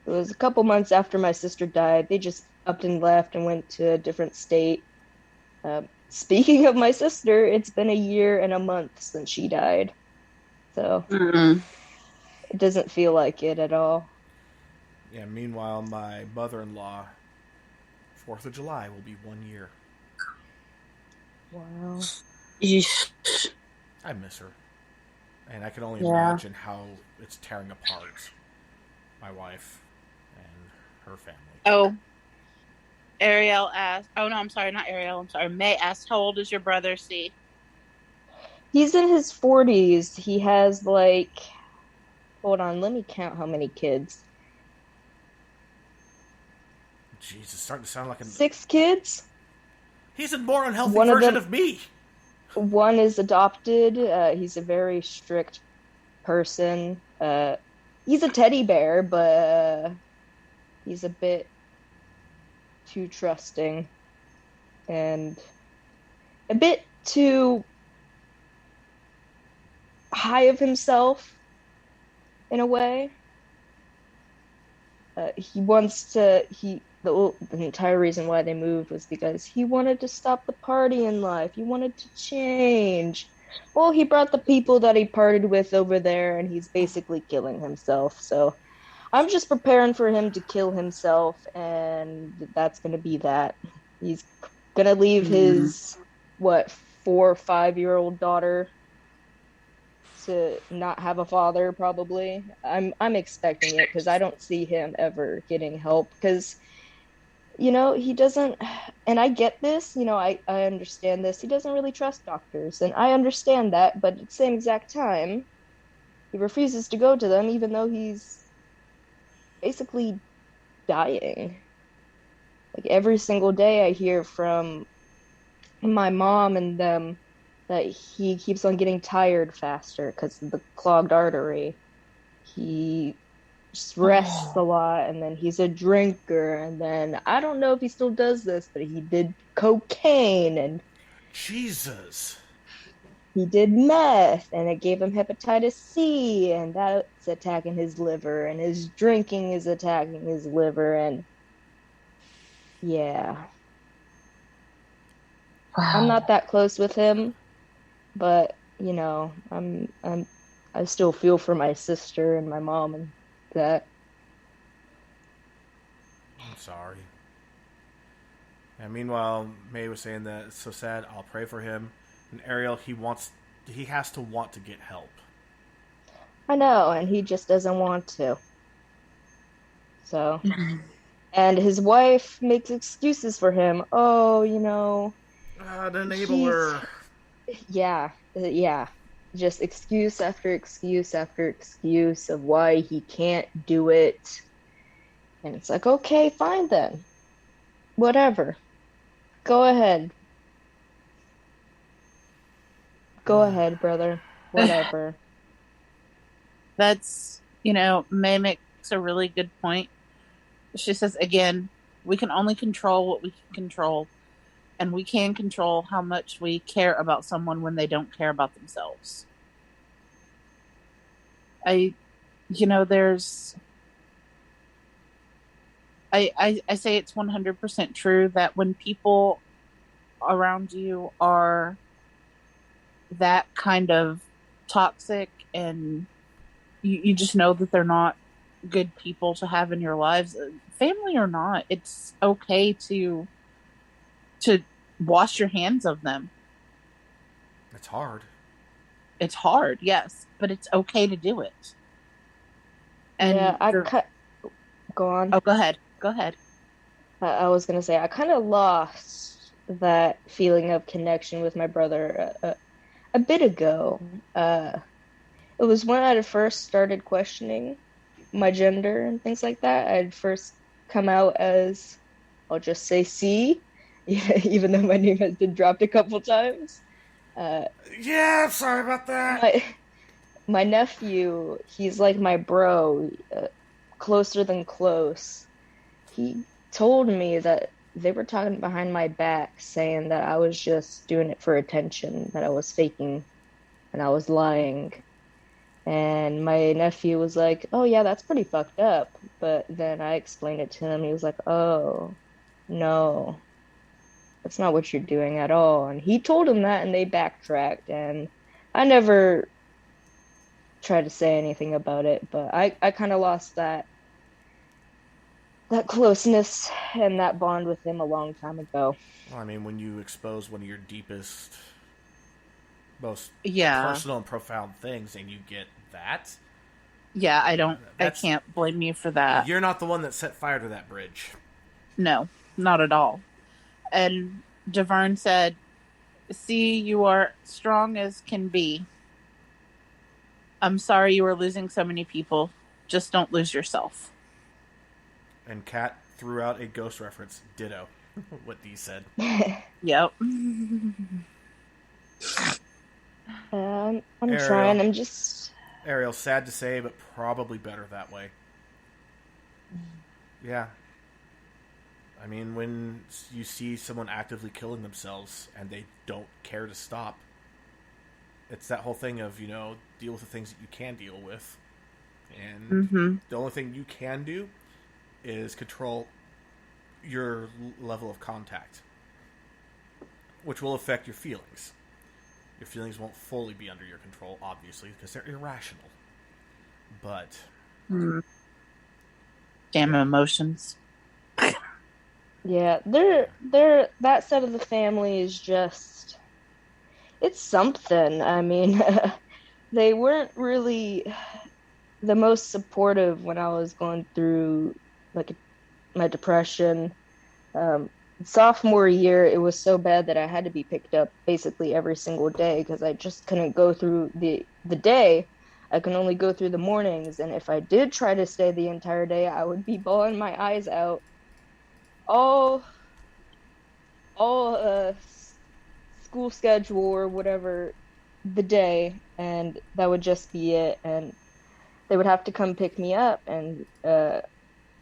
It was a couple months after my sister died. They just upped and left and went to a different state. Speaking of my sister, it's been a year and a month since she died. So it doesn't feel like it at all. Yeah, meanwhile, my mother-in-law, 4th of July will be 1 year. Wow. I miss her. And I can only imagine how it's tearing apart my wife and her family. Oh, Ariel asked. Oh no, I'm sorry, not Ariel. I'm sorry. May asked, "How old is your brother?" C. He's in his 40s. He has hold on, let me count how many kids. Jeez, it's starting to sound like 6 kids. He's a more unhealthy version of me. One is adopted. He's a very strict person. He's a teddy bear, but he's a bit too trusting and a bit too high of himself in a way. The entire reason why they moved was because he wanted to stop the party in life. He wanted to change. Well, he brought the people that he partied with over there, and he's basically killing himself. So I'm just preparing for him to kill himself, and that's going to be that. He's going to leave his, 4 or 5-year-old daughter to not have a father, probably. I'm expecting it, because I don't see him ever getting help, because he doesn't, and I get this, I understand this. He doesn't really trust doctors, and I understand that, but at the same exact time, he refuses to go to them, even though he's basically dying. Like, every single day I hear from my mom and them that he keeps on getting tired faster because of the clogged artery. He just rests a lot, and then he's a drinker, and then I don't know if he still does this, but he did cocaine, and Jesus, he did meth, and it gave him hepatitis C, and that's attacking his liver, and his drinking is attacking his liver, and yeah. Wow. I'm not that close with him, but I still feel for my sister and my mom and that. I'm sorry. And meanwhile, May was saying that it's so sad. I'll pray for him. And Ariel, he has to want to get help. I know, and he just doesn't want to. So, and his wife makes excuses for him. Oh, The enabler. Yeah. Just excuse after excuse after excuse of why he can't do it. And it's like, okay, fine then. Whatever. Go ahead. Go ahead, brother. Whatever. That's, May makes a really good point. She says, again, we can only control what we can control, and we can control how much we care about someone when they don't care about themselves. There's... I say it's 100% true that when people around you are that kind of toxic, and you just know that they're not good people to have in your lives, family or not, it's okay to wash your hands of them. It's hard. It's hard, yes, but it's okay to do it. And yeah, Go on. Oh, go ahead. Go ahead. I was gonna say I kind of lost that feeling of connection with my brother a bit ago. It was when I first started questioning my gender and things like that. I'd first come out as, I'll just say C, even though my name has been dropped a couple times. Uh, Yeah, I'm sorry about that. my my nephew, he's like my bro, closer than close. He told me that they were talking behind my back, saying that I was just doing it for attention, that I was faking and I was lying. And my nephew was like, "Oh yeah, that's pretty fucked up." But then I explained it to him. He was like, "Oh, no, that's not what you're doing at all." And he told him that, and they backtracked. And I never tried to say anything about it, but I kind of lost that closeness and that bond with him a long time ago. Well, I mean, when you expose one of your deepest, most Yeah. personal and profound things, and you get that, Yeah, I that's can't blame you for that. you're not the one that set fire to that bridge. No, not at all. And Javern said, "See, you are strong as can be. I'm sorry you are losing so many people. Just don't lose yourself." And Kat threw out a ghost reference. Ditto. What Dee said. Yep. I'm Ariel. trying. I'm just. Ariel, sad to say, but probably better that way. Yeah. I mean, when you see someone actively killing themselves and they don't care to stop, it's that whole thing of, deal with the things that you can deal with. And Mm-hmm. the only thing you can do is control your level of contact, which will affect your feelings. Your feelings won't fully be under your control, obviously, because they're irrational. But Damn yeah, emotions. Yeah, they're that side of the family is just it's something. I mean, they weren't really the most supportive when I was going through like my depression. Um, Sophomore year, it was so bad that I had to be picked up basically every single day because I just couldn't go through the day. I can only go through the mornings, and if I did try to stay the entire day, I would be bawling my eyes out all all school schedule or whatever the day, and that would just be it. And they would have to come pick me up, and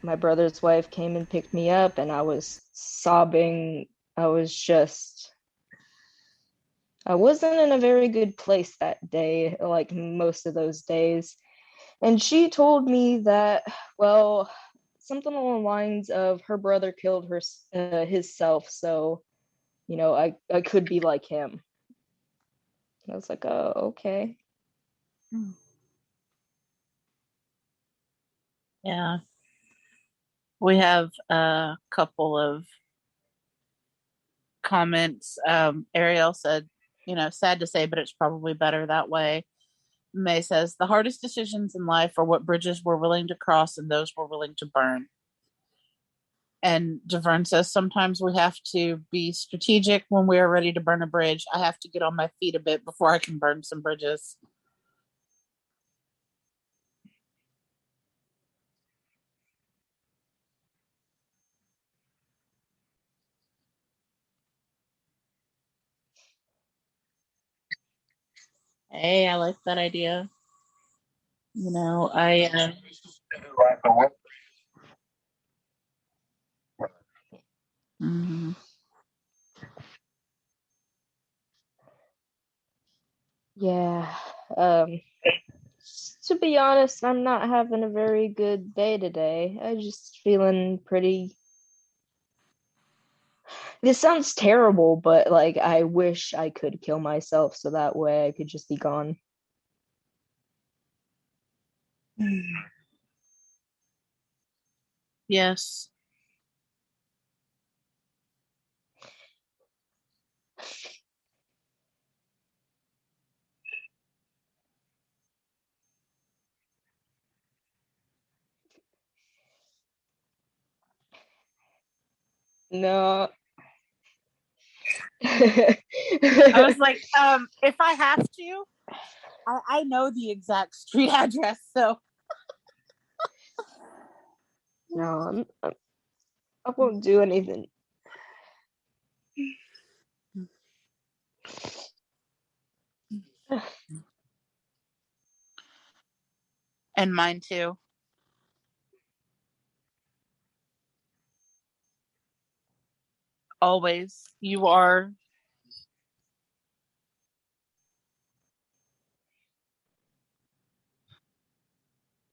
my brother's wife came and picked me up, and I was sobbing. I was just, I wasn't in a very good place that day, like most of those days. And she told me that, well, something along the lines of her brother killed his self, so I could be like him. I was like, oh, okay. Yeah. We have a couple of comments. Ariel said, sad to say, but it's probably better that way. May says, the hardest decisions in life are what bridges we're willing to cross and those we're willing to burn. And Javern says, sometimes we have to be strategic when we are ready to burn a bridge. I have to get on my feet a bit before I can burn some bridges. Hey, I like that idea. I mhm. Yeah. Um, to be honest, I'm not having a very good day today. I'm just feeling pretty. This sounds terrible, but like I wish I could kill myself so that way I could just be gone. Yes. No. I was like, if I have to, I know the exact street address, so. No, I won't do anything. And mine too. Always. You are.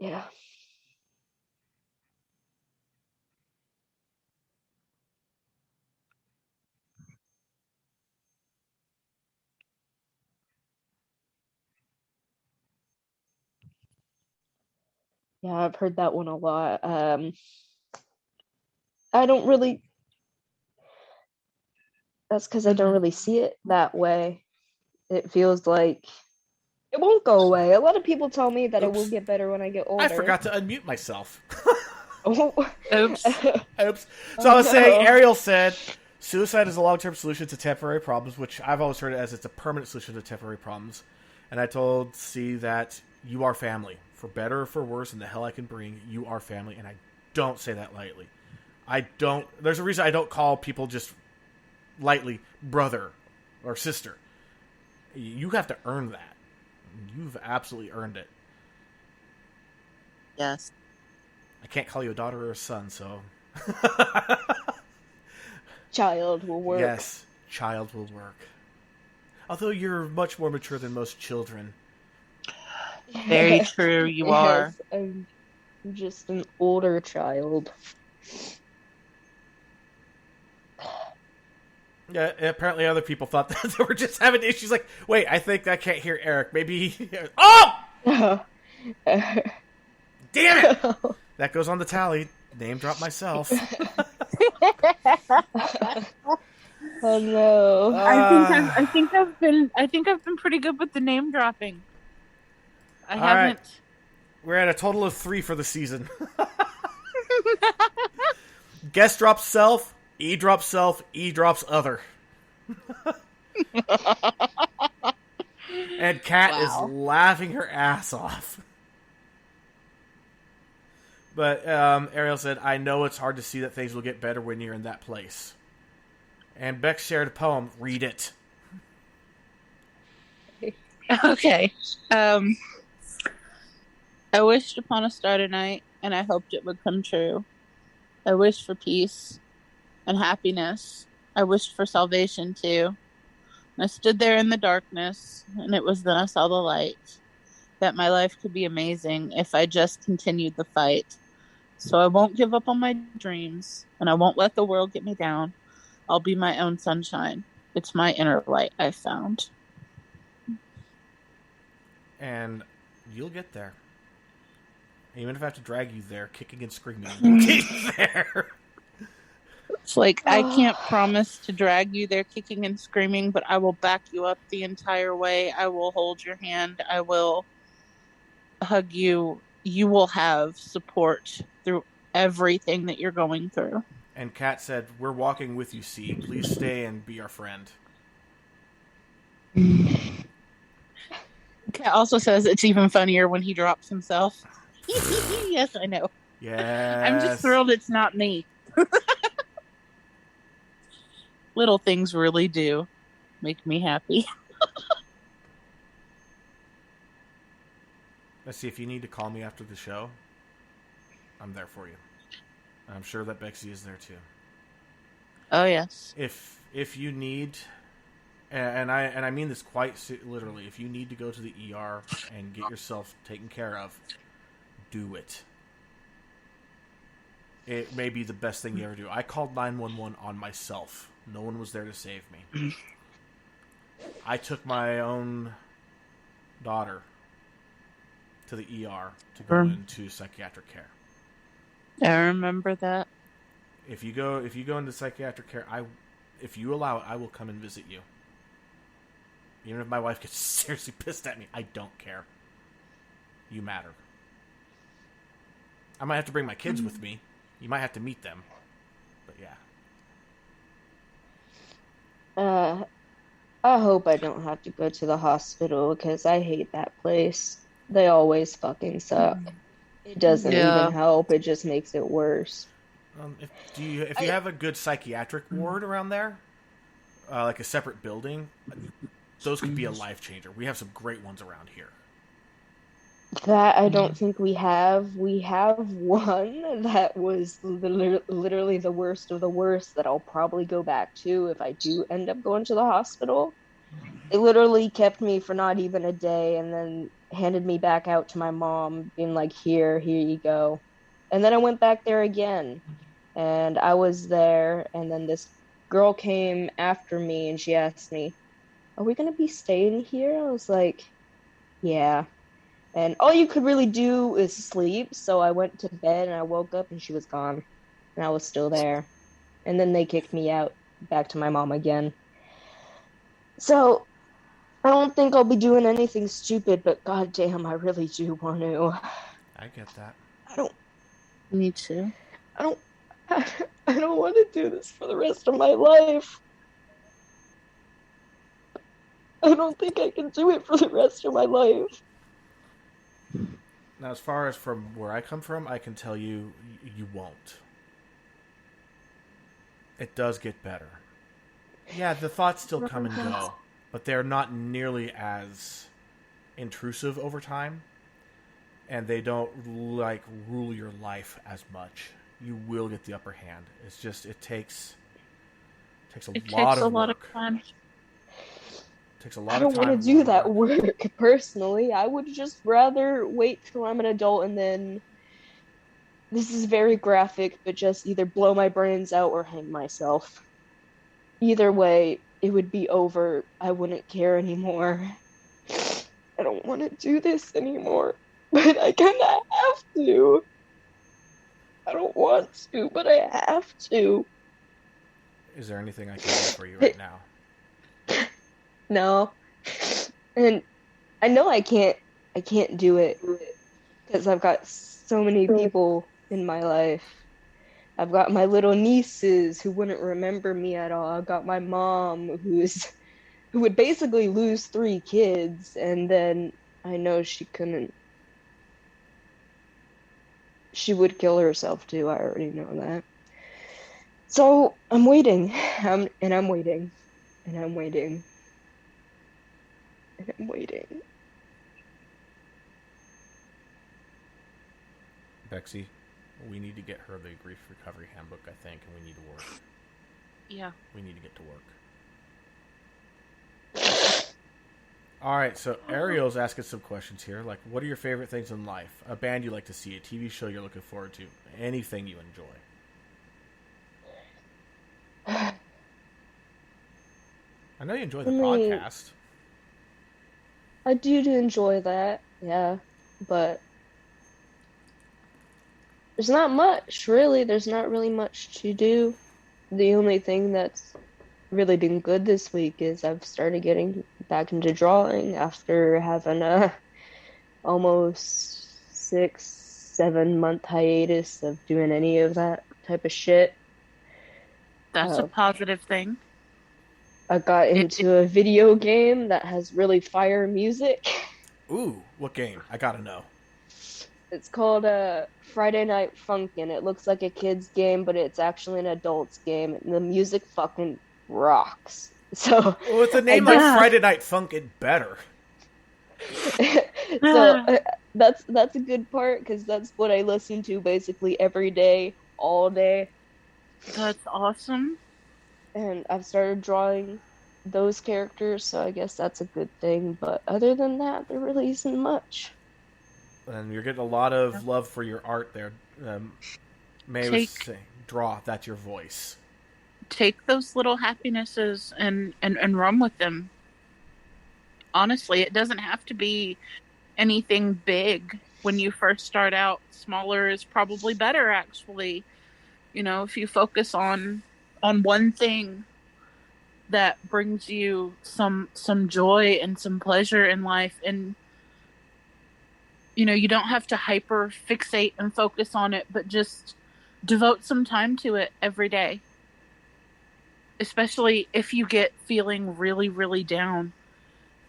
Yeah. Yeah, I've heard that one a lot. I don't really, that's because I don't really see it that way. It feels like it won't go away. A lot of people tell me that it will Oops. get better when I get older. I forgot to unmute myself. Oh. Oops. Oops. So I was saying, no. Ariel said, suicide is a long-term solution to temporary problems, which I've always heard it as it's a permanent solution to temporary problems. And I told C that you are family. For better or for worse, and the hell I can bring, you are family. And I don't say that lightly. There's a reason I don't call people just lightly brother or sister. You have to earn that. You've absolutely earned it. Yes. I can't call you a daughter or a son, so... Child will work. Yes, child will work. Although you're much more mature than most children. Very true, you are. I'm just an older child. Yeah, apparently other people thought that they were just having issues. Like, wait, I think I can't hear Eric. Maybe he... Oh! Damn it! That goes on the tally. Name drop myself. Oh no. I think I've been pretty good with the name dropping. I haven't. Right. We're at a total of 3 for the season. Guest drops self, E drops self, E drops other. And Kat is laughing her ass off. But Ariel said, I know it's hard to see that things will get better when you're in that place. And Beck shared a poem. Read it. Okay. I wished upon a star tonight, and I hoped it would come true. I wished for peace and happiness. I wished for salvation, too. I stood there in the darkness, and it was then I saw the light. That my life could be amazing if I just continued the fight. So I won't give up on my dreams, and I won't let the world get me down. I'll be my own sunshine. It's my inner light I found. And you'll get there. Even if I have to drag you there, kicking and screaming, you'll get there. It's like, I can't promise to drag you there kicking and screaming, but I will back you up the entire way. I will hold your hand. I will hug you. You will have support through everything that you're going through. And Kat said, we're walking with you, C. Please stay and be our friend. Kat also says it's even funnier when he drops himself. Yes, I know. Yes. I'm just thrilled it's not me. Little things really do make me happy. Let's see, if you need to call me after the show, I'm there for you. I'm sure that Bexy is there too. Oh yes. If you need, and I mean this quite literally, if you need to go to the ER and get yourself taken care of, do it. It may be the best thing you ever do. I called 911 on myself. No one was there to save me. I took my own daughter to the ER to go into psychiatric care. I remember that. If you go into psychiatric care, if you allow it, I will come and visit you. Even if my wife gets seriously pissed at me, I don't care. You matter. I might have to bring my kids with me. You might have to meet them. But yeah. Uh, I hope I don't have to go to the hospital because I hate that place. They always fucking suck. It doesn't even Yeah. help. It just makes it worse. If you I have a good psychiatric ward around there, like a separate building, those could be a life changer. We have some great ones around here. That I don't think we have. We have one that was literally the worst of the worst that I'll probably go back to if I do end up going to the hospital. It literally kept me for not even a day and then handed me back out to my mom, being like, here you go. And then I went back there again and I was there. And then this girl came after me and she asked me, are we going to be staying here? I was like, yeah. And all you could really do is sleep. So I went to bed and I woke up and she was gone and I was still there. And then they kicked me out back to my mom again. So I don't think I'll be doing anything stupid, but goddamn, I really do want to. I get that. I don't, Me too. I don't, I don't want to do this for the rest of my life. I don't think I can do it for the rest of my life. Now, as far as from where I come from, I can tell you, you won't. It does get better. Yeah, the thoughts still come and go, but they're not nearly as intrusive over time, and they don't like rule your life as much. You will get the upper hand. It's just it takes a lot of work. Time. Takes a lot I of don't time. want to do that work personally. I would just rather wait till I'm an adult and then this is very graphic, but just either blow my brains out or hang myself. Either way, it would be over. I wouldn't care anymore. I don't want to do this anymore, but I kind of have to. I don't want to, but I have to. Is there anything I can do for you right now? No. And I know I can't do it because I've got so many people in my life. I've got my little nieces who wouldn't remember me at all. I've got my mom who would basically lose 3 kids, and then I know she would kill herself too. I already know that. So I'm waiting. I'm waiting. And I'm waiting. And I'm waiting. Bexy, we need to get her the grief recovery handbook, I think, and we need to work. Yeah. We need to get to work. All right, so Ariel's asking some questions here, like, what are your favorite things in life? A band you like to see, a TV show you're looking forward to, anything you enjoy. I know you enjoy the podcast. I do enjoy that, yeah, but there's not much, really. There's not really much to do. The only thing that's really been good this week is I've started getting back into drawing after having a almost 6-7 month hiatus of doing any of that type of shit. That's a positive thing. I got into a video game that has really fire music. Ooh, what game? I gotta know. It's called Friday Night Funkin'. It looks like a kid's game, but it's actually an adult's game. And the music fucking rocks. So, well, with a name like Friday Night Funkin', better. So that's a good part because that's what I listen to basically every day, all day. That's awesome. And I've started drawing those characters, so I guess that's a good thing. But other than that, there really isn't much. And you're getting a lot of love for your art there. May was saying, draw, that's your voice. Take those little happinesses and run with them. Honestly, it doesn't have to be anything big. When you first start out, smaller is probably better, actually. You know, if you focus on one thing that brings you some joy and some pleasure in life, and you know, you don't have to hyper fixate and focus on it, but just devote some time to it every day. especially if you get feeling really, really down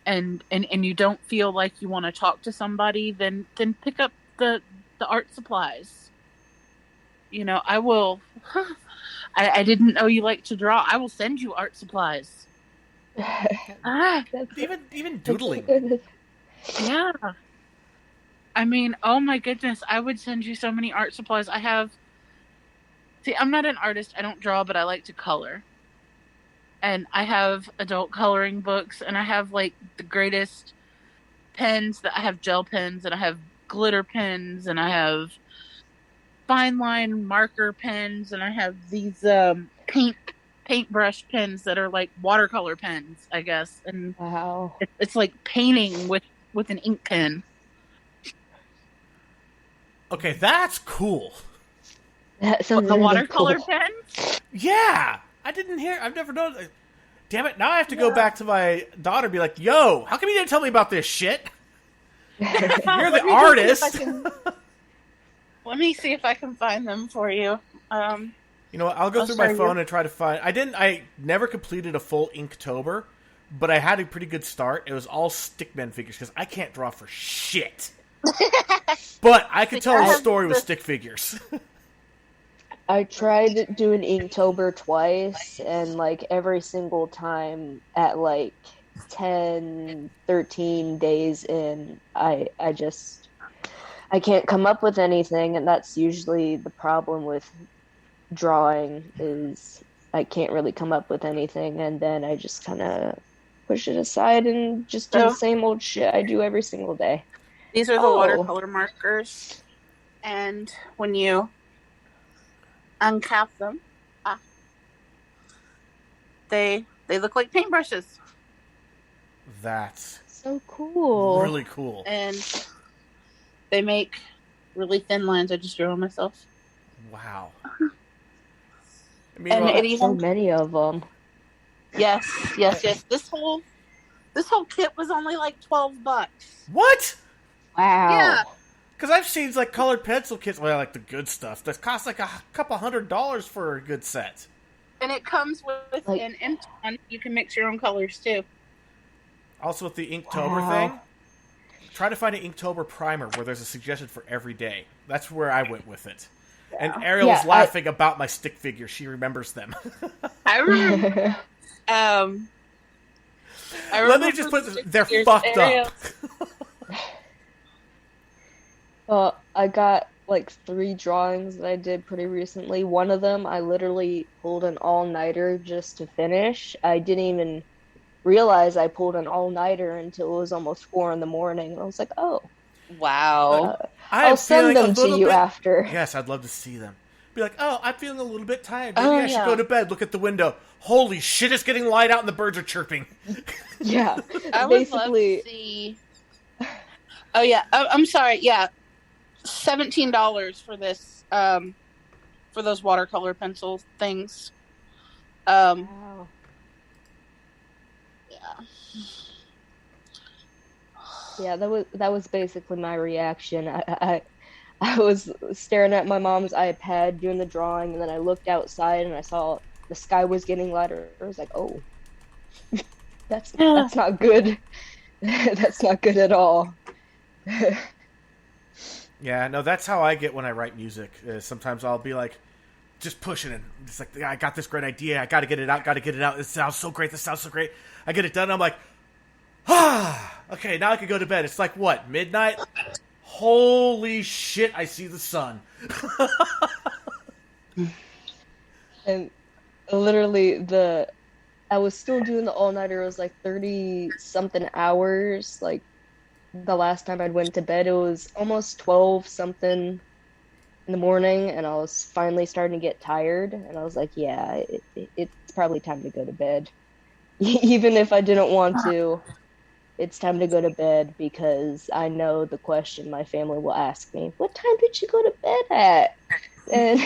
and you don't feel like you want to talk to somebody, then pick up the art supplies. You know, I will. I didn't know you like to draw. I will send you art supplies. Even doodling. Yeah. I mean, oh my goodness, I would send you so many art supplies. See, I'm not an artist. I don't draw, but I like to color. And I have adult coloring books, and I have like the greatest pens. That I have gel pens, and I have glitter pens, and I have fine line marker pens, and I have these paintbrush pens that are like watercolor pens, I guess. And Wow. it's like painting with an ink pen. Okay, that's cool. That sounds The really watercolor cool. pens? Yeah, I've never known. Damn it! Now I have to go back to my daughter and be like, "Yo, how come you didn't tell me about this shit? You're the artist." Let me see if I can find them for you. You know what? I'll go through my phone and try to find. I never completed a full Inktober, but I had a pretty good start. It was all stickman figures because I can't draw for shit. But I could tell a story with stick figures. I tried doing Inktober twice, and like every single time at like 10, 13 days in, I can't come up with anything, and that's usually the problem with drawing, is I can't really come up with anything, and then I just kind of push it aside and just do the same old shit I do every single day. These are the watercolor markers, and when you uncap them, they look like paintbrushes. That's so cool. Really cool. And they make really thin lines. I just drew them myself. Wow. And it even so many of them. Yes. This whole kit was only like $12. What? Wow. Yeah. Because I've seen like colored pencil kits, well, like the good stuff, that costs like a couple $100 for a good set. And it comes with like, an empty one. You can mix your own colors too. Also with the Inktober thing, try to find an Inktober primer where there's a suggestion for every day. That's where I went with it. And Ariel was laughing about my stick figures. She remembers them. I remember. Let me just put they're fucked up. Well, I got like 3 drawings that I did pretty recently. One of them, I literally pulled an all-nighter just to finish. I didn't even realize I pulled an all-nighter until it was almost 4 in the morning. I was like, oh. Wow. I'll send them to you after. Yes, I'd love to see them. Be like, oh, I'm feeling a little bit tired. Maybe I should go to bed. Look at the window. Holy shit, it's getting light out and the birds are chirping. Yeah. I would love to see... Oh, yeah. I'm sorry. Yeah. $17 for this, for those watercolor pencil things. Wow. Yeah, that was basically my reaction. I was staring at my mom's iPad doing the drawing, and then I looked outside and I saw the sky was getting lighter. I was like, oh, that's not good. That's not good at all. Yeah, no, that's how I get when I write music. Sometimes I'll be like, just pushing it. It's like, I got this great idea. I got to get it out. It sounds so great. I get it done. And I'm like, okay, now I can go to bed. It's like, what, midnight? Holy shit, I see the sun. And literally, I was still doing the all-nighter. It was like 30-something hours. Like, the last time I went to bed, it was almost 12-something in the morning, and I was finally starting to get tired. And I was like, yeah, it's probably time to go to bed. Even if I didn't want to, it's time to go to bed, because I know the question my family will ask me, what time did you go to bed at? And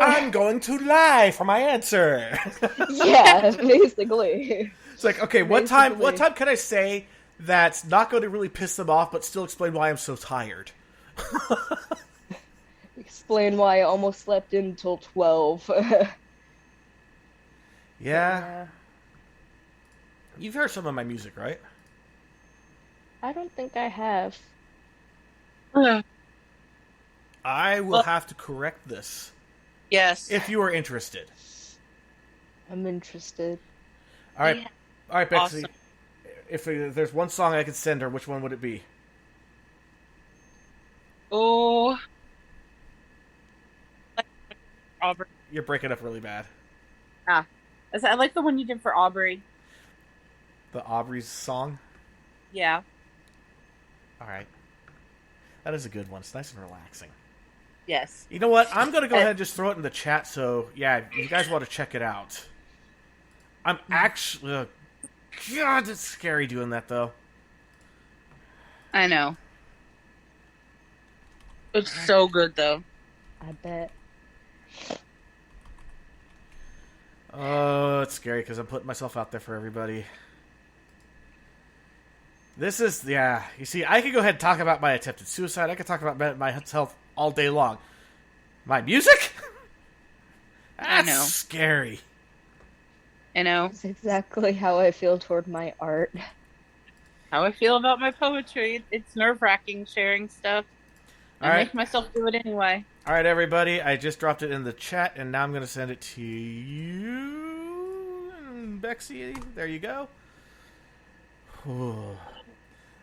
I'm going to lie for my answer. Yeah, basically. It's like, okay, what time can I say that's not going to really piss them off, but still explain why I'm so tired? Explain why I almost slept until 12. Yeah. You've heard some of my music, right? I don't think I have. I will have to correct this Yes. if you are interested. I'm interested. All right, Yeah. all right, Betsy. Awesome. If there's one song I could send her, which one would it be? Oh. Aubrey. You're breaking up really bad. I like the one you did for Aubrey. The Aubrey's song. Yeah. All right, that is a good one. It's nice and relaxing. Yes. You know what? I'm going to go ahead and just throw it in the chat. So, yeah, you guys want to check it out. I'm actually... God, it's scary doing that, though. I know. It's so good, though. I bet. Oh, it's scary because I'm putting myself out there for everybody. This is... Yeah, you see, I could go ahead and talk about my attempted suicide. I could talk about my health all day long. My music? That's know. scary. I know That's exactly how I feel toward my art. how I feel about my poetry. It's nerve-wracking sharing stuff. I All right. make myself do it anyway. All right, everybody. I just dropped it in the chat, and now I'm going to send it to you, Bexy. There you go. Whew.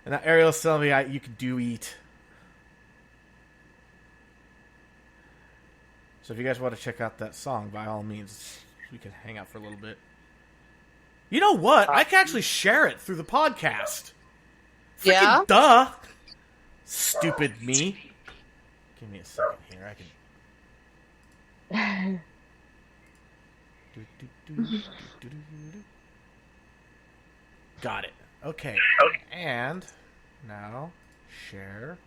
And now Ariel's telling me you can do eat. So if you guys want to check out that song, by all means, we can hang out for a little bit. You know what? I can actually share it through the podcast. Freaking Yeah? duh. Stupid me. Give me a second here. I can. Got it. Okay. And now share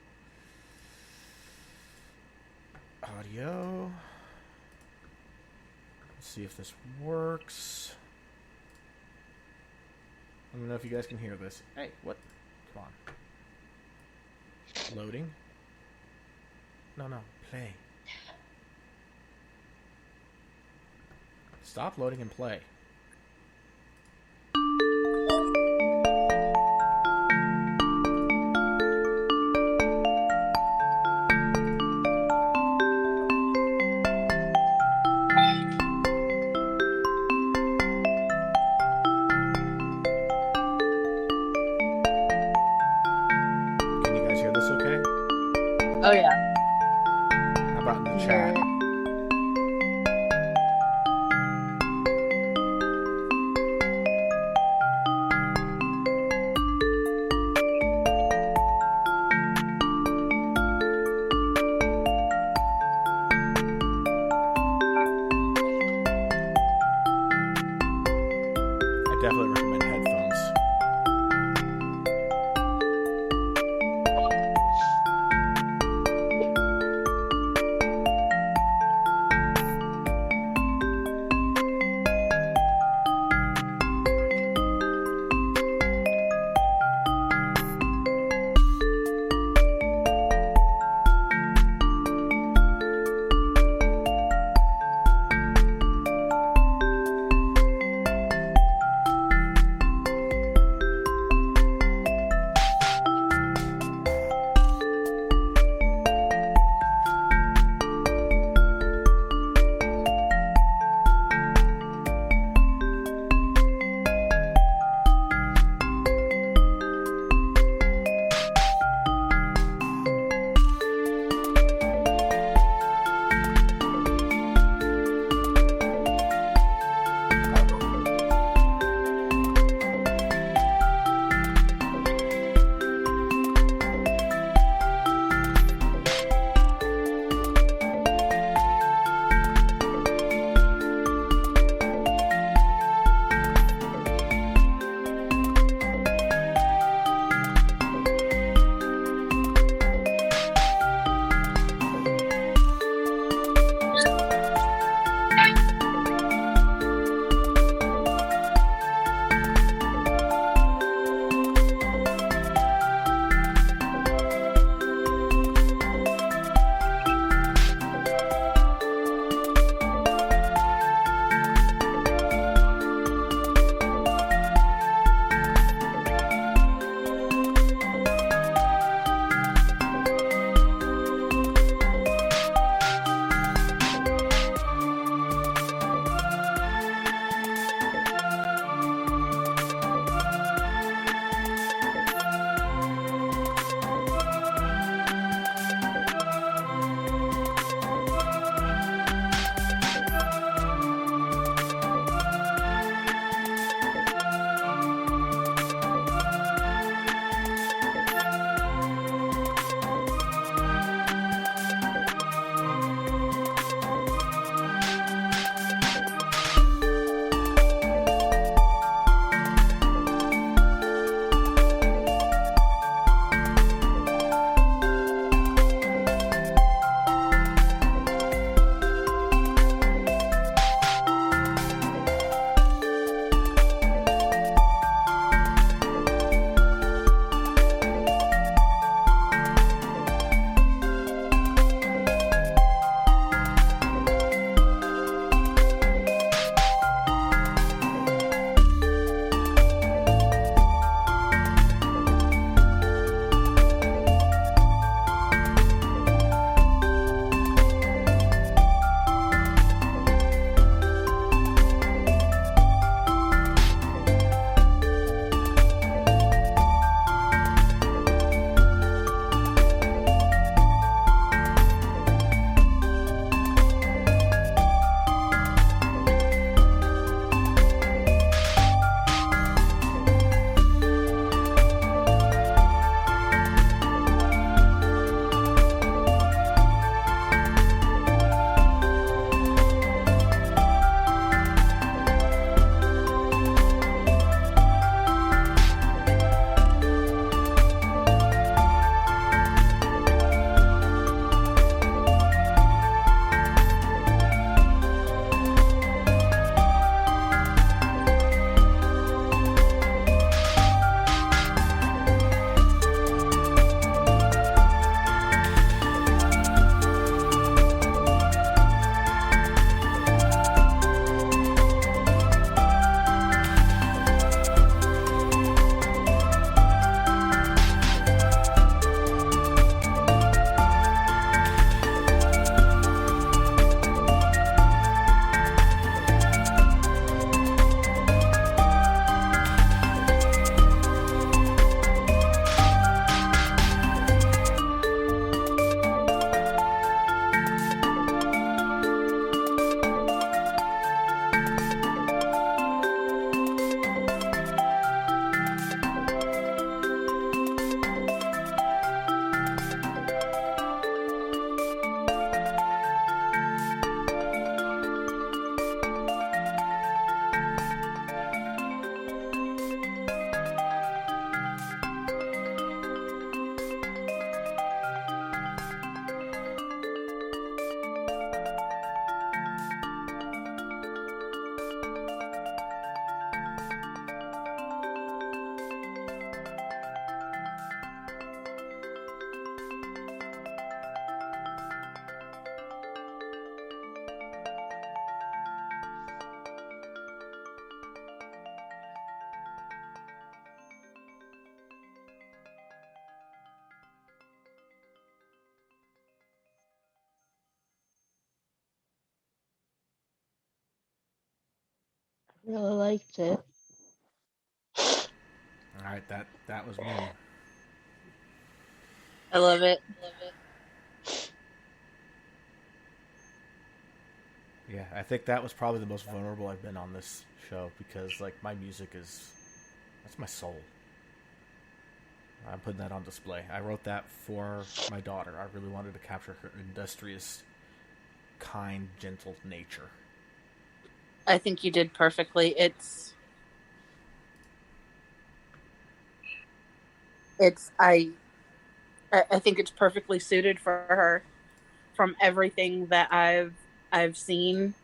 audio. Let's see if this works. Let me know if you guys can hear this. Hey, what? Come on. Loading. No, play. Stop loading and play. Can you guys hear this okay? Oh, yeah. How about in the Hear chat? it. I definitely recommend headphones. Really liked it. All right, that was me. I love it. Yeah, I think that was probably the most vulnerable I've been on this show because like my music is that's my soul. I'm putting that on display. I wrote that for my daughter. I really wanted to capture her industrious, kind, gentle nature. I think you did perfectly. It's I think it's perfectly suited for her from everything that I've seen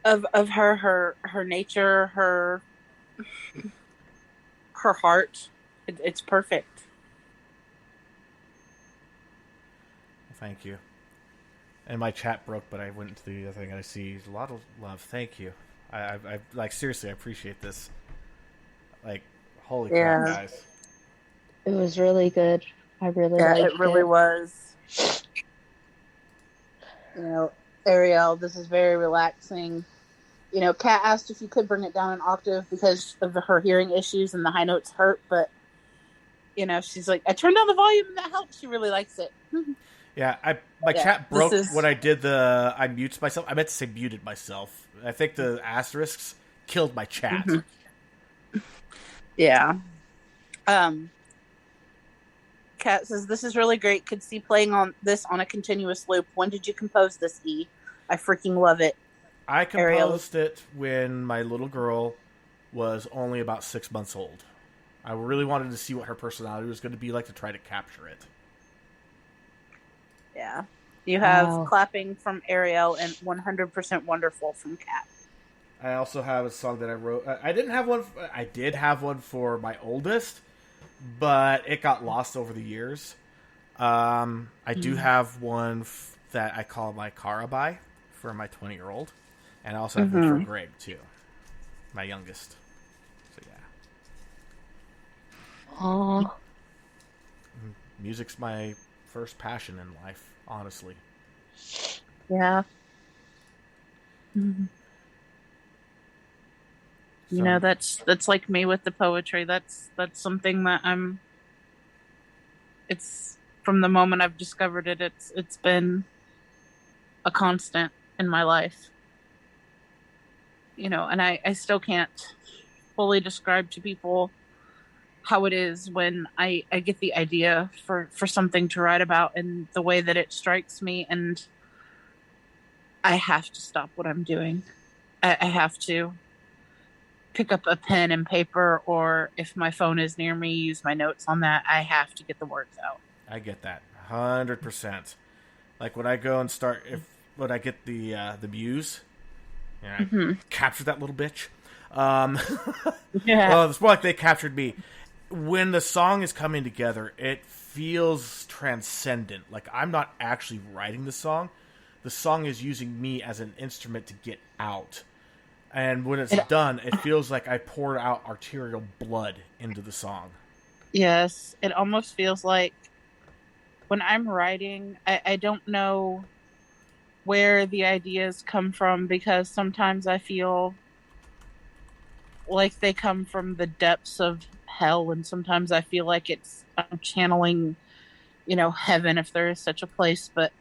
of her nature, her heart. It's perfect. Thank you. And my chat broke, but I went into the other thing and I see a lot of love. Thank you. I like seriously, I appreciate this. Like, holy crap, Yeah. guys! It was really good. I really Yeah, liked it really it. was. You know, Ariel, this is very relaxing. You know, Kat asked if you could bring it down an octave because of her hearing issues and the high notes hurt, but you know, she's like, I turned down the volume and that helps. She really likes it. Yeah, my Yeah, chat this broke is when I did the I mutes myself. I meant to say muted myself. I think the asterisks killed my chat. yeah. Kat says this is really great. Could see playing on this on a continuous loop. When did you compose this, E? I freaking love it. I Ariel. composed it when my little girl was only about 6 months old. I really wanted to see what her personality was going to be like to try to capture it. Yeah. You have Wow. clapping from Ariel and 100% wonderful from Kat. I also have a song that I wrote. I didn't have one. I did have one for my oldest, but it got lost over the years. I do have one that I call my Carabai for my 20-year-old, and I also have one for Greg too, my youngest. So yeah, Aw. music's my first passion in life, honestly. Yeah. You know, that's like me with the poetry. That's something that it's from the moment I've discovered it, it's been a constant in my life. You know, and I still can't fully describe to people how it is when I get the idea for something to write about and the way that it strikes me, and I have to stop what I'm doing. I have to pick up a pen and paper, or if my phone is near me, use my notes on that. I have to get the words out. I get that 100%. Like when I go and start, when I get the muse, and I capture that little bitch. Yeah. Well, it's more like they captured me. When the song is coming together, it feels transcendent. Like I'm not actually writing the song. The song is using me as an instrument to get out. And when it's done, it feels like I poured out arterial blood into the song. Yes, it almost feels like when I'm writing, I don't know where the ideas come from because sometimes I feel like they come from the depths of hell, and sometimes I feel like I'm channeling, you know, heaven if there is such a place. But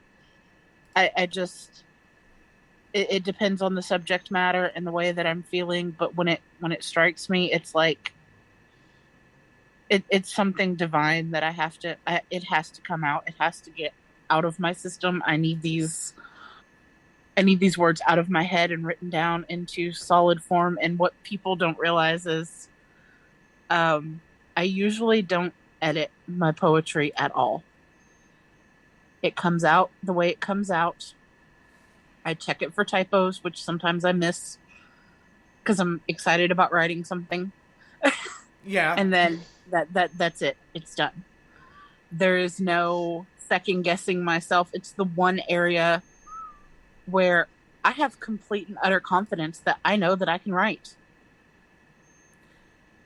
I just it depends on the subject matter and the way that I'm feeling. But when it strikes me, it's like it's something divine that it has to come out. It has to get out of my system. I need these words out of my head and written down into solid form. And what people don't realize is I usually don't edit my poetry at all. It comes out the way it comes out. I check it for typos, which sometimes I miss because I'm excited about writing something. Yeah. And then that's it. It's done. There is no second guessing myself. It's the one area where I have complete and utter confidence that I know that I can write.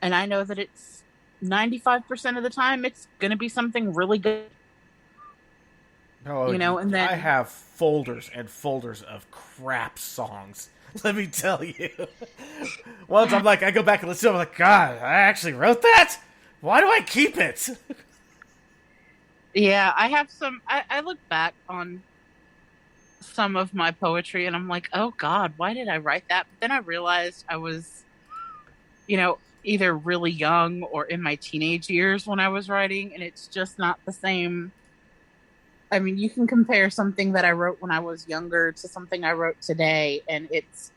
And I know that it's 95% of the time it's going to be something really good. Oh, And then I have folders and folders of crap songs. Let me tell you. Once I'm like, I go back and listen to it, I'm like, God, I actually wrote that? Why do I keep it? yeah, I have some. I look back on some of my poetry and I'm like, oh God, why did I write that? But then I realized I was, either really young or in my teenage years when I was writing, and it's just not the same. I mean, you can compare something that I wrote when I was younger to something I wrote today, and it's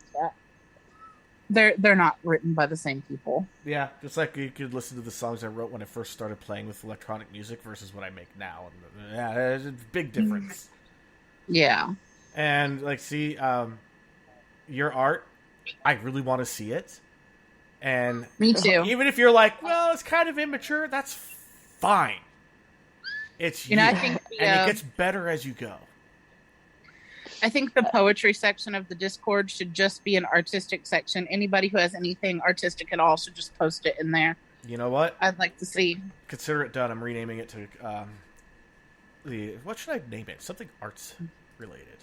they're not written by the same people. Yeah, just like you could listen to the songs I wrote when I first started playing with electronic music versus what I make now. And, yeah, there's a big difference. Yeah. And, like, see, your art, I really want to see it. And Me too. even if you're like, well, it's kind of immature, that's fine. It's you, I think and it gets better as you go. I think the poetry section of the Discord should just be an artistic section. Anybody who has anything artistic at all should just post it in there. You know what? I'd like to see. Consider it done. I'm renaming it to what should I name it? Something arts related.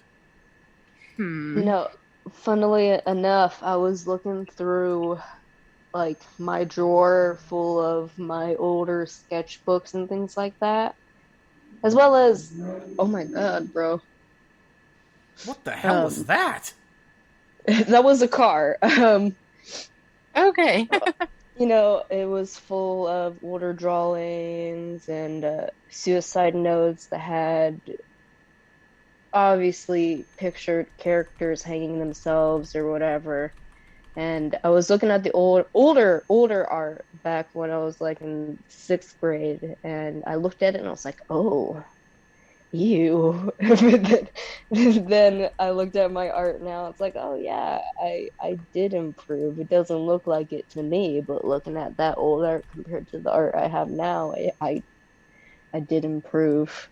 Funnily enough, I was looking through like my drawer full of my older sketchbooks and things like that, as well as, oh my God, bro, what the hell was that? that was a car. Okay. It was full of older drawings and suicide notes that had obviously pictured characters hanging themselves or whatever. And I was looking at the older art back when I was like in 6th grade, and I looked at it and I was like, oh, ew. But then I looked at my art now, it's like, oh yeah, I did improve. It doesn't look like it to me, but looking at that old art compared to the art I have now, I did improve.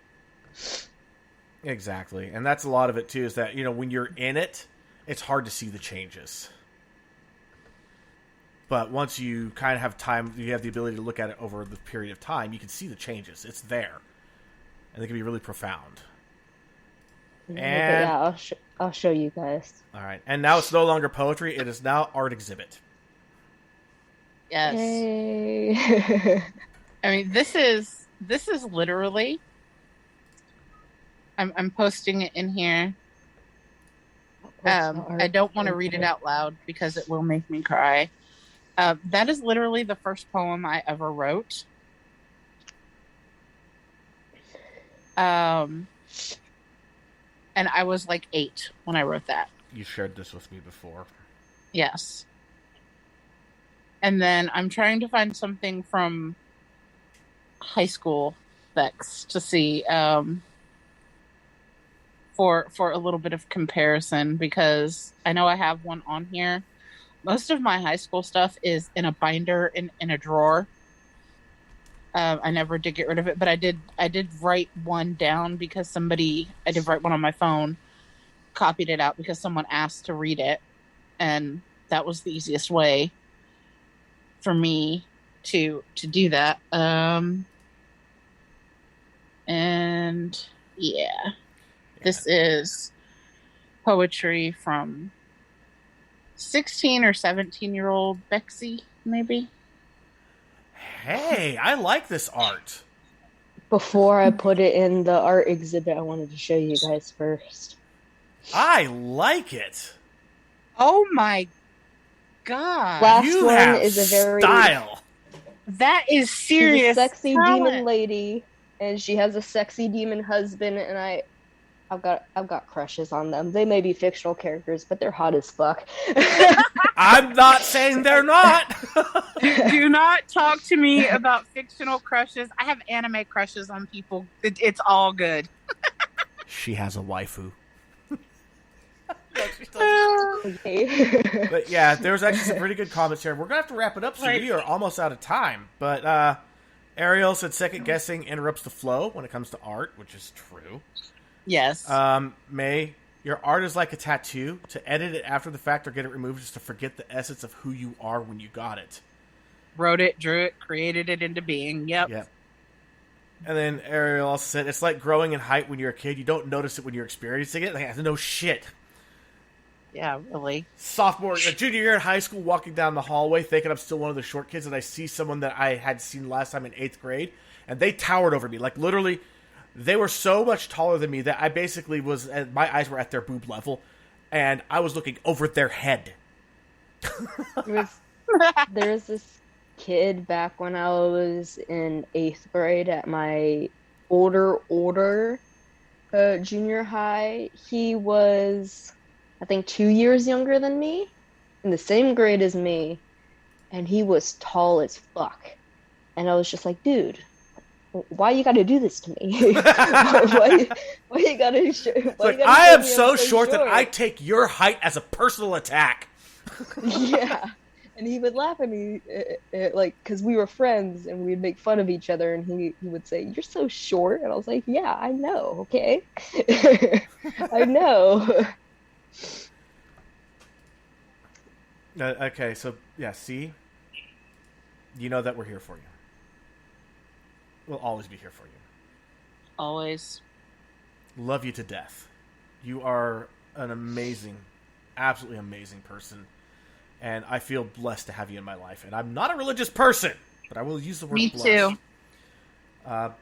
Exactly. And that's a lot of it too, is that, when you're in it, it's hard to see the changes. But once you kind of have time, you have the ability to look at it over the period of time, you can see the changes. It's there. And they can be really profound. And yeah, I'll show you guys. All right. And now it's no longer poetry. It is now art exhibit. Yes. Hey. I mean, this is literally, I'm posting it in here. I don't want to read it out loud because it will make me cry. That is literally the first poem I ever wrote. And I was like 8 when I wrote that. You shared this with me before. Yes. And then I'm trying to find something from high school next to see for a little bit of comparison, because I know I have one on here. Most of my high school stuff is in a binder in a drawer. I never did get rid of it, but I did write one down because I did write one on my phone, copied it out because someone asked to read it, and that was the easiest way for me to do that. And yeah, this is poetry from 16 or 17-year-old Bexy, maybe. Hey, I like this art. Before I put it in the art exhibit, I wanted to show you guys first. I like it. Oh my God. Last You one have is a very style. That is serious. She's a sexy talent. demon lady, and she has a sexy demon husband, and I've got crushes on them. They may be fictional characters, but they're hot as fuck. I'm not saying they're not. Do not talk to me about fictional crushes. I have anime crushes on people. It's all good. She has a waifu. Okay. But yeah, there's actually some pretty good comments here. We're going to have to wrap it up, so Right. we are almost out of time. But Ariel said second guessing interrupts the flow when it comes to art, which is true. Yes. May, your art is like a tattoo. To edit it after the fact or get it removed is to forget the essence of who you are when you got it. Wrote it, drew it, created it into being. Yep. And then Ariel also said, it's like growing in height when you're a kid. You don't notice it when you're experiencing it. Like, no shit. Yeah, really. Junior year in high school, walking down the hallway, thinking I'm still one of the short kids, and I see someone that I had seen last time in 8th grade, and they towered over me. Like, literally, they were so much taller than me that I basically was, my eyes were at their boob level, and I was looking over their head. There's this kid back when I was in 8th grade at my older junior high. He was, I think, 2 years younger than me, in the same grade as me, and he was tall as fuck. And I was just like, dude, why you gotta do this to me? why you gotta? I am so short that I take your height as a personal attack. Yeah. And he would laugh at me, like, because we were friends and we'd make fun of each other. And he would say, "You're so short." And I was like, "Yeah, I know. Okay, I know." Okay, so yeah, see, you know that we're here for you. We'll always be here for you. Always. Love you to death. You are an amazing, absolutely amazing person. And I feel blessed to have you in my life. And I'm not a religious person, but I will use the word Me blessed. too.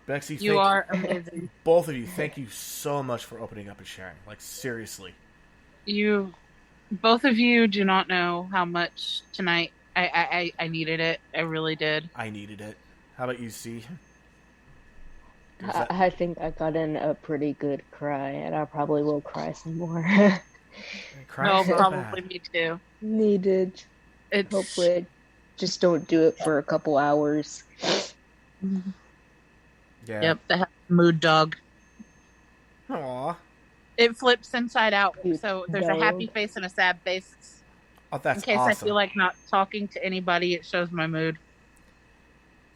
Bexy, You are amazing. Both of you, thank you so much for opening up and sharing. Like, seriously. Both of you do not know how much tonight I needed it. I really did. I needed it. How about you, C? I think I got in a pretty good cry, and I probably will cry some more. No, probably me too. Needed. Hopefully, I just don't do it for a couple hours. Yeah. Yep, the mood dog. Aw. It flips inside out, You so there's a dog. happy face and a sad face. Oh, that's in case awesome. I feel like not talking to anybody, it shows my mood.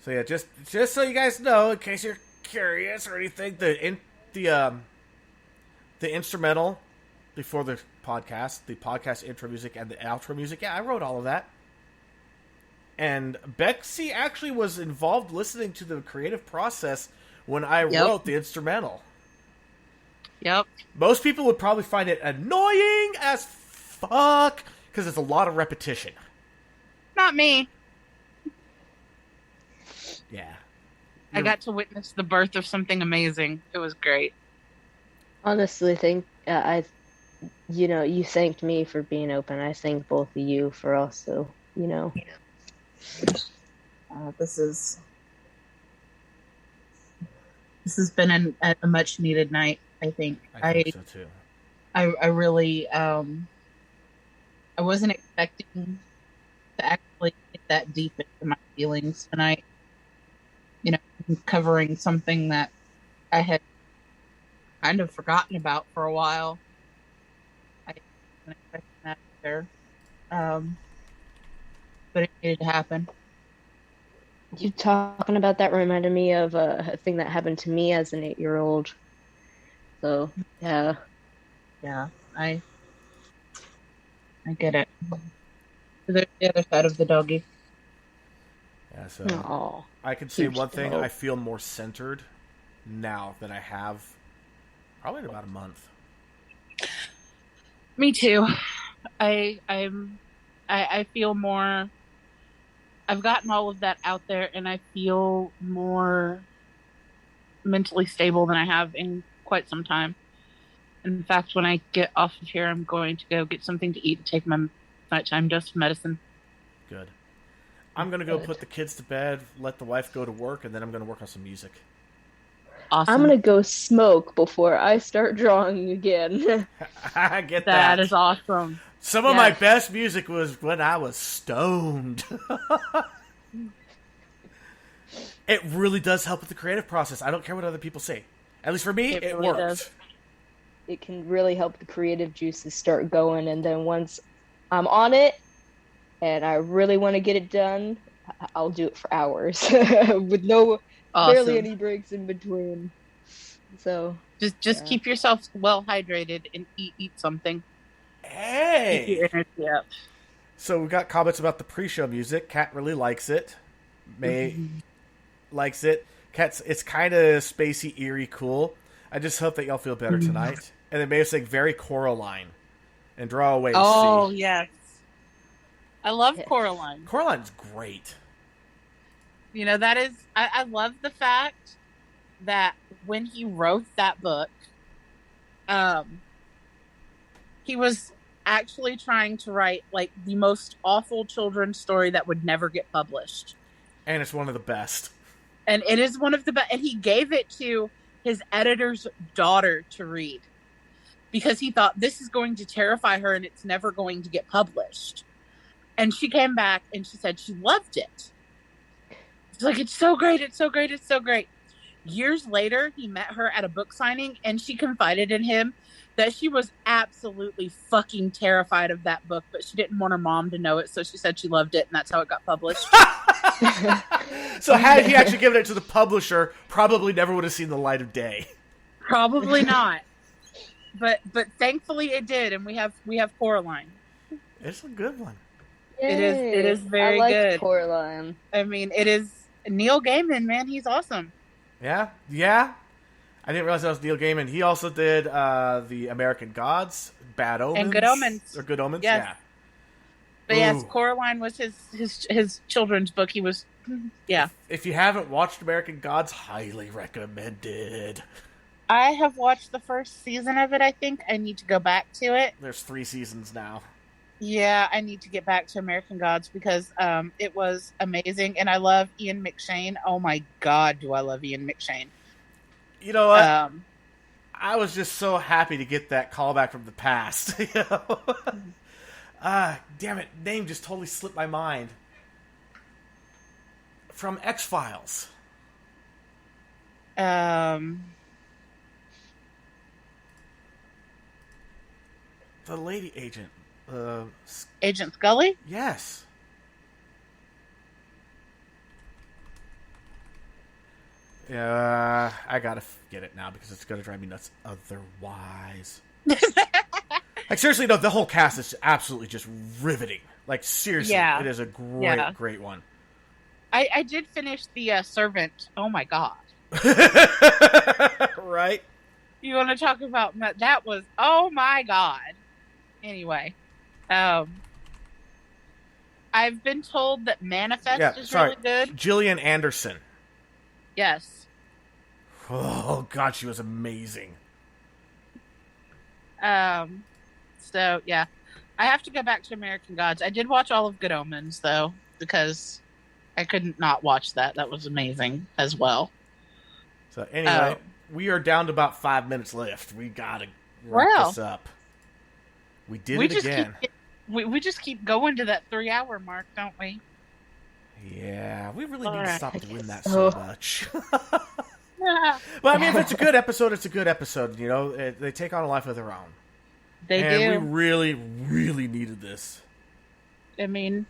So yeah, just so you guys know, in case you're curious or anything, the instrumental before the podcast intro music and the outro music, yeah, I wrote all of that. And Bexy actually was involved listening to the creative process when I wrote the instrumental. Yep. Most people would probably find it annoying as fuck because it's a lot of repetition. Not me. Yeah. I got to witness the birth of something amazing. It was great. Honestly, you thanked me for being open. I thank both of you for also, This has been a much needed night. I think. I think so too. I really I wasn't expecting to actually get that deep into my feelings tonight. Covering something that I had kind of forgotten about for a while. I wasn't expecting that either. But it needed to happen. You talking about that reminded me of a thing that happened to me as an 8-year-old. So, yeah. Yeah, I get it. There's the other side of the doggy. Yeah, so Aww. I can say Huge one thing, dog. I feel more centered now than I have probably in about a month. Me too. I feel more. I've gotten all of that out there, and I feel more mentally stable than I have in quite some time. In fact, when I get off of here, I'm going to go get something to eat and take my nighttime dose of medicine. Good. I'm going to go put the kids to bed, let the wife go to work, and then I'm going to work on some music. Awesome. I'm gonna go smoke before I start drawing again. I get that. That is awesome. Some of my best music was when I was stoned. It really does help with the creative process. I don't care what other people say. At least for me, it really works. does. It can really help the creative juices start going, and then once I'm on it and I really want to get it done, I'll do it for hours with barely any breaks in between. So just keep yourself well hydrated and eat something. Hey! Keep your energy up. So we got comments about the pre-show music. Kat really likes it. May likes it. It's kind of spacey, eerie, cool. I just hope that y'all feel better tonight. And then maybe sing Very Coraline and Draw Away Oh, Sea. yes. I love Yeah. Coraline. Coraline's great. You know, that is, I love the fact that when he wrote that book, he was actually trying to write like the most awful children's story that would never get published. And it's one of the best. And it is one of the best. And he gave it to his editor's daughter to read because he thought this is going to terrify her and it's never going to get published. And she came back and she said she loved it. It's like, it's so great. It's so great. It's so great. Years later, he met her at a book signing and she confided in him that she was absolutely fucking terrified of that book, but she didn't want her mom to know it. So she said she loved it and that's how it got published. So had he actually given it to the publisher, probably never would have seen the light of day. Probably not. But thankfully it did. And we have Coraline. It's a good one. It is very I like good. Coraline. I mean, it is Neil Gaiman, man. He's awesome. Yeah. I didn't realize that was Neil Gaiman. He also did the American Gods, Bad Omens. And Good Omens. Or Good Omens, Yes. yeah. But yes, Ooh. Coraline was his children's book. He was, yeah. If you haven't watched American Gods, highly recommended. I have watched the first season of it, I think. I need to go back to it. There's 3 seasons now. Yeah, I need to get back to American Gods because it was amazing. And I love Ian McShane. Oh my God, do I love Ian McShane. You know what? I was just so happy to get that callback from the past. You know? Damn it, name just totally slipped my mind. From X-Files. The lady agent. Agent Scully? Yes. I gotta get it now because it's gonna drive me nuts otherwise. Like, seriously, no, the whole cast is absolutely just riveting. Like, seriously, Yeah. it is a great, great one. I did finish The Servant. Oh my God. Right? You want to talk about that was, oh my God. Anyway, I've been told that Manifest is really good. Gillian Anderson. Yes. Oh, God, she was amazing. So, yeah. I have to go back to American Gods. I did watch all of Good Omens, though, because I couldn't not watch that. That was amazing as well. So, anyway, we are down to about 5 minutes left. We gotta wrap this up. We did it again. We just keep going to that 3-hour mark, don't we? Yeah, we really need to stop doing that Oh. so much. But I mean, if it's a good episode, it's a good episode. You know, they take on a life of their own. They and do. we really, really needed this. I mean,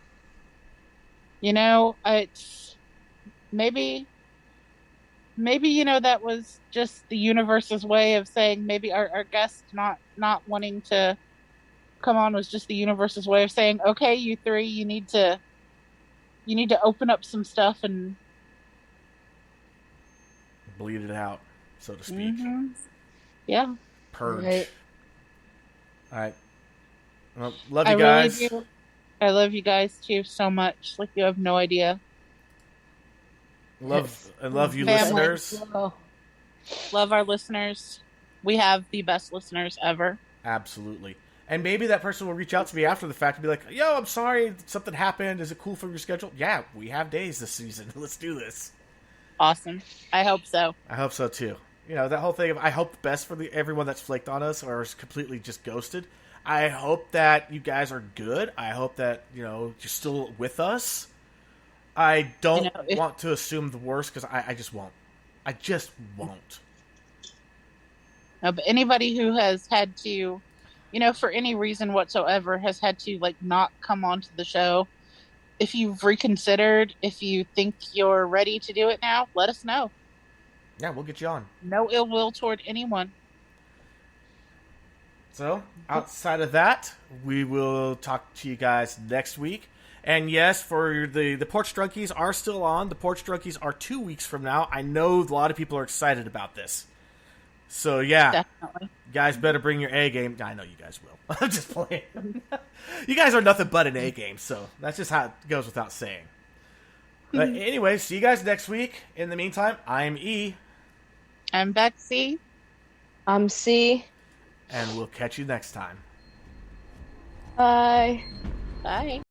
you know, it's maybe, you know, that was just the universe's way of saying maybe our guest not wanting to come on was just the universe's way of saying, okay, you three, you need to open up some stuff and Bleed it out, so to speak. Mm-hmm. Yeah. Purge. Right. All right. Well, love you guys. Really do. I love you guys too so much. Like, you have no idea. Love you, Family. listeners. Well, Love our listeners. We have the best listeners ever. Absolutely. And maybe that person will reach out to me after the fact and be like, yo, I'm sorry, something happened. Is it cool for your schedule? Yeah, we have days this season. Let's do this. Awesome. I hope so. I hope so, too. You know, that whole thing of I hope the best for everyone that's flaked on us or is completely just ghosted. I hope that you guys are good. I hope that, you know, you're still with us. I don't want to assume the worst because I just won't. I just won't. No, but anybody who has had to, you know, for any reason whatsoever, has had to, like, not come onto the show, if you've reconsidered, if you think you're ready to do it now, let us know. Yeah, we'll get you on. No ill will toward anyone. So, outside of that, we will talk to you guys next week. And yes, for the Porch Drunkies are still on. The Porch Drunkies are 2 weeks from now. I know a lot of people are excited about this. So yeah, Definitely. guys better bring your A game. I know you guys will. I'm just playing. You guys are nothing but an A game, so that's just how it goes without saying. But anyway, see you guys next week. In the meantime, I'm E. I'm Betsy. I'm C. And we'll catch you next time. Bye. Bye.